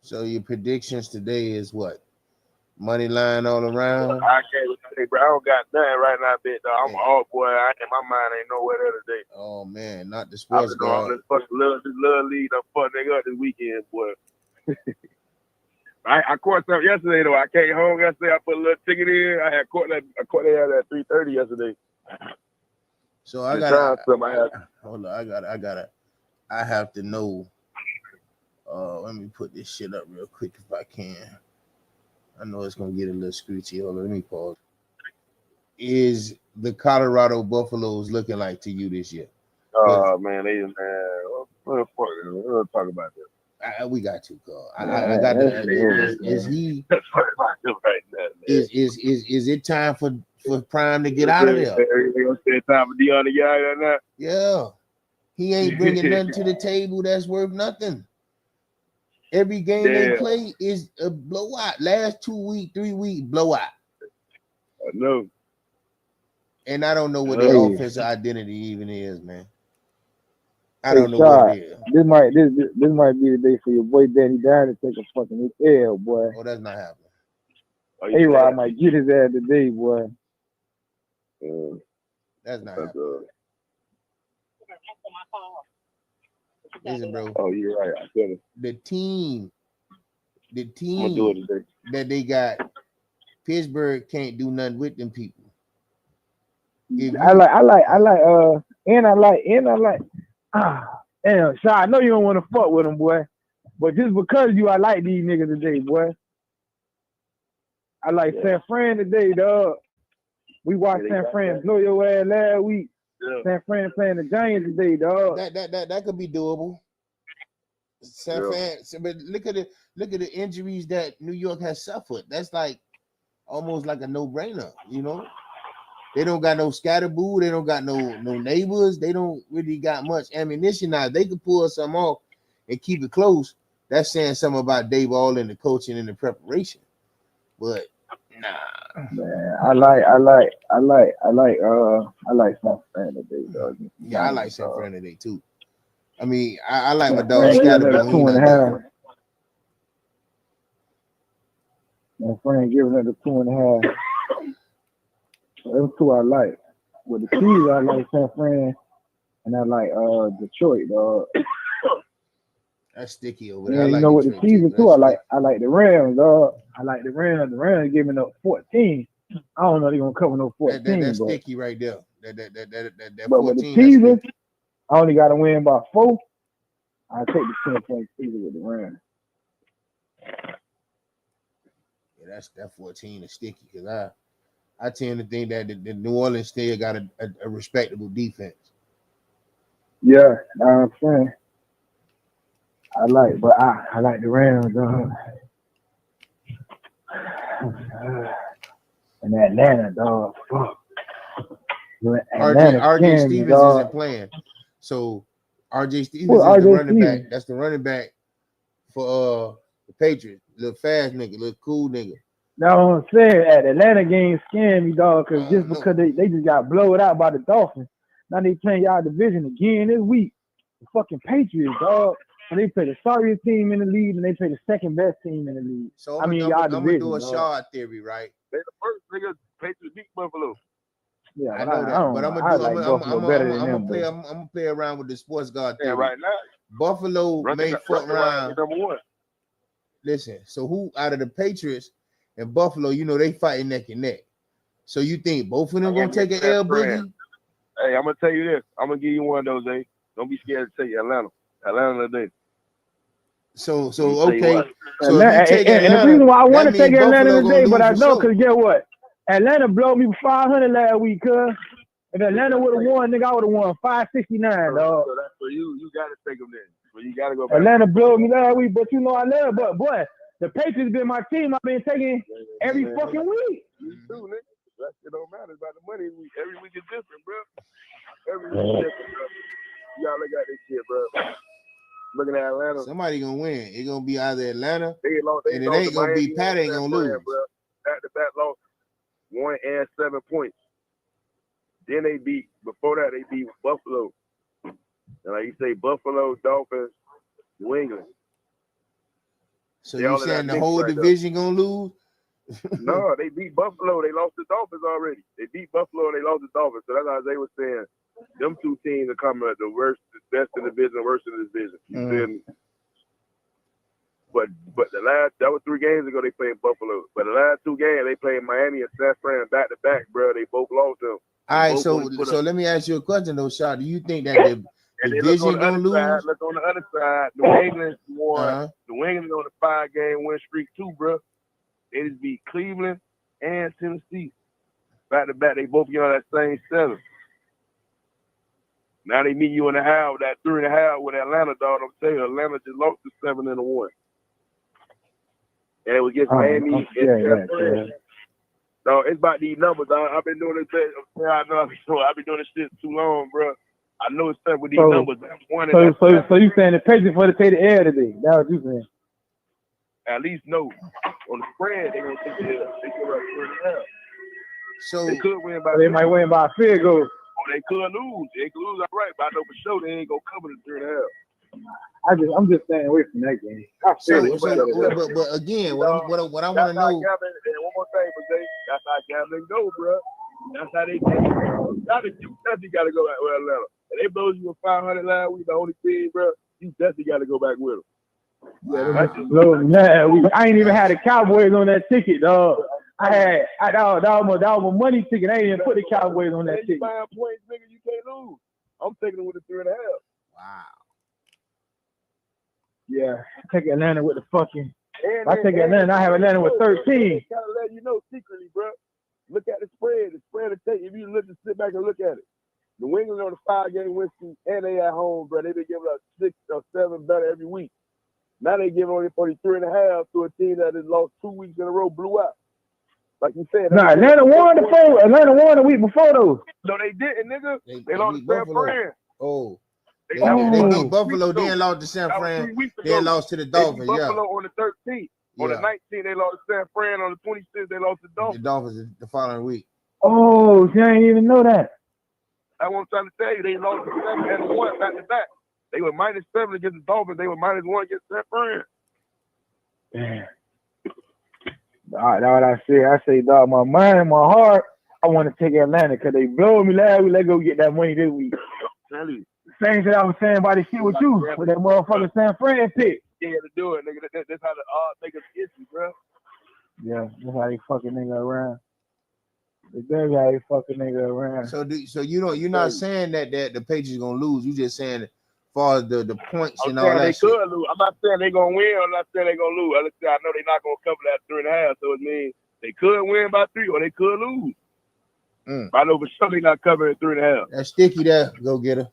So your predictions today is what? Money line all around? I can't say, bro. I don't got nothing right now, bitch. I'm all boy. My mind ain't nowhere there today. Oh man, not the sports guy. All this fucking little league done fuck nigga up this weekend, boy. I caught something yesterday though. I came home yesterday. I put a little ticket in. I caught that at 3:30 yesterday. So I got hold on. I have to know. Let me put this shit up real quick if I can. I know it's gonna get a little screechy. Hold on, let me pause. Is the Colorado Buffaloes looking like to you this year? Oh man, we'll talk about this. We got to, Carl. I got to. Is he? Is it time for Prime to get out of there? It's time for Dion to get out of there. Yeah, he ain't bringing nothing to the table that's worth nothing. Every game they play is a blowout. Last 2 weeks, 3 weeks, blowout. I know. And I don't know what their offensive identity even is, man. I don't know what it is. This might be the day for your boy Danny Dine to take a fucking L, boy. Oh, that's not happening. A-Rod might get his ass today, boy. That's not happening. Listen, bro. Oh, you're right. I feel it. The team that they got, Pittsburgh can't do nothing with them people. I like. Damn, Sean, I know you don't want to fuck with them, boy. But just because I like these niggas today, boy. I like San Fran today, dog. We watched San Fran blow your ass last week. Yeah. San Fran playing the Giants today, dog. That could be doable. San Fran, but look at the injuries that New York has suffered. That's like almost like a no-brainer, you know. They don't got no scatterboo. They don't got no neighbors. They don't really got much ammunition now. They could pull something off and keep it close. That's saying something about Dave All in the coaching and the preparation. But nah, man, I like San Fran today, dog. Yeah, I like San Fran today too. I mean, I like my dog Scatterboo. 2.5. My friend giving it a 2.5. Those two I like. With the Chiefs, I like San Fran, and I like Detroit, dog. That's sticky over there. Yeah, you know what the Chiefs too. I like the Rams, dog. I like the Rams. The Rams giving up 14. I don't know if they're gonna cover no 14. That's sticky right there. That but 14, with the Chiefs, I only got to win by 4. I take the 10-point season with the Rams. Yeah, that 14 is sticky because I tend to think that the New Orleans still got a respectable defense. Yeah, I'm saying. I like the Rams, dog. And Atlanta, dog. Fuck. RJ Stevens isn't playing. So RJ Stevens is the running back. That's the running back for the Patriots. Little fast nigga, little cool nigga. Now what I'm saying, at Atlanta game scared me, dog, because because they just got blown out by the Dolphins. Now they playing y'all division again this week. The fucking Patriots, dog. And they play the sorriest team in the league, and they play the second best team in the league. So I'm gonna do a Shaw theory, right? They the first niggas. Patriots beat Buffalo. Yeah, I know that, but I'm gonna play around with the sports guard theory. Right now, Buffalo may fuck around. Number one. Listen, so who out of the Patriots and Buffalo, you know, they fighting neck and neck. So you think both of them gonna take an L, Boogie? Hey, I'm gonna tell you this. I'm gonna give you one of those, eh? Don't be scared to take Atlanta. Atlanta today. So okay. So and the reason why I want to take Atlanta today, but I know because guess what? Atlanta blew me 500 last week, cuz. If Atlanta would have won, nigga, I would have won 569, dog. So that's for you. You gotta take them then. So you gotta go back. Atlanta blew me last week, but you know I love. But boy, the Patriots been my team. I've been taking every fucking week. You too, nigga. That shit don't matter. It's about the money. Every week is different, bro. Every week is different, bro. You gotta look at this shit, bro. Looking at Atlanta. Somebody gonna win. It's gonna be either Atlanta and it lost ain't gonna be Pat ain't gonna lose. Back-to-back loss, 1 and 7 points. Then before that, they beat Buffalo. And like you say, Buffalo, Dolphins, New England. So you saying the whole division gonna lose? No, they beat Buffalo. They lost the Dolphins already. They beat Buffalo and they lost the Dolphins. So that's how they were saying them two teams are coming at the worst, the best in the division, worst in the division. You feel me? But that was 3 games ago they played Buffalo. But the last 2 games they played Miami and San Fran back to back, bro. They both lost them. All right, so let me ask you a question though, Shaw. Do you think that the division gonna lose? Look on the other side. New England won. New England on a 5-game win streak too, bro. They just beat Cleveland and Tennessee back to back. They both get on that same 7. Now they meet you in the half, that 3.5 with Atlanta, dog. I'm telling you, Atlanta just lost to 7-1. And it was against Miami and San Fran. No, it's about these numbers. I've been doing this. I know I've been doing this shit too long, bro. I know it's stuff with these numbers. So you saying the Patriots for to take the air today? That's what you saying? At least no. On the spread, they're gonna take the air. They could run 3.5. So they could win by. They might win by a field goal. Or they could lose. They could lose outright, but I know for sure they ain't gonna cover the 3.5. I'm just staying away from that game. But again, what I want to know. And one more thing, Jose, that's how gambling go, bro. That's how they get it. You definitely got to go back with Atlanta. And they blow you with 500 last week, the only team, bro. You definitely got to go back with them. I ain't even had the Cowboys on that ticket, dog. That was my money ticket. I ain't even put the Cowboys on that ticket. 5 points, nigga, you can't lose. I'm taking them with the 3.5. Wow. Yeah, take Atlanta with the fucking. I take Atlanta. I have Atlanta with 13. Kind of let you know secretly, bro. Look at the spread. The spread to take. If you look, sit back and look at it. New England on a 5-game win streak, and they at home, bro. They been giving us 6 or 7 better every week. Now they giving only 43.5 to a team that has lost 2 weeks in a row, blew out. Like you said. Nah, Atlanta won the week before those. No, they didn't, nigga. They lost to San Fran. Oh. They beat Buffalo, then lost to San Fran, then lost to the Dolphins. Buffalo on the 13th. On the 19th, they lost to San Fran. On the 26th, they lost to the Dolphins. The Dolphins the following week. Oh, I didn't even know that. That's what I'm trying to tell you. They lost to 7-1 back to back. They were -7 against the Dolphins. They were -1 against San Fran. Damn. All right, that's what I say. I say, dog, my mind, my heart, I want to take Atlanta because they blew me last week. Let's go get that money this week. Tell you. Same thing I was saying about the shit with you, with that motherfucking San Fran pick. Yeah, to do it, nigga. That's how the odds niggas get you, bro. Yeah, that's how they fucking nigga around. That's how they fucking nigga around. So you're not saying that the Patriots gonna lose. You just saying as far as the points and all that they shit. Could lose. I'm not saying they gonna win. I'm not saying they gonna lose. I know they're not gonna cover that 3.5. So it means they could win by 3 or they could lose. I know for sure they not covering 3.5. That's sticky there, go get her.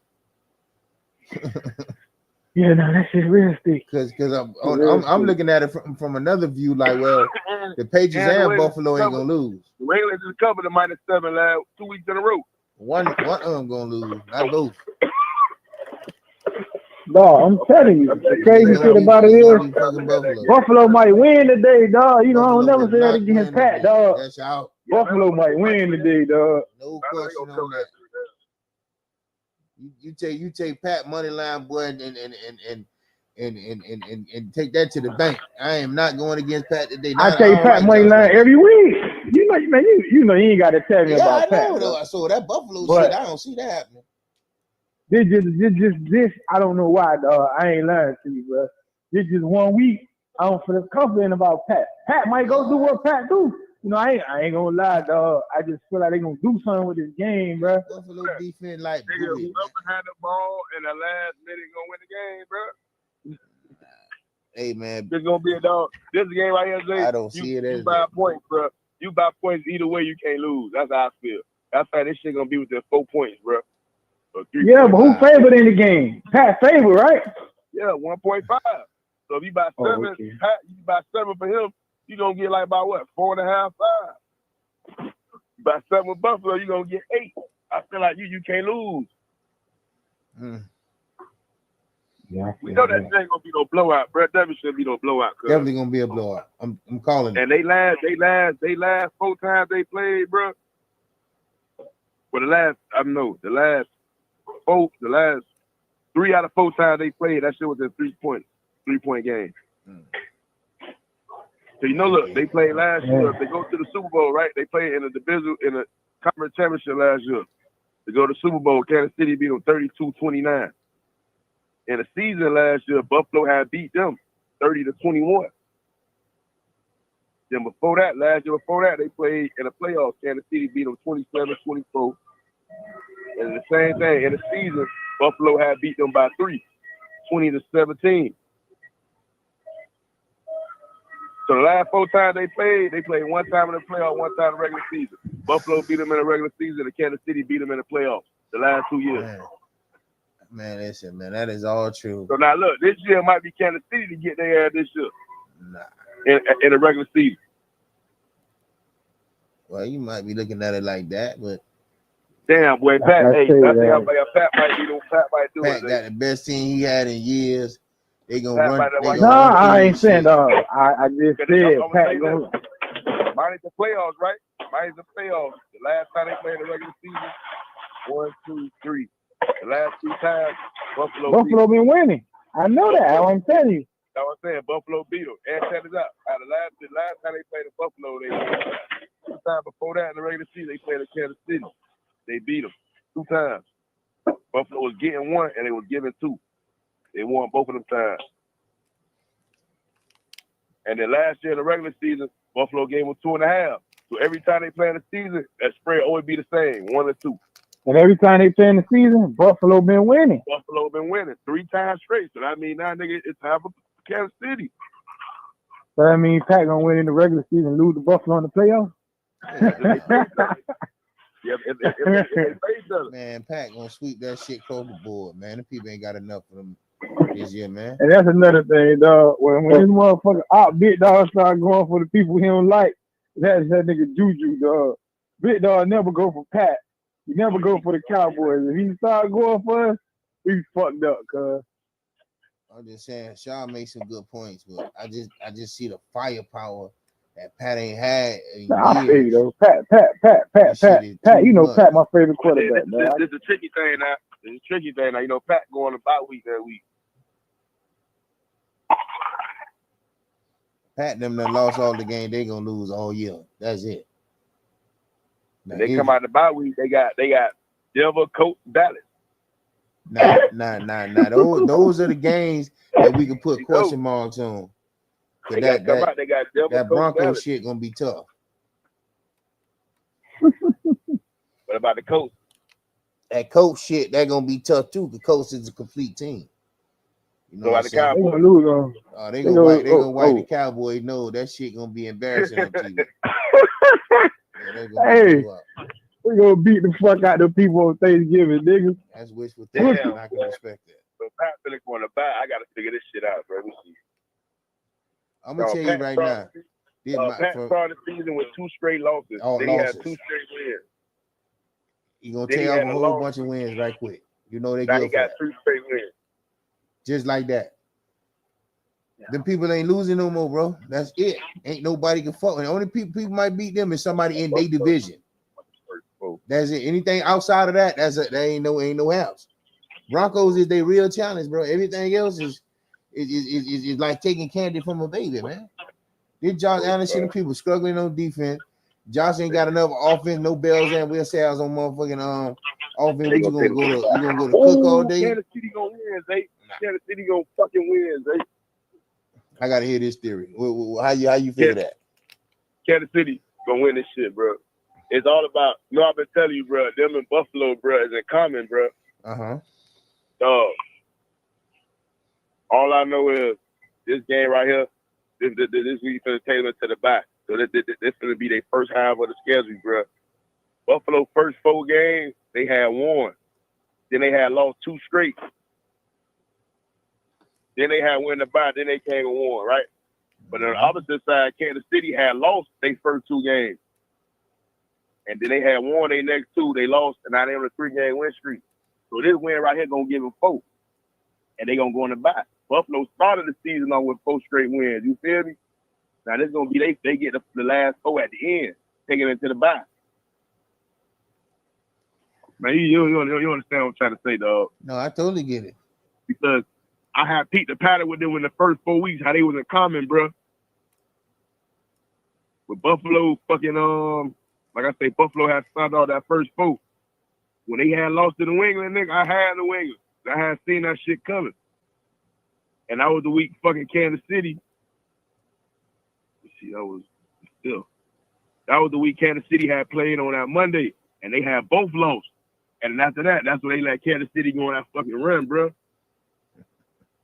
Yeah, no, that shit's real sticky. Because I'm looking at it from another view, like, well, the Patriots and Buffalo ain't gonna lose. The Ravens just covered the -7 last 2 weeks in a row. One of them gonna lose, not both. Dog, I'm telling you, the crazy shit about it is Buffalo might win today, dog. You know, I don't never say that against Pat, dog. That's out. Buffalo might win today, dog. No question on that. You take Pat money line, boy, and take that to the bank. I am not going against Pat today. I take Pat money line every week. You you know, man, you ain't got to tell me about Pat. I know. Though. So that Buffalo but shit, I don't see that happening. This, I don't know why, dog. I ain't lying to you, bro. This just 1 week. I don't feel confident about Pat. Pat might go do what Pat do. You know, I ain't gonna lie, dog. I just feel like they gonna do something with this game, bro. Buffalo defense like nigga, whoever had the ball in the last minute gonna win the game, bro. Hey man, this gonna be a dog. This game right here, Jay. I don't see it as you buy points, bro. You buy points either way, you can't lose. That's how I feel. That's how this shit gonna be within 4 points, bro. Yeah, but who favored in the game? Pat favored, right? Yeah, 1.5. So if you buy 7, okay. Pat, you buy 7 for him, you gonna get like about what, 4.5, 5. You buy 7 with Buffalo, you gonna get 8. I feel like you can't lose. Yeah, we know that ain't gonna be no blowout, bro. Definitely shouldn't be no blowout. Definitely gonna be a blowout. I'm calling it. And they last 4 times they played, bro. For the last 3 out of 4 times they played, that shit was a 3-point game. So you know, look, they played last year. They go to the Super Bowl, right? They played in the conference championship last year. They go to the Super Bowl. Kansas City beat them 32-29. In the season last year, Buffalo had beat them 30-21. Then last year before that, they played in the playoffs. Kansas City beat them 27-24. And the same thing in the season, Buffalo had beat them by 3, 20-17. So the last 4 times they played 1 time in the playoff, 1 time in the regular season. Buffalo beat them in the regular season, and Kansas City beat them in the playoffs the last 2 years. Man, listen, man, that is all true. So now look, this year might be Kansas City to get their ass this year. In the regular season. Well, you might be looking at it like that, but damn, boy, Pat, Pat might do Pat got the best team he had in years. They gonna run. I ain't saying dog. I just said Pat gonna. Minus the playoffs, right? Minus the playoffs. The last time they played the regular season, 1, 2, 3. The last 2 times, Buffalo been winning. I know that. I'm telling you. That's what I'm saying. Buffalo beat them. And check this out. The last time they played the Buffalo, they won. 2 times before that in the regular season, they played the Kansas City. They beat them 2 times. Buffalo was getting 1 and they was giving 2. They won both of them times. And then last year in the regular season, Buffalo gave them 2.5. So every time they play in the season, that spread always be the same, 1 or 2. And every time they play in the season, Buffalo been winning. 3 times straight. So that means now, nigga, it's time for Kansas City. So that means Pat gonna win in the regular season and lose to Buffalo in the playoffs? Man, Pat gonna sweep that shit across the board, man. The people ain't got enough for them this year, man. And that's another thing, dog. When this motherfucker Big Dog start going for the people he don't like, that's that nigga Juju, dog. Big Dog never go for Pat. He never go for the Cowboys. If he start going for us, we fucked up, cuz. I'm just saying, Shaw made some good points, but I just see the firepower that Pat ain't had. I feel you though. Pat. You know, Pat, my favorite quarterback. This is a tricky thing now. You know, Pat going to bye week that week. Pat them that lost all the game, they gonna lose all year. That's it. Now, they come out the bye week. They got Denver, Colts, Dallas. Nah. Those are the games that we can put question marks on. They got Denver, that Bronco Dallas. shit gonna be tough. What about the Colts? That Colts shit, that gonna be tough too. The Colts is a complete team. You know what I'm saying? They gonna lose. They gonna wipe the Cowboys. No, that shit gonna be embarrassing on TV. Hey, we gonna beat the fuck out of the people on Thanksgiving, niggas. That's wishful thinking. I can respect that. So Pat Phillips going to buy. I gotta figure this shit out, bro. I'm gonna tell you right now. Pat started the season with 2 straight losses. He had 2 straight wins. You gonna tear off a whole bunch of wins right quick. You know they now he got 3 straight wins. Just like that. Them people ain't losing no more, bro. That's it. Ain't nobody can fuck. The only people might beat them is somebody in their division. That's it. Anything outside of that, there ain't no house. Broncos is their real challenge, bro. Everything else is like taking candy from a baby, man. This Josh Allen shit, people struggling on defense. Josh ain't got enough offense, no bells and whistles on motherfucking offense. What you gonna go to? You gonna go to Cook all day? Kansas City gonna win, Zay. Kansas City gonna fucking win, Zay. I gotta hear this theory. How you figure that? Kansas City gonna win this shit, bro. It's all about. You know, I've been telling you, bro. Them in Buffalo, bro, is in common, bro. Dog. All I know is this game right here. This week for the Taylor to the back. So this gonna be their first half of the schedule, bro. Buffalo first 4 games they had won. Then they had lost 2 straight. Then they had win the bye. Then they came and won, right? But on the opposite side, Kansas City had lost their first 2 games. And then they had won their next 2. They lost, and now they're on a 3-game win streak. So this win right here going to give them 4. And they're going to go in the bye. Buffalo started the season on with 4 straight wins. You feel me? Now this is going to be, they get the last 4 at the end, taking it to the bye. Man, you understand what I'm trying to say, dog. No, I totally get it. Because I had peeped the pattern with them in the first 4 weeks, how they was in common, bro. With Buffalo fucking, like I say, Buffalo had started all that first 4. When they had lost to the New England, nigga, I had New England. I had seen that shit coming. And that was the week fucking Kansas City. See, that was the week Kansas City had played on that Monday. And they had both lost. And after that, that's when they let Kansas City go on that fucking run, bro.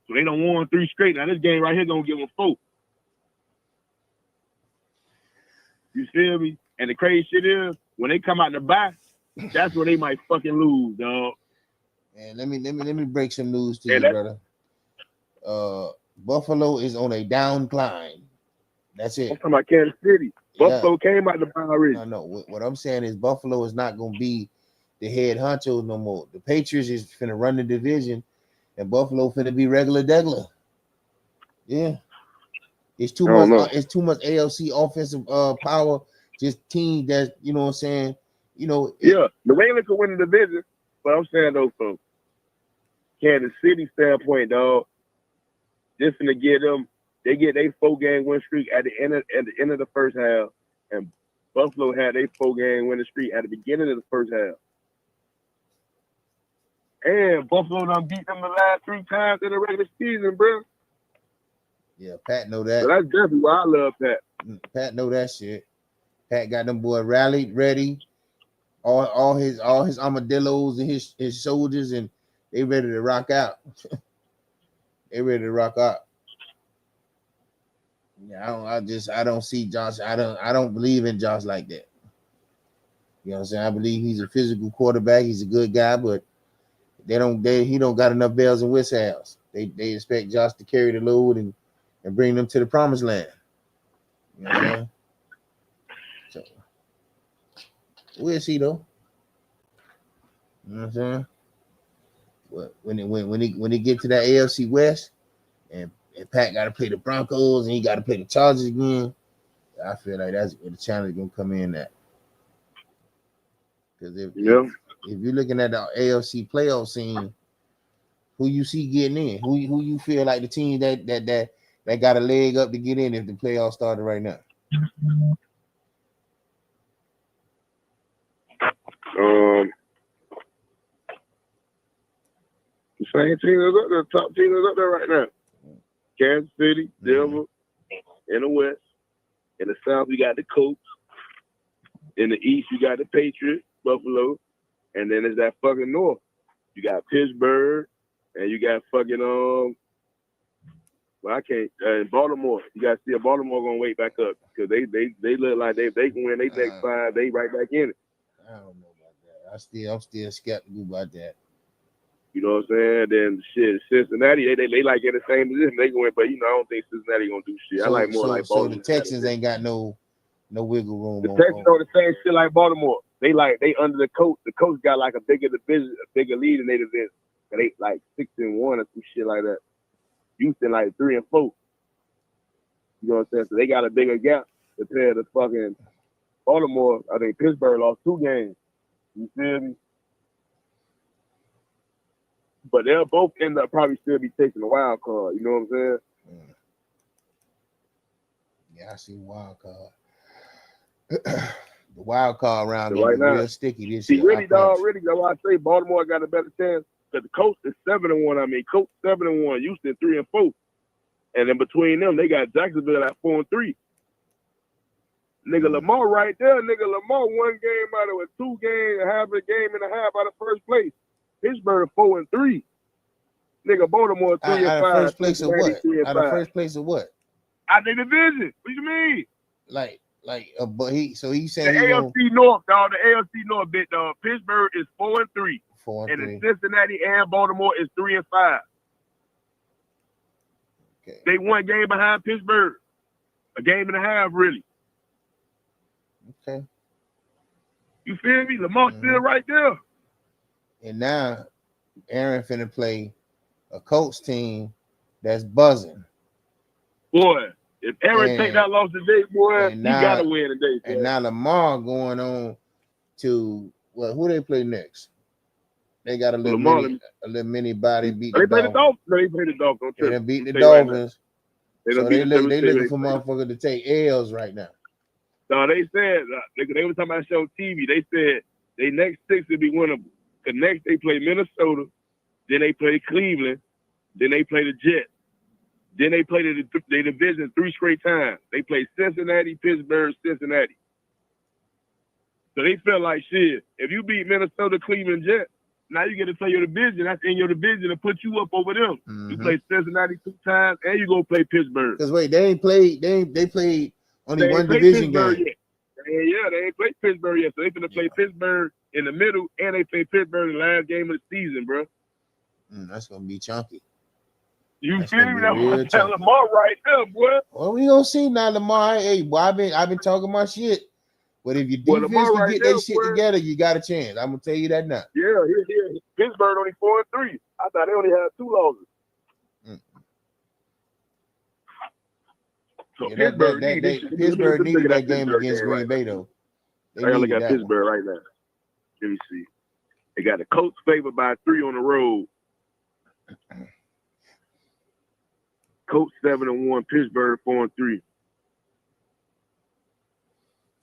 So they done won 3 straight. Now this game right here gonna give them 4. You feel me? And the crazy shit is, when they come out the bye, that's when they might fucking lose, dog. And let me break some news to you, brother. Buffalo is on a downcline. That's it. I'm talking about Kansas City. Buffalo came out the bye already. No. What I'm saying is Buffalo is not gonna be the head honcho no more. The Patriots is finna run the division, and Buffalo finna be regular degular. Yeah. It's too much. It's too much ALC offensive power. Just team that, you know what I'm saying. You know. Yeah, the Ravens could win the division, but I'm saying though, from Kansas City standpoint, dog, just to get them, they get their 4-game win streak at the end of the first half, and Buffalo had their 4-game winning streak at the beginning of the first half. And Buffalo done beat them the last 3 times in the regular season, bro. Yeah, Pat know that. So that's definitely why I love Pat. Pat know that shit. Pat got them boy rallied, ready, all his armadillos and his soldiers, and they ready to rock out. They ready to rock out. Yeah, I don't see Josh. I don't believe in Josh like that. You know what I'm saying? I believe he's a physical quarterback. He's a good guy, but he don't got enough bells and whistles. They expect Josh to carry the load and bring them to the promised land. You know what I'm saying? So we'll see though. You know what I'm saying? But when he get to that AFC West and Pat got to play the Broncos and he got to play the Chargers again, I feel like that's where the challenge gonna come in at. Because if you're looking at the AFC playoff scene, who you see getting in? Who you feel like the team that got a leg up to get in if the playoffs started right now? The same team is up there. The top team is up there right now. Kansas City, Denver, in the West. In the South, we got the Colts. In the East, you got the Patriots, Buffalo. And then there's that fucking North. You got Pittsburgh, and you got fucking Baltimore. You got to see if Baltimore gonna wake back up because they look like they can win their next 5. They right back in it. I don't know about that. I'm still skeptical about that. You know what I'm saying? Then shit, Cincinnati, they like in the same position. They can win, but I don't think Cincinnati gonna do shit. I like more like Baltimore. So the Texans ain't got no wiggle room. The Texans are the same shit like Baltimore. They under the coach. The coach got like a bigger division, a bigger lead in their division. They like 6-1 or some shit like that. Houston like 3-4. You know what I'm saying? So they got a bigger gap compared to fucking Baltimore. I think Pittsburgh lost 2 games. You feel me? But they'll both end up probably still be taking the wild card. You know what I'm saying? Yeah, I see wild card. The wild card round So gonna right be now, real sticky this see, year. really, dog, really, that's why I say Baltimore got a better chance. Because the Colts is 7-1. I mean, Colts 7-1, Houston 3-4. And then between them, they got Jacksonville at 4-3. Nigga, Lamar right there. Nigga, Lamar 1 game out of a 2 game, half a game and a half out of first place. Pittsburgh 4-3. Nigga, Baltimore 3-5. Out of first place of what? 3-5. Out of first place of what? Out of the division. What you mean? But he The said AFC North, dog. The AFC North bit, dog. Pittsburgh is 4-3. 4-3. And then Cincinnati and Baltimore is 3-5. Okay. They 1 game behind Pittsburgh. A game and a half, really. Okay. You feel me? Lamar's still right there. And now Aaron finna play a Colts team that's buzzing. Boy, if Aaron take that loss today, boy, he gotta win today. And now Lamar going on to who they play next? They got a little mini body beat. They play the Dolphins. No, they play the Dolphins. They done beat the Dolphins. So they looking for motherfuckers to take L's right now. So they said they were talking about show TV. They said they next 6 will be winnable. The next they play Minnesota, then they play Cleveland, then they play the Jets, then they play the division 3 straight times. They play Cincinnati, Pittsburgh, Cincinnati. So they felt like shit. If you beat Minnesota, Cleveland, Jets, now you get to play your division. That's in your division to put you up over them. Mm-hmm. You play Cincinnati 2 times, and you go play Pittsburgh. Because wait, they played only one division game. Yet. Yeah, they ain't played Pittsburgh yet. So they finna play Pittsburgh in the middle, and they play Pittsburgh in the last game of the season, bro. That's gonna be chunky. You feel me? That's what I'm telling Lamar right there, boy. Well, we gonna see now, Lamar. Hey, boy, I've been talking my shit. But if your defense can get that shit together, you got a chance. I'm gonna tell you that now. Yeah. Pittsburgh only 4-3. I thought they only had 2 losses. So yeah, Pittsburgh needed that game against Green Bay, though. I gotta look at Pittsburgh right now. Let me see. They got the Colts favored by 3 on the road. Colts 7-1, Pittsburgh 4-3.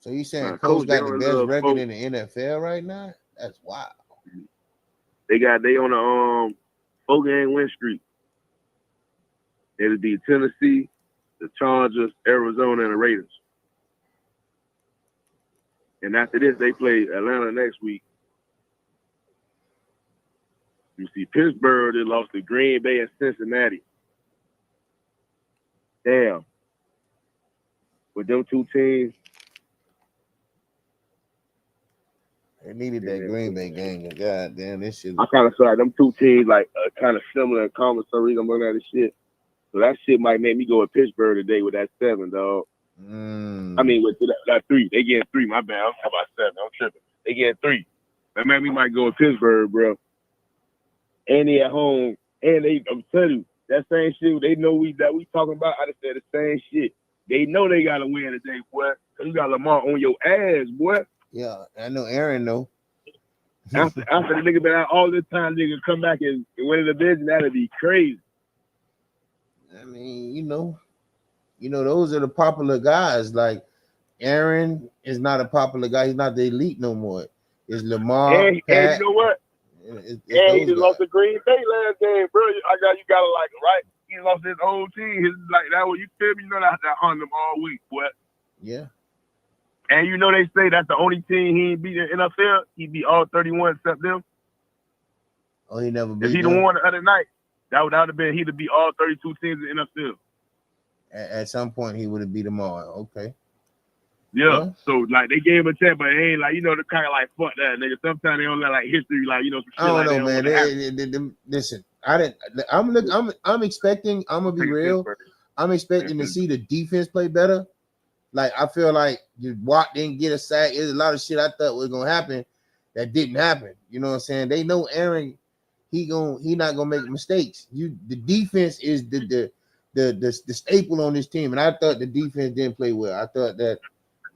So you saying Colts got the best record in the NFL right now? That's wild. They on a 4-game win streak. It'll be Tennessee, the Chargers, Arizona, and the Raiders. And after this, they play Atlanta next week. You see, Pittsburgh, they lost to Green Bay and Cincinnati. Damn. With them 2 teams. They needed that Green Bay game. God damn, this shit. I kind of feel like them 2 teams like kind of similar in common. So I'm looking at this shit. So that shit might make me go with Pittsburgh today with that 7, dog. I mean, with that 3. They getting 3. My bad. I'm talking about 7. I'm tripping. They getting 3. That made me might go with Pittsburgh, bro. And they at home. And I'm telling you, that same shit they know we talking about. I just said the same shit. They know they got to win today, boy. Because you got Lamar on your ass, boy. Yeah, I know Aaron, though. After the nigga been out all this time, nigga come back and win the division, that'd be crazy. I mean, you know, those are the popular guys. Like Aaron is not a popular guy. He's not the elite no more. It's Lamar. And you know what? He just lost to Green Bay last game, bro. You gotta like it, right? He lost his whole team. His like that. What you feel me? You know that on them all week, boy. Yeah. And you know they say that's the only team he ain't beat in the NFL. He beat all 31 except them. Oh, he never beat. If he'd have won the other night, that would have been he'd beat all 32 teams in the NFL. At some point, he would have beat them all. Okay. Yeah. So like they gave him a chance, but it ain't like the kind of like fuck that nigga. Sometimes they don't let like history, like some shit. I don't know, man. Listen, I'm expecting. I'm gonna be real. I'm expecting to see the defense play better. Like I feel like Watt didn't get a sack. There's a lot of shit I thought was gonna happen that didn't happen. You know what I'm saying? They know Aaron. He not gonna make mistakes. The defense is the staple on this team, and I thought the defense didn't play well. I thought that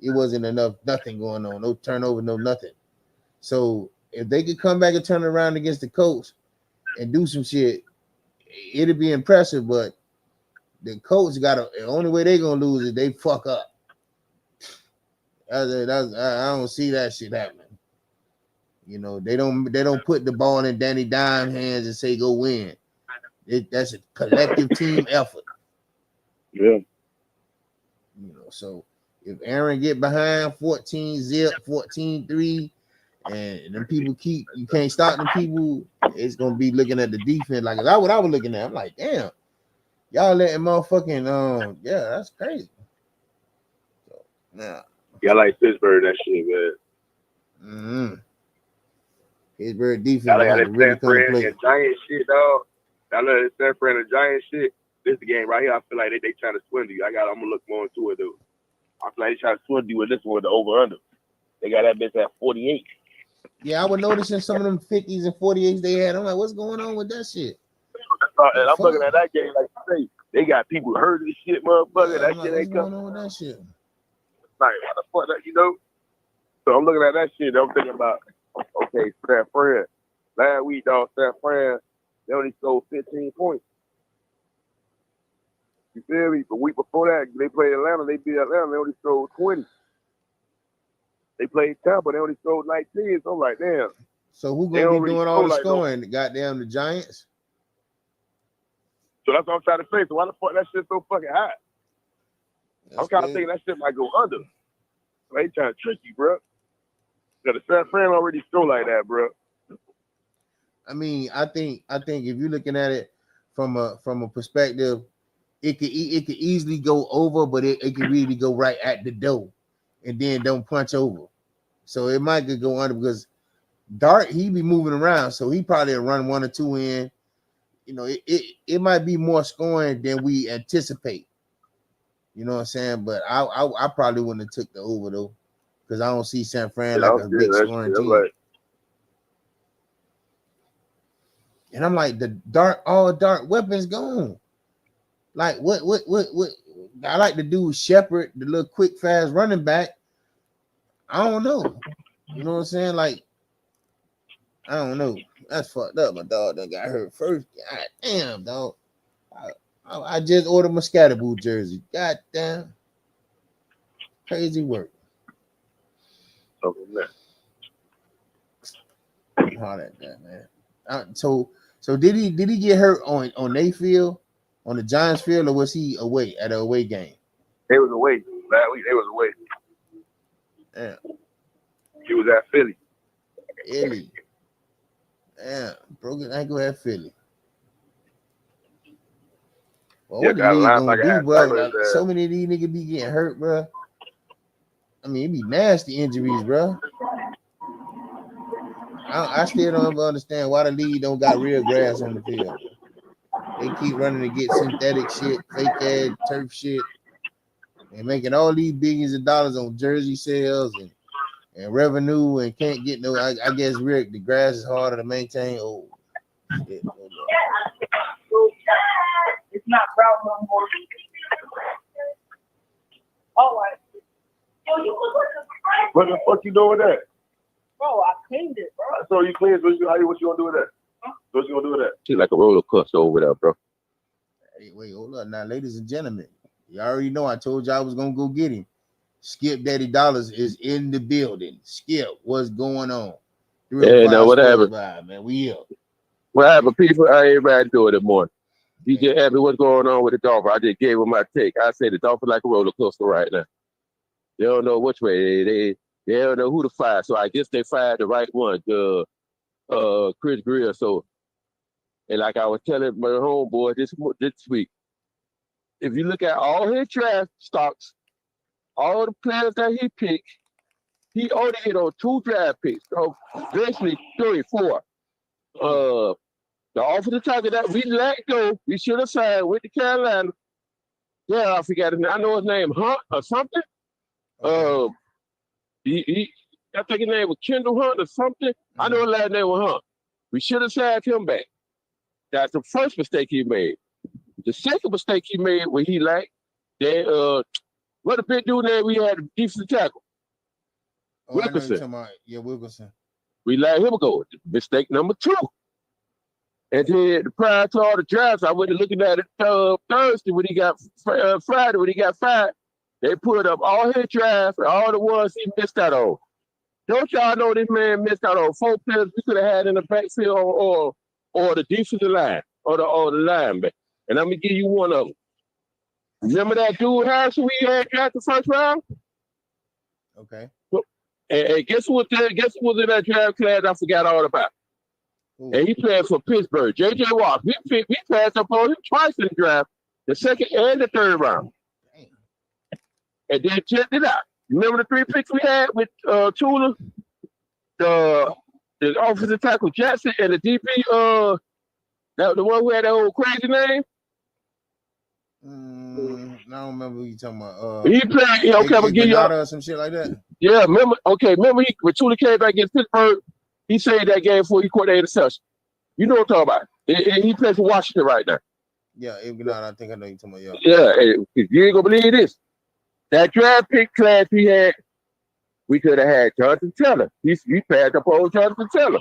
it wasn't nothing going on, no turnover, no nothing. So if they could come back and turn around against the Colts and do some shit, it'd be impressive. But the Colts the only way they're gonna lose is they fuck up. I don't see that shit happening. You know, they don't put the ball in Danny Dime's hands and say go win. That's a collective team effort. Yeah. You know, so if Aaron get behind 14-0, 14-3, and them people you can't stop them people, it's gonna be looking at the defense like that's what I was looking at. I'm like, damn, y'all letting motherfucking yeah, that's crazy. So now, yeah, I like Pittsburgh that shit, man. Mm-hmm. Pittsburgh defense I like to really that come to San play. Fran and Giant shit, dog. I love that San Fran and Giant shit. This is the game right here. I feel like they trying to swindle you. I'm gonna look more into it though. I feel like they trying to swindle you with this one, the over under. They got that bitch at 48. Yeah, I was noticing some of them 50s and 48s they had. I'm like, what's going on with that shit? And I'm looking at that game like you say, they got people hurt and shit, motherfucker. Yeah, that shit ain't coming. What's going on with that shit? Like, what the fuck, that, you know? So I'm looking at that shit. I'm thinking about, okay, San Fran. Last week, dog, San Fran, they only scored 15 points. You feel me? The week before that, they played Atlanta. They beat Atlanta. They only scored 20. They played Tampa. They only scored 19. So I'm like, damn. So who gonna be doing all the like scoring? Goddamn the Giants. So that's what I'm trying to say. So why the fuck that shit so fucking high? I'm kind of thinking that shit might go under. They trying to trick you, bro. Because the San Fran already score like that, bro. I mean, I think if you're looking at it from a perspective, it could easily go over, but it could really go right at the door and then don't punch over. So it might could go under because Dart, he be moving around, so he probably run 1 or 2 in. You know, it might be more scoring than we anticipate. You know what I'm saying? But I probably wouldn't have took the over though, because I don't see San Fran like a big scoring team. Right. And I'm like, all dark weapons gone. Like what I like to do with Shepard, the little quick, fast running back. I don't know. You know what I'm saying? Like, I don't know. That's fucked up. My dog done got hurt first. God damn, dog. I just ordered my Scatterboo jersey. God damn. Crazy work. Hard at that, man. So did he get hurt on their field, on the Giants field, or was he away at an away game? They was away. Last week they was away. Yeah. He was at Philly. Philly. Yeah, broken ankle at Philly. Well, what the league gonna do, bro? Like, so many of these niggas be getting hurt, bro. I mean, it be nasty injuries, bro. I still don't understand why the league don't got real grass on the field. They keep running to get synthetic shit, fake ass turf shit, and making all these billions of dollars on jersey sales and revenue, and can't get no. I guess Rick, the grass is harder to maintain. Oh, shit. It's not brown no more. All right. Yo, you look like a What the fuck you doing with that? bro. I cleaned it, bro. So you clean. What you gonna do with that? What you gonna do with that? She's like a roller coaster over there, bro. Hey, wait, hold up now, ladies and gentlemen. You already know I told you I was gonna go get him. Skip Daddy Dollars is in the building. Skip, what's going on? Yeah, no, what happened? Man, we up. What happened, people? I ain't ready to do it anymore. DJ Abby, what's going on with the Dolphin? I just gave him my take. I say the Dolphin like a roller coaster right now. They don't know which way. They don't know who to fire. So I guess they fired the right one, Chris Greer. So, and like I was telling my homeboy this week, if you look at all his draft stocks, all the players that he picked, he only hit on 2 draft picks. So basically 3, 4. The offensive tackle that we let go, we should have signed with the Carolina. Yeah, I forgot his name. I know his name, Hunt or something. I think his name was Kendall Hunt or something. I know his last name was Hunt. We should have signed him back. That's the first mistake he made. The second mistake he made when he lacked, what a big dude there we had, defensive tackle. Wilkerson. Yeah, Wilkerson. We let him go. Mistake number 2. And then prior to all the drafts, I went looking at it Thursday when he got Friday when he got fired. They put up all his drafts and all the ones he missed out on. Don't y'all know this man missed out on 4 players we could have had in the backfield or the defensive line or the linebacker. And I'm gonna give you one of them. Remember that dude Harrison we had drafted the first round? Okay. And guess what was in that draft class I forgot all about? Ooh. And he played for Pittsburgh. J.J. Watt. We passed up on him twice in the draft, the second and the third round. Damn. And then check it out. Remember the 3 picks we had with Tula? The offensive tackle Jackson and the DB, the one who had that old crazy name? I don't remember who you talking about. He played, I'm gonna give you or some shit like that. Yeah, remember when Tula came back against Pittsburgh, he saved that game before he caught the interception. You know what I'm talking about. And he plays for Washington right now. Yeah, I think I know you talking about. Yeah, you ain't gonna believe this. That draft pick class we had, we could have had Jonathan Taylor. He passed up on Jonathan Taylor.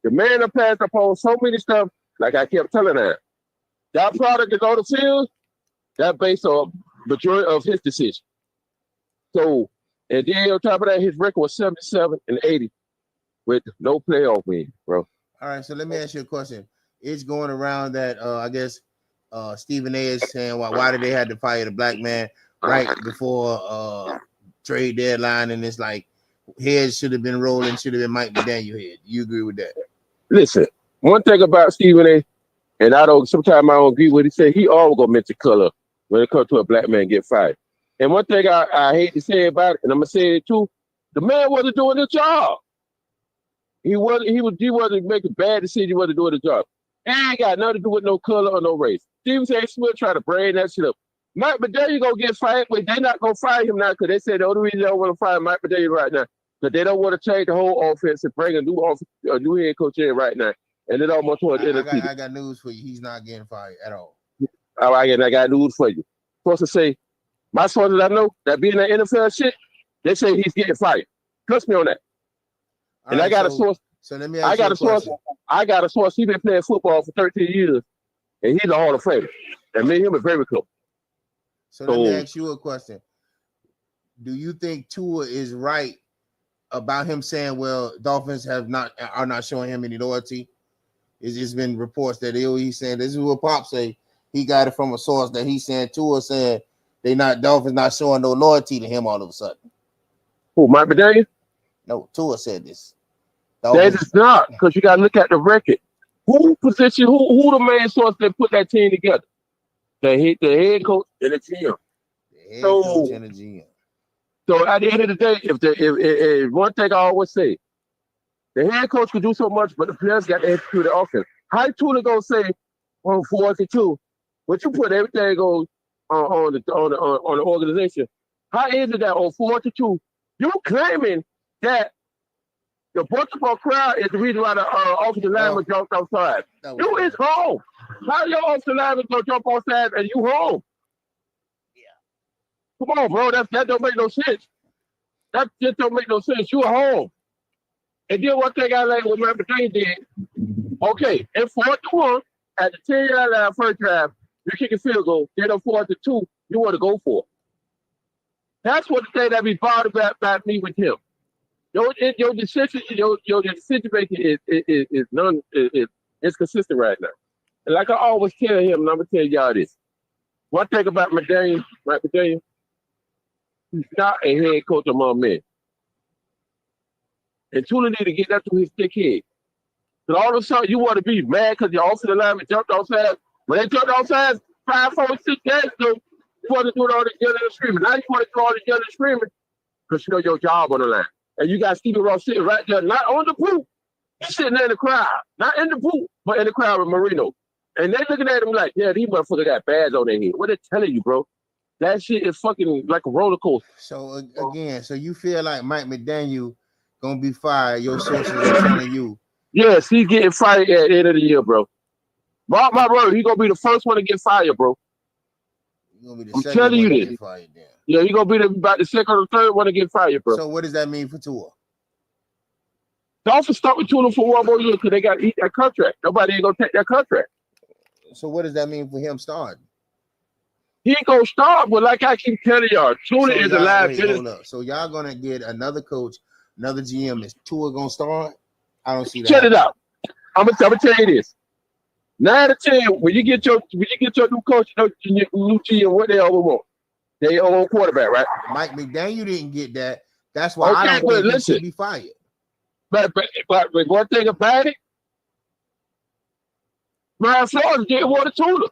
The man that passed up on so many stuff, like I kept telling that. That product is on the field, that based on majority of his decision. So, and then on top of that, his record was 77-80 with no playoff win, bro. All right, so let me ask you a question. It's going around that I guess Stephen A is saying why did they have to fire the black man right before trade deadline, and it's like heads should have been rolling, should have been Mike McDaniel head. You agree with that? Listen, one thing about Stephen A, and sometimes I don't agree with what he said, he always gonna mention color when it comes to a black man get fired. And one thing I hate to say about it, and I'm gonna say it too, the man wasn't doing his job. He wasn't making bad decisions, he wasn't doing the job. It ain't got nothing to do with no color or no race. Stephen A. Smith try to brain that shit up. Mike McDaniel gonna get fired, but they're not gonna fire him now because they said the only reason they don't want to fire Mike McDaniel right now because they don't want to change the whole offense and bring a new head coach in right now. And it almost towards the end of the season. I got news for you. He's not getting fired at all. All right, and I got news for you. Supposed to say, my sources I know that being that NFL shit, they say he's getting fired. Trust me on that. All and right, I got a source. So let me ask you a question. I got a source. He's been playing football for 13 years, and he's a Hall of Famer. And me and him are very close. So let me ask you a question. Do you think Tua is right about him saying, well, Dolphins are not showing him any loyalty? It's been reports that he's saying, this is what Pop say. He got it from a source that he's saying Tua said Dolphins not showing no loyalty to him all of a sudden. Who, Mike McDaniel? No, Tua said this. That is not, because you got to look at the record. Who the main source that put that team together? The head coach and the GM. So at the end of the day, if one thing I always say, the head coach could do so much, but the players got to execute the offense. How Tula gonna say on 4-2, but you put everything on the organization? How is it that on 4-2, you claiming that the Baltimore crowd is the reason why the offensive lineman jumped outside? You is home. How your offensive lineman gonna jump outside and you home? Yeah. Come on, bro. That don't make no sense. That just don't make no sense. You are home. And then one thing I like what Mike McDaniel did. Okay, in 4-1 at the 10-yard line first drive, you're kicking field goal. Then on 4-2, you want to go for it. That's what the thing that be bothered about me with him. Your decision making is consistent right now. And like I always tell him, and I'm gonna tell y'all this. One thing about Mike McDaniel, he's not a head coach among men. And Tula need to get that through his thick head. Because all of a sudden you want to be mad because your offensive lineman jumped outside. When they jumped outside 5, 4, 6 games ago, you want to do all the yelling and screaming. Now you want to do all the yelling and screaming because you know your job on the line. And you got Stephen Ross sitting right there, not on the booth. He's sitting there in the crowd. Not in the booth, but in the crowd with Marino. And they looking at him like, yeah, these motherfuckers got badges on their head. What they telling you, bro? That shit is fucking like a roller coaster. So again, so you feel like Mike McDaniel gonna be fired? Your sources are telling you. Yes, he's getting fired at the end of the year, bro. Mark my word, he's gonna be the first one to get fired, bro. I'm telling you this. Yeah, he's gonna be about the second or third one to get fired, bro. So what does that mean for Tua? Dolphins start with Tua for one more year because they got to eat that contract. Nobody ain't gonna take that contract. So what does that mean for him starting? he gonna start, but like I keep telling y'all, Tula is a liability. Hold up. So y'all gonna get another coach, another GM. Is Tua gonna start? I don't see that. Check it out. I'm gonna tell you this. 9 out of 10, when you get your new coach, your new GM, what they all want? They own quarterback, right? Mike McDaniel didn't get that. That's why I don't think he should be fired. But one thing about it, Brian Flores didn't want to Tula.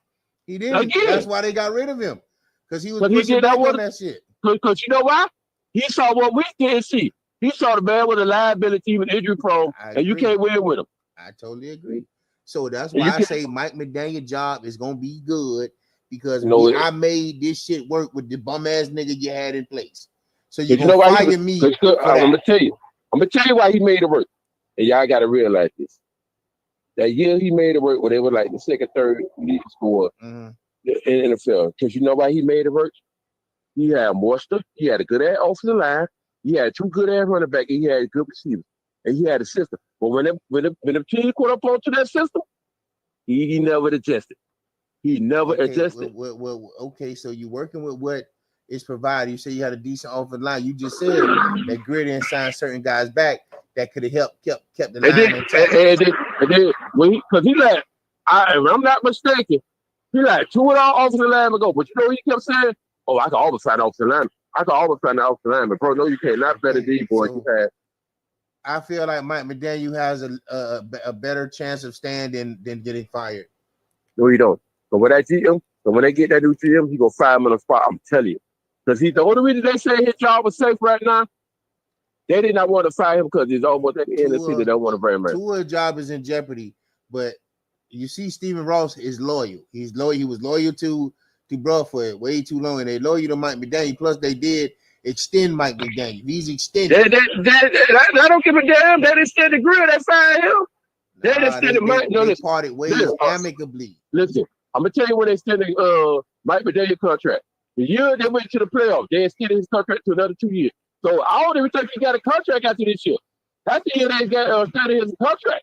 He didn't. Again. That's why they got rid of him. Because he was pushing back on that shit. Because you know why? He saw what we didn't see. He saw the man with a liability, even injury prone, and you can't win with him. I totally agree. So that's why I say Mike McDaniel's job is gonna be good because I made this shit work with the bum ass nigga you had in place. So you're gonna fire me. I'm gonna tell you why he made it work. And y'all gotta realize this. That year he made it work where they were like the second, third league scorer in the NFL. Because you know why he made it work? He had Monster, he had a good ass offensive line, he had 2 good ass running back, and he had good receivers. And he had a system. But when the team caught up onto that system, he never adjusted. He never adjusted. Well, okay, so you're working with what is provided. You say you had a decent offensive line. You just said that Gritty and signed certain guys back that could have kept the line intact. And then because he let, if I'm not mistaken, he let 2 of our offensive linemen go. But you know what he kept saying? Oh, I can always find offensive lineman. I can always find the offensive lineman. Bro, no, you can't. Not better than boy. You had. I feel like Mike McDaniel has a better chance of staying than getting fired. No, you don't. So when they get that new GM, he gonna fire him on the spot. I'm telling you, because he's the only reason they say his job was safe right now. They did not want to fire him because he's almost at the end of the season. They don't want to bring him in. Tua's job is in jeopardy, but you see, Stephen Ross is loyal. He's loyal. He was loyal to Bro for way too long, and they loyal to Mike McDaniel. Plus, they did extend Mike McDaniel. He's extended. I don't give a damn. They extended Grill. They fired him. They extended Mike. They parted ways amicably. Listen, I'm gonna tell you when they extended Mike McDaniel's contract. The year they went to the playoffs, they extended his contract to another 2 years. So I don't even think he got a contract after this year. That's the year they got extended his contract.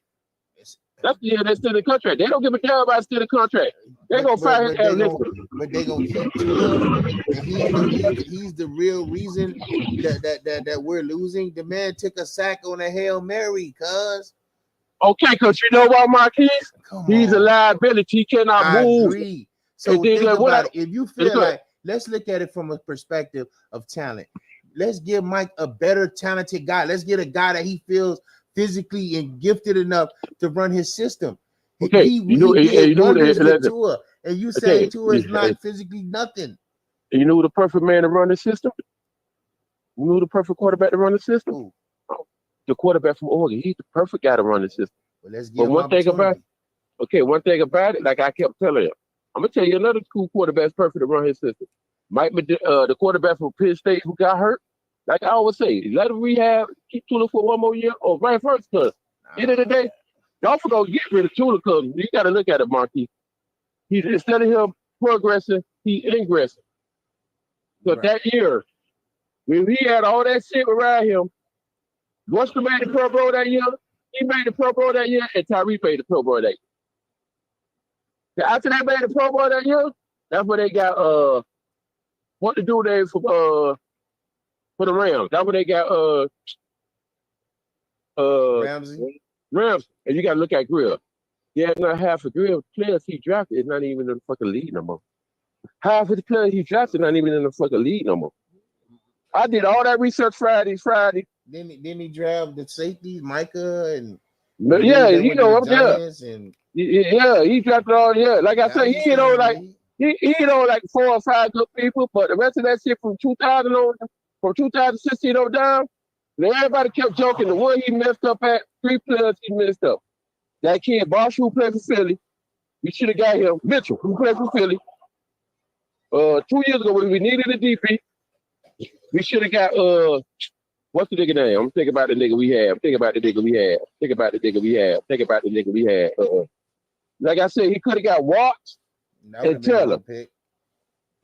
That's the year they extended the contract. They don't give a damn about extended contract. They're gonna fire him. But they gonna keep Tua, and he's the real reason that we're losing. The man took a sack on a Hail Mary, cuz. Okay, because you know what, Marquise? He's a liability. He cannot move. I agree. So think about it. If you feel like, let's look at it from a perspective of talent. Let's give Mike a better talented guy. Let's get a guy that he feels physically and gifted enough to run his system. Okay, you know Tua, and you say Tua is not physically nothing. And you know the perfect man to run the system? You know the perfect quarterback to run the system? Ooh. The quarterback from Oregon. He's the perfect guy to run the system. Well, let's give but one thing about it, like I kept telling you, I'm gonna tell you another cool quarterback's perfect to run his system. The quarterback from Penn State who got hurt, like I always say, let him rehab, keep Tula for 1 more year, or right first, because end of the day, y'all forgot to get rid of Tula, because you got to look at it, Marquis. He's instead of him progressing, he ingressing. So that year, when he had all that shit around him, Buster made the Pro Bowl that year, he made the Pro Bowl that year, and Tyree made the Pro Bowl that year. After they made the Pro Bowl that year, that's when they got what to do there for the Rams. That's when they got Rams. And you gotta look at Grill. Yeah, not half of Grill players he drafted is not even in the fucking league no more. Half of the players he drafted not even in the fucking league no more. I did all that research Friday. Then he draft the safeties, Micah and you know I'm there. He drafted all like I said, he like 4 or 5 good people, but the rest of that shit from 2016 on down, everybody kept joking. The one he messed up at, 3 players he messed up. That kid, Bosch, who played for Philly, we should have got him. Mitchell, who played for Philly. 2 years ago, when we needed a DP, we should have got what's the nigga name? I'm thinking about the nigga we have. Like I said, he could have got Watts and Taylor.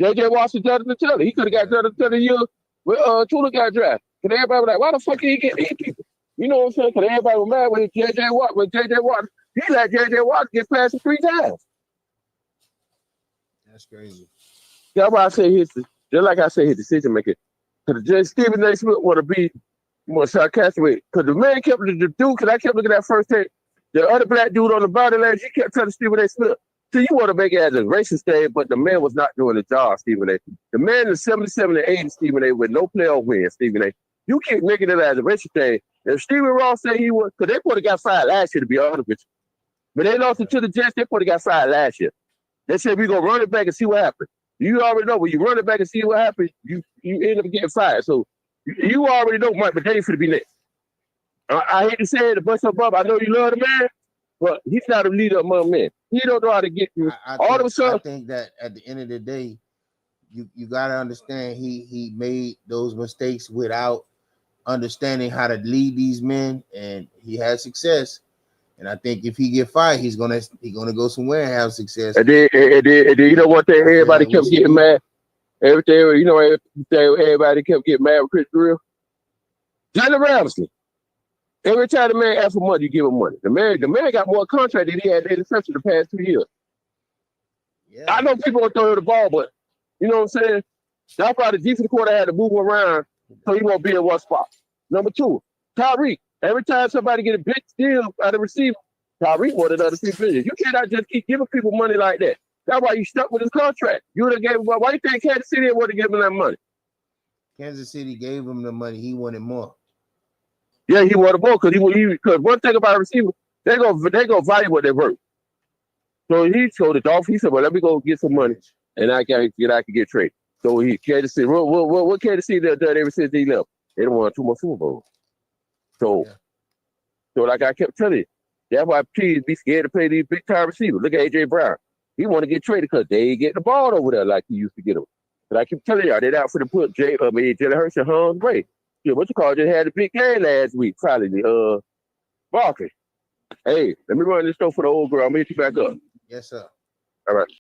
JJ Watts and Jonathan Taylor. He could have got Jonathan Taylor year when Tula got drafted. Because everybody was like, why the fuck did he get these people? You know what I'm saying? Because everybody was mad when JJ Watts. He let JJ Watts get past him 3 times. That's crazy. That's why I say just like I say his decision making. Because Judge Stephen A. Smith want to be more sarcastic with, because the man kept the dude, because I kept looking at that first take, the other black dude on the body language, he kept telling Stephen A. Smith, so you want to make it as a racist thing, but the man was not doing the job, Stephen A. The man in 77 and 80, Stephen A., with no playoff win, Stephen A. You keep making it as a racist thing. If Stephen Ross said he was, because they would have got fired last year, to be honest with you. But they lost it to the Jets, they would have got fired last year. They said we're going to run it back and see what happens. You already know when you run it back and see what happens, you end up getting fired. So you already know Mike McDaniel for to be next. I hate to say it, to bust up, I know you love the man, but he's not a leader among men. He don't know how to get through all of a sudden. I think that at the end of the day, you got to understand he made those mistakes without understanding how to lead these men, and he had success. And I think if he get fired, he's gonna go somewhere and have success. And then you know what? Everybody kept getting mad. Everybody kept getting mad with Chris Greer. Jalen Ramsey. Every time the man asks for money, you give him money. The man got more contract than he had in the past 2 years. Yeah. I know people don't throw the ball, but you know what I'm saying? That's why the defensive quarter had to move around so he won't be in one spot. Number two, Tyreek. Every time somebody get a big deal out of receiver, Tyreek wanted other people's business. You cannot just keep giving people money like that. That's why you stuck with his contract. You would have gave him. Why you think Kansas City would have given him that money? Kansas City gave him the money. He wanted more. Yeah, he wanted more because one thing about a receiver, they go value what they're worth. So he told the Dolphins, he said, "Well, let me go get some money, and I can get traded." So Kansas City. What Kansas City done ever since he left? They don't want 2 more Super Bowls. So like I kept telling you, that's why teams be scared to play these big time receivers. Look at AJ Brown. He want to get traded because they ain't getting the ball over there like he used to get them. But I keep telling y'all, they're out for to put Jalen Hurts and Hans Gray. Yeah, what you call just had a big game last week, probably Barkley. Hey, let me run this show for the old girl. I'm gonna hit you back up. Yes, sir. All right.